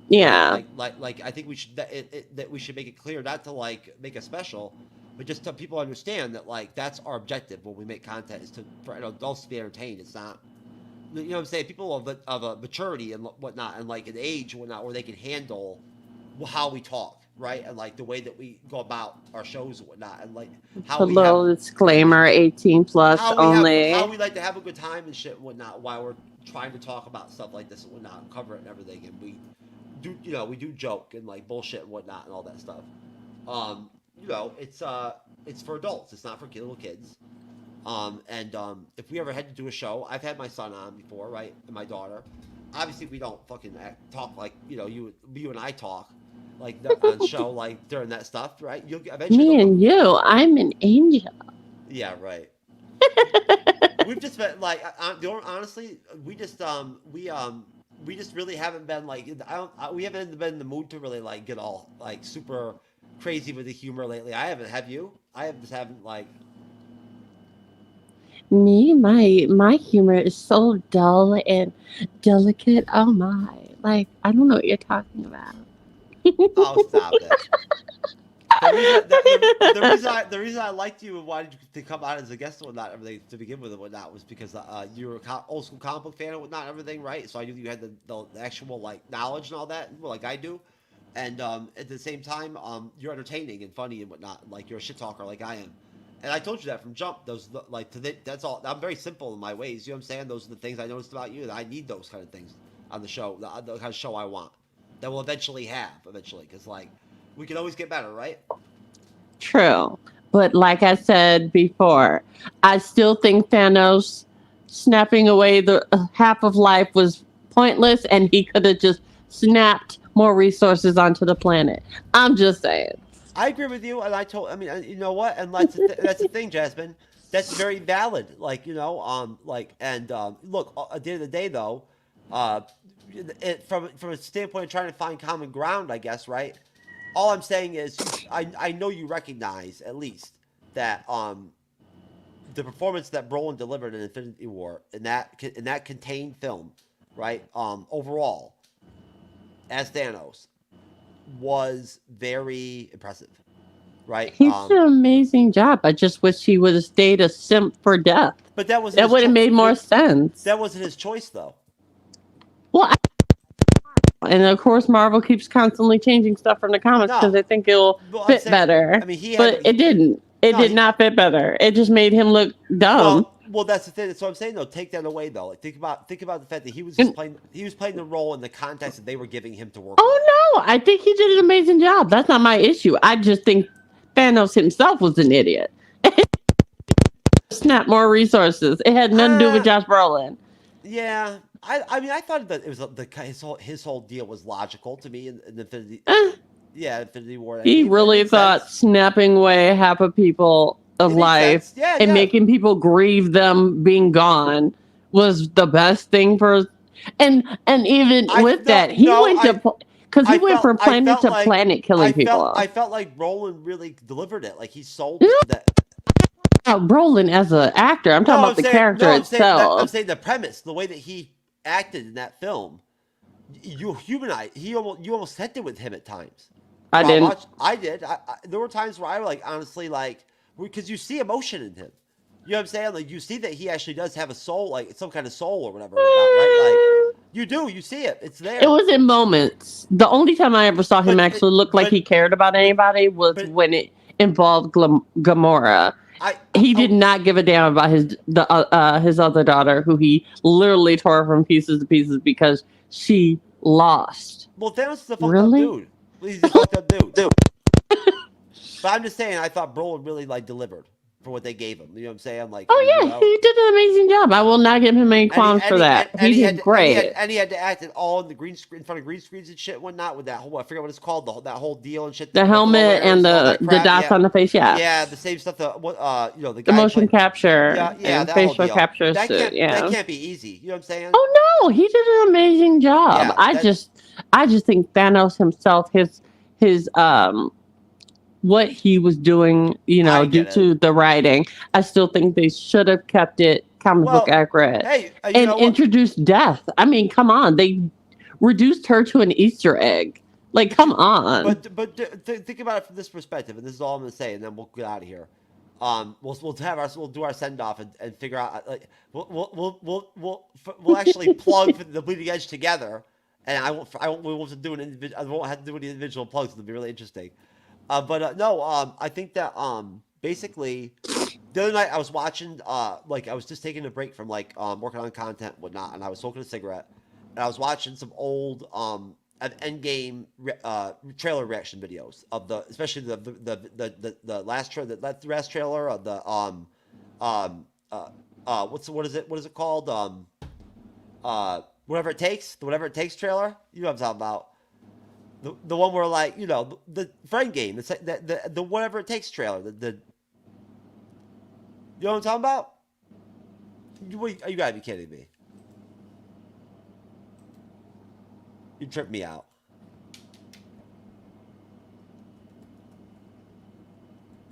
Yeah. Like I think we should that we should make it clear, not to like make a special, but just to people understand that like that's our objective when we make content, is for adults to be entertained. It's not, what I'm saying, people of a maturity and whatnot and like an age and whatnot where they can handle how we talk, right, and like the way that we go about our shows and whatnot, and like how we little disclaimer, 18 plus only. How we like to have a good time and shit and whatnot while we're trying to talk about stuff like this and whatnot, and cover it and everything, and we do joke and like bullshit and whatnot and all that stuff. It's for adults. It's not for little kids. If we ever had to do a show, I've had my son on before, right, and my daughter. Obviously, we don't fucking talk like you and I talk like on show like during that stuff, right? You'll eventually. Me and you, I'm an angel. Yeah, right. We've just been like, honestly, we just really haven't been like, we haven't been in the mood to really like get all like super crazy with the humor lately. I haven't. Have you? I just haven't like. Me, my humor is so dull and delicate. Oh my! Like I don't know what you're talking about. Oh, stop it. The reason I liked you and wanted you to come out as a guest and whatnot, everything to begin with and whatnot was because you were a old school comic book fan and whatnot, everything, right? So I knew you had the actual like knowledge and all that, like I do. And at the same time, you're entertaining and funny and whatnot. Like you're a shit talker, like I am. And I told you that from jump. Those like that's all. I'm very simple in my ways. You know what I'm saying? Those are the things I noticed about you. And I need those kind of things on the show. The kind of show I want that we'll eventually have because like we can always get better, right? True. But like I said before, I still think Thanos snapping away the half of life was pointless and he could have just snapped more resources onto the planet. I'm just saying. I agree with you, and I mean, you know what? And that's the thing, Jasmine. That's very valid. Like, look, at the end of the day, though, uh, from a standpoint of trying to find common ground, I guess, right? All I'm saying is, I know you recognize at least that the performance that Brolin delivered in Infinity War in that contained film, right? Overall, as Thanos, was very impressive, right? He did an amazing job. I just wish he would have stayed a simp for death. But that was that would have made more sense. That wasn't his choice, though. Well, and of course, Marvel keeps constantly changing stuff from the comics because they think it'll fit better. I mean, it didn't. It did not fit better. It just made him look dumb. Well, that's the thing. That's what I'm saying. Though, take that away. Though, like, think about the fact that he was just playing. He was playing the role in the context that they were giving him to work. Oh no, I think he did an amazing job. That's not my issue. I just think Thanos himself was an idiot. Snap more resources. It had nothing to do with Josh Brolin. Yeah, I mean, I thought that it was his whole deal was logical to me in Infinity. Yeah, Infinity War. He really thought snapping away half of people of life and making people grieve them being gone was the best thing for. And even with that, he went from planet to planet killing people. I felt like Brolin really delivered it. Like he sold that. Brolin as an actor. I'm talking about the character itself. I'm saying the premise, the way that he acted in that film. You humanized. You almost sent it with him at times. I didn't. I did. There were times where I like honestly like because you see emotion in him. You know what I'm saying? Like you see that he actually does have a soul, like some kind of soul or whatever, right? Like you do. You see it. It's there. It was in moments. The only time I ever saw him actually look like he cared about anybody was when it involved Gamora. He did not give a damn about his other daughter, who he literally tore from pieces to pieces because she lost. Well, Thanos is a fucked up dude. He's a fucked up dude. But I'm just saying, I thought Brolin really like delivered for what they gave him. You know what I'm saying? Like, he did an amazing job. I will not give him any qualms for that. He did great. And he had to act it all in the green screen, in front of green screens and shit, and whatnot. With that whole, I forget what it's called, that whole deal and shit. The helmet and the dots on the face. Yeah, the same stuff. The guy motion capture. Yeah, and facial capture. That can't be easy. You know what I'm saying? Oh no, he did an amazing job. Yeah, I just think Thanos himself, his what he was doing, due to the writing, I still think they should have kept it comic book accurate and introduced death. I mean, come on, they reduced her to an Easter egg. Like, come on. But think about it from this perspective, and this is all I'm gonna say, and then we'll get out of here. We'll do our send off and figure out like we'll actually plug the Bleeding Edge together, and I won't have to do any individual plugs. It'll be really interesting. I think that basically the other night I was watching I was just taking a break from working on content and whatnot, and I was smoking a cigarette, and I was watching some old Endgame trailer reaction videos of especially the last trailer of the what is it called whatever it takes trailer. You know what I'm talking about. The one where the friend game, the whatever it takes trailer, you know what I'm talking about? You gotta be kidding me. You tripped me out.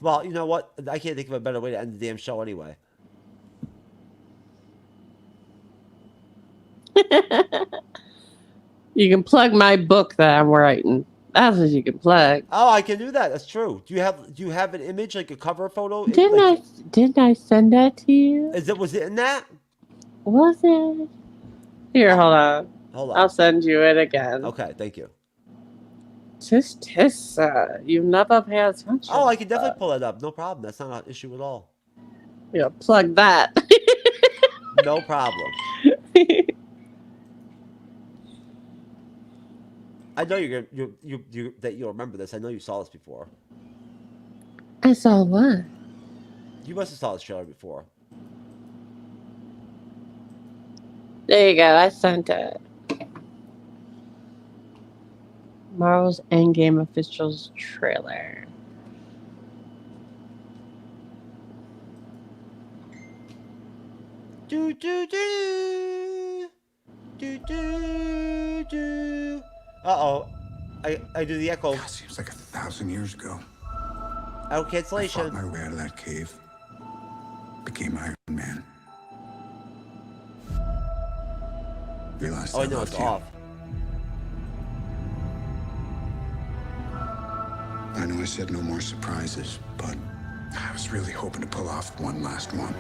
Well, you know what? I can't think of a better way to end the damn show anyway. You can plug my book that I'm writing. That's what you can plug. Oh, I can do that. That's true. Do you have an image, like a cover photo? Didn't I send that to you? Was it in that? Was it? Here, hold on. Hold on. I'll send you it again. Okay, thank you. You never pay attention. Oh, I can definitely pull it up. No problem. That's not an issue at all. Yeah, plug that. No problem. I know that you'll remember this. I know you saw this before. I saw what? You must have saw this trailer before. There you go. I sent it. Marvel's Endgame officials trailer. Do do do do do do. Uh-oh. I do the echo. God, seems like 1,000 years ago. Out I cancellation. fought my way out of that cave. Became Iron Man. Realized Oh, I no, loved it's you. off. I know I said no more surprises, but I was really hoping to pull off one last one.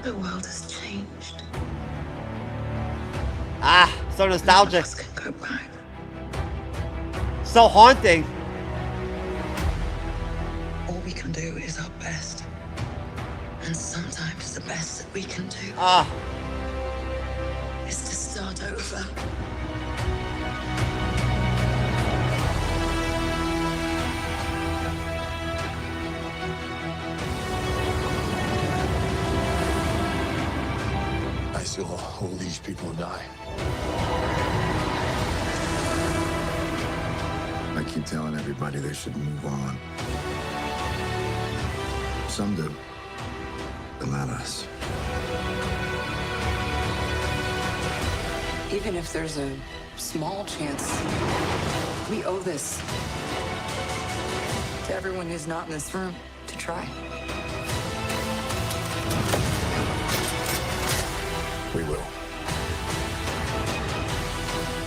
The world has changed. Ah, so nostalgic. Nothing else can go back. So haunting. All we can do is our best. And sometimes the best that we can do Ah. is to start over. I saw all these people die. I keep telling everybody they should move on. Some do, but not us. Even if there's a small chance, we owe this to everyone who's not in this room to try. We will.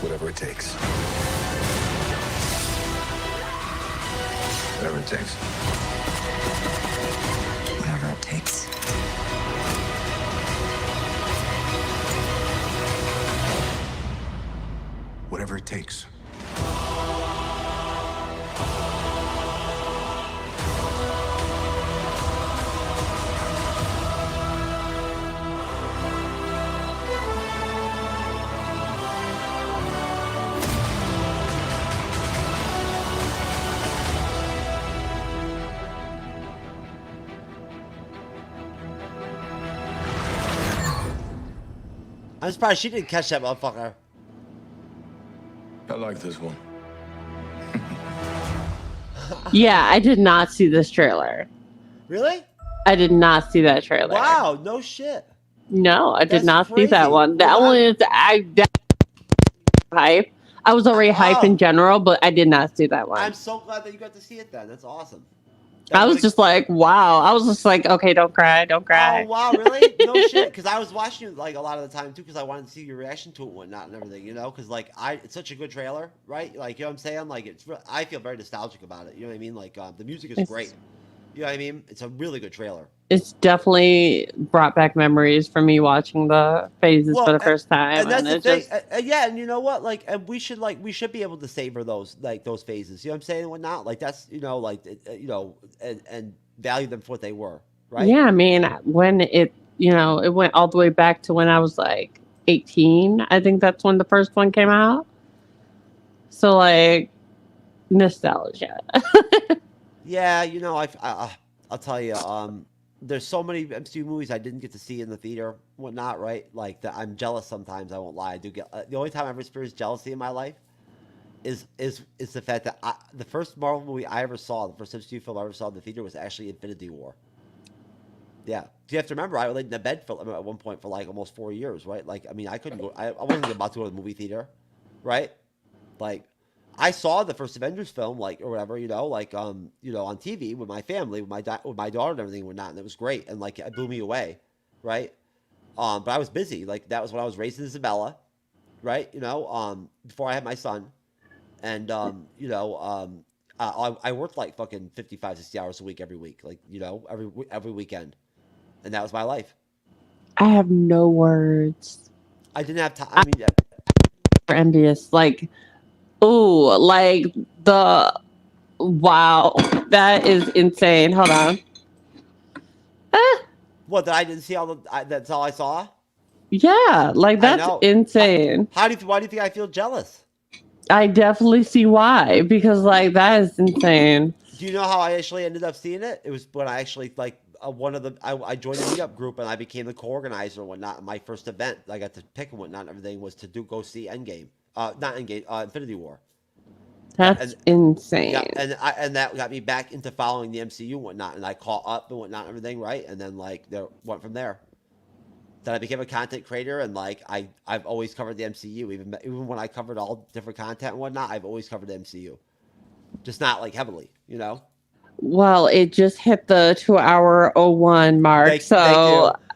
Whatever it takes. Whatever it takes. Whatever it takes. Whatever it takes. I'm surprised she didn't catch that motherfucker. I like this one. Yeah, I did not see this trailer. Really? I did not see that trailer. Wow, no shit. No, I did That's not see crazy. that one. That Well, one is hype. I was already hype in general, but I did not see that one. I'm so glad that you got to see it then. That's awesome. I was just like, wow. I was just like, okay, don't cry, don't cry. Oh, wow, really? No shit. Because I was watching it like a lot of the time too, because I wanted to see your reaction to it and whatnot and everything, you know? Because like, it's such a good trailer, right? Like, you know what I'm saying? Like, I feel very nostalgic about it. You know what I mean? Like, the music is great. You know what I mean? It's a really good trailer. It's definitely brought back memories for me watching the phases for the first time. And that's the thing. Yeah, and you know what? Like, and we should be able to savor those phases. You know what I'm saying? And whatnot. Like, that's and value them for what they were, right? Yeah, I mean, when it went all the way back to when I was like 18. I think that's when the first one came out. So like, nostalgia. Yeah, I'll tell you. There's so many MCU movies I didn't get to see in the theater, whatnot, right? Like I'm jealous sometimes. I won't lie. I do get the only time I ever experienced jealousy in my life is the fact that the first Marvel movie I ever saw, the first MCU film I ever saw in the theater was actually Infinity War. Yeah, you have to remember I laid in the bed at one point for like almost 4 years, right? Like, I mean, I couldn't go. I wasn't about to go to the movie theater, right? Like, I saw the first Avengers film, like, or whatever, like, on TV with my family, with my daughter and everything and whatnot, and it was great, and like, it blew me away, right? But I was busy. Like that was when I was raising Isabella, right? Before I had my son, and I worked like fucking 55, 60 hours a week every week, like every weekend, and that was my life. I have no words. I didn't have time. I mean, Envious, like, ooh, like wow, that is insane. Hold on. What, that I didn't see that's all I saw? Yeah, like that's insane. Why do you think I feel jealous? I definitely see why, because like that is insane. Do you know how I actually ended up seeing it? It was when I actually I joined a meetup group and I became the co-organizer and whatnot. My first event I got to pick and whatnot and everything was to go see Endgame, not Endgame, Infinity War. That's insane. Yeah, and that got me back into following the MCU and whatnot, and I caught up and whatnot and everything, right? And then went from there. Then I became a content creator, and I've always covered the MCU, even when I covered all different content and whatnot. I've always covered the MCU, just not like heavily, Well, it just hit the 2-hour 01 mark,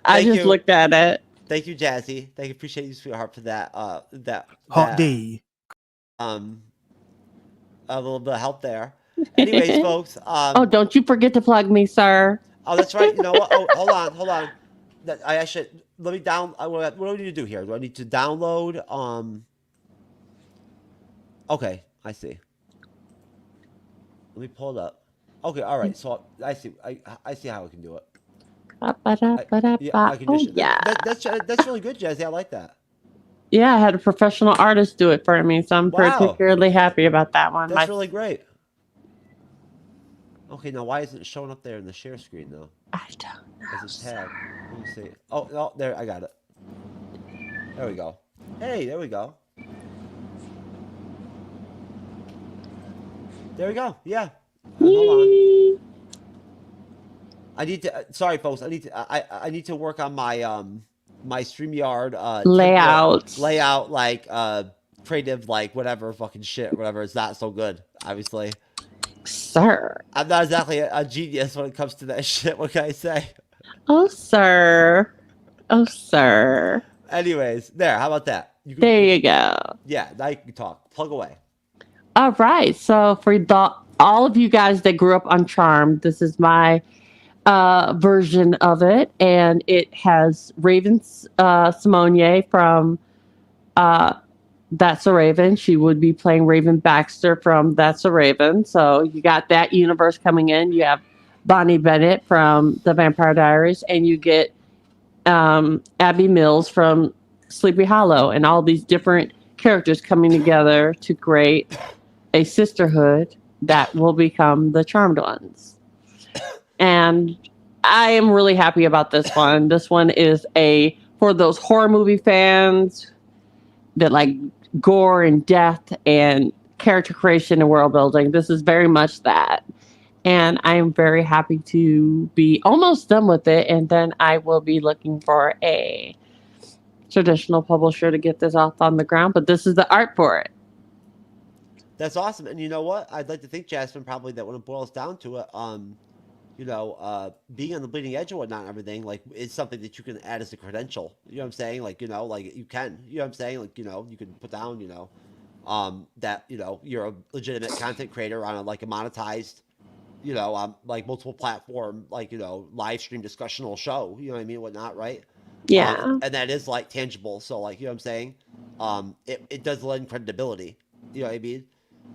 I just looked at it. Thank you, Jazzy. Thank you, appreciate you, sweetheart, for that. Hot D. A little bit of help there. Anyways, folks. Oh, don't you forget to plug me, sir. Oh, that's right. You know what? Oh, hold on. I actually let me down. What do I need to do here? Do I need to download? Okay, I see. Let me pull it up. Okay, all right. So I see. I see how I can do it. I can just, that's really good, Jazzy. I like that. Yeah, I had a professional artist do it for me, so I'm particularly happy about that one. That's really great. Okay, now why isn't it showing up there in the share screen though? I don't know. As a tab. Let me see. Oh, no, there, I got it. There we go. Hey, there we go. There we go. Yeah. Hold on. I need to. Sorry, folks. I need to work on my my StreamYard layout, like creative, like whatever fucking shit, whatever. It's not so good, obviously. Sir, I'm not exactly a genius when it comes to that shit. What can I say? Oh, sir. Oh, sir. Anyways, there. How about that? There you go. Yeah, now you can talk. Plug away. All right. So for all of you guys that grew up on Charmed, this is my version of it, and it has Raven Simonier from That's a Raven. She would be playing Raven Baxter from That's a Raven. So you got that universe coming in. You have Bonnie Bennett from The Vampire Diaries, and you get Abby Mills from Sleepy Hollow, and all these different characters coming together to create a sisterhood that will become the Charmed Ones. And I am really happy about this one. This one is for those horror movie fans that like gore and death and character creation and world building. This is very much that. And I am very happy to be almost done with it. And then I will be looking for a traditional publisher to get this off on the ground. But this is the art for it. That's awesome. And you know what? I'd like to think, Jasmine, probably that when it boils down to it, being on the bleeding edge and whatnot and everything, like, it's something that you can add as a credential. You know what I'm saying? Like, like you can, you know what I'm saying? Like, you can put down, that, you're a legitimate content creator on a monetized, like multiple platform, like, live stream discussional show, you know what I mean? Whatnot, right? Yeah. And that is like tangible. So like, you know what I'm saying? It does lend credibility. You know what I mean?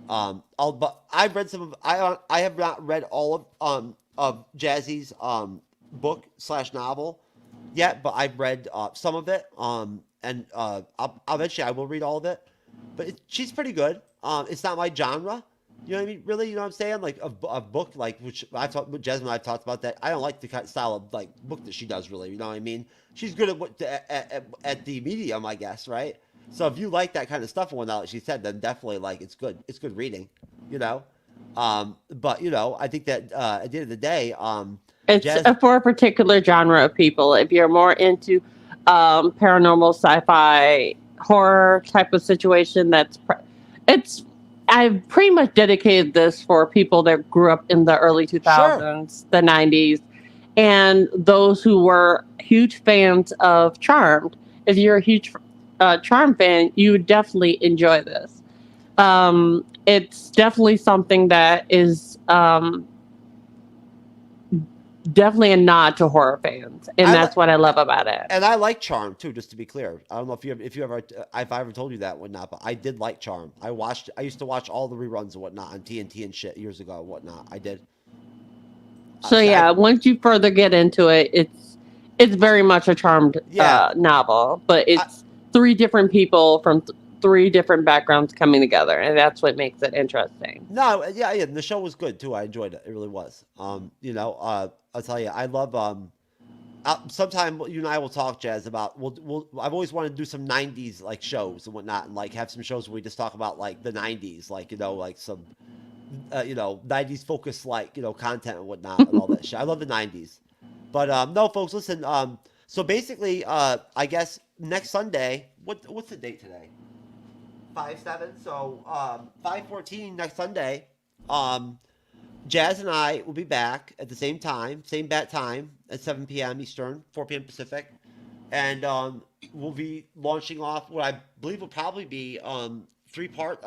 But I've read I have not read all of Jazzy's book / novel yet, but I've read some of it. And eventually I will read all of it. But she's pretty good. It's not my genre. You know what I mean? Really, you know what I'm saying? Like a book, like, which I've talked with Jasmine, I've talked about that. I don't like the kind of style of like book that she does, really. You know what I mean? She's good at the medium, I guess, right? So if you like that kind of stuff and whatnot, like she said, then definitely like it's good. It's good reading, But I think that at the end of the day, it's for a particular genre of people. If you're more into paranormal, sci-fi, horror type of situation, I've pretty much dedicated this for people that grew up in the early 2000s, the 90s, and those who were huge fans of Charmed. If you're a huge Charmed fan, you would definitely enjoy this. It's definitely something that is definitely a nod to horror fans, and that's what I love about it. And I like Charm too, just to be clear. I don't know if I ever told you that or whatnot, but I did like Charm. I used to watch all the reruns and whatnot on TNT and shit years ago and whatnot. I did. So once you further get into it, it's very much a Charmed novel, but it's three different people from three different backgrounds coming together, and that's what makes it interesting. No, yeah, the show was good too. I enjoyed it. It really was. I'll tell you, I love. Sometime you and I will talk, Jazz, about. I've always wanted to do some '90s like shows and whatnot, and like have some shows where we just talk about like the '90s, like like some, '90s focused like content and whatnot and all that shit. I love the '90s, but no, folks, listen. So basically, I guess next Sunday. What's the date today? 5/7. So 5/14 next Sunday. Jazz and I will be back at the same time, same bat time at 7 p.m. Eastern, 4 p.m. Pacific, and we'll be launching off what I believe will probably be three part,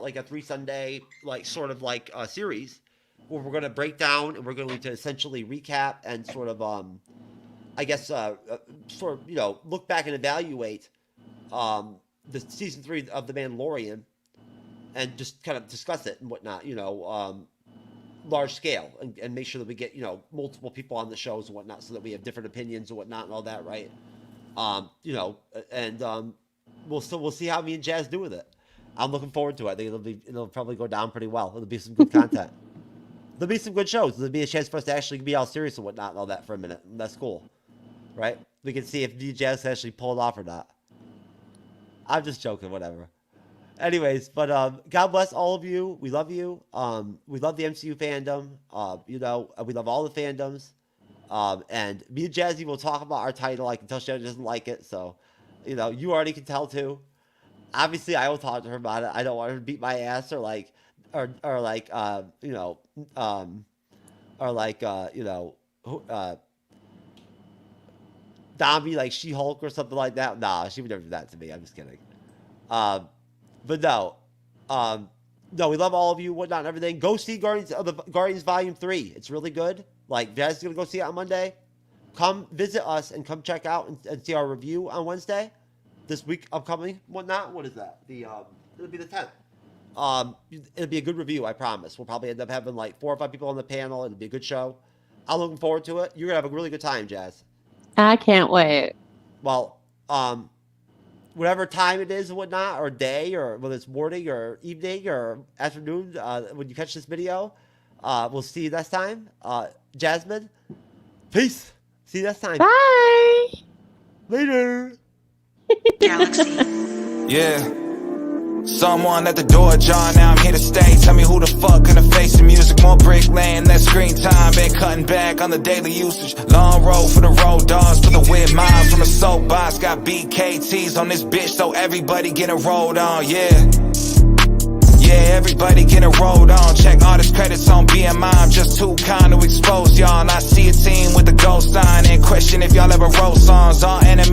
like a 3 Sunday, like sort of like a series where we're going to break down and we're going to essentially recap and sort of I guess sort of look back and evaluate the season 3 of The Mandalorian and just kind of discuss it and whatnot, large scale and make sure that we get multiple people on the shows and whatnot so that we have different opinions and whatnot and all that, right? We'll see how me and Jazz do with it. I'm looking forward to it. I think it'll probably go down pretty well. It'll be some good content. There'll be some good shows. There'll be a chance for us to actually be all serious and whatnot and all that for a minute. And that's cool, right? We can see if me and Jazz actually pull it off or not. I'm just joking, whatever. Anyways, but God bless all of you. We love you. We love the MCU fandom. We love all the fandoms. And me and Jazzy will talk about our title. I can tell Shannon doesn't like it, so you already can tell too. Obviously, I will talk to her about it. I don't want her to beat my ass or Dami like She-Hulk or something like that. Nah, she would never do that to me. I'm just kidding. But no, we love all of you, whatnot, and everything. Go see Guardians Volume 3. It's really good. Like, Jazz is gonna go see it on Monday. Come visit us and come check out and see our review on Wednesday. This week upcoming, whatnot. What is that? It'll be the 10th. It'll be a good review, I promise. We'll probably end up having like 4 or 5 people on the panel. It'll be a good show. I'm looking forward to it. You're gonna have a really good time, Jazz. I can't wait. Well, whatever time it is and whatnot, or day, or whether it's morning or evening or afternoon, when you catch this video, we'll see you next time. Jasmine, peace. See you next time. Bye. Later. Galaxy. Yeah. Someone at the door, John, now I'm here to stay. Tell me who the fuck gonna face the music. More brick laying, less screen time. Been cutting back on the daily usage. Long road for the road dogs, for the weird miles from a soapbox. Got BKTs on this bitch, so everybody getting rolled on, yeah. Yeah, everybody getting rolled on. Check all this credits on BMI. I'm just too kind to expose y'all. And I see a team with the ghost sign and question if y'all ever wrote songs. All enemy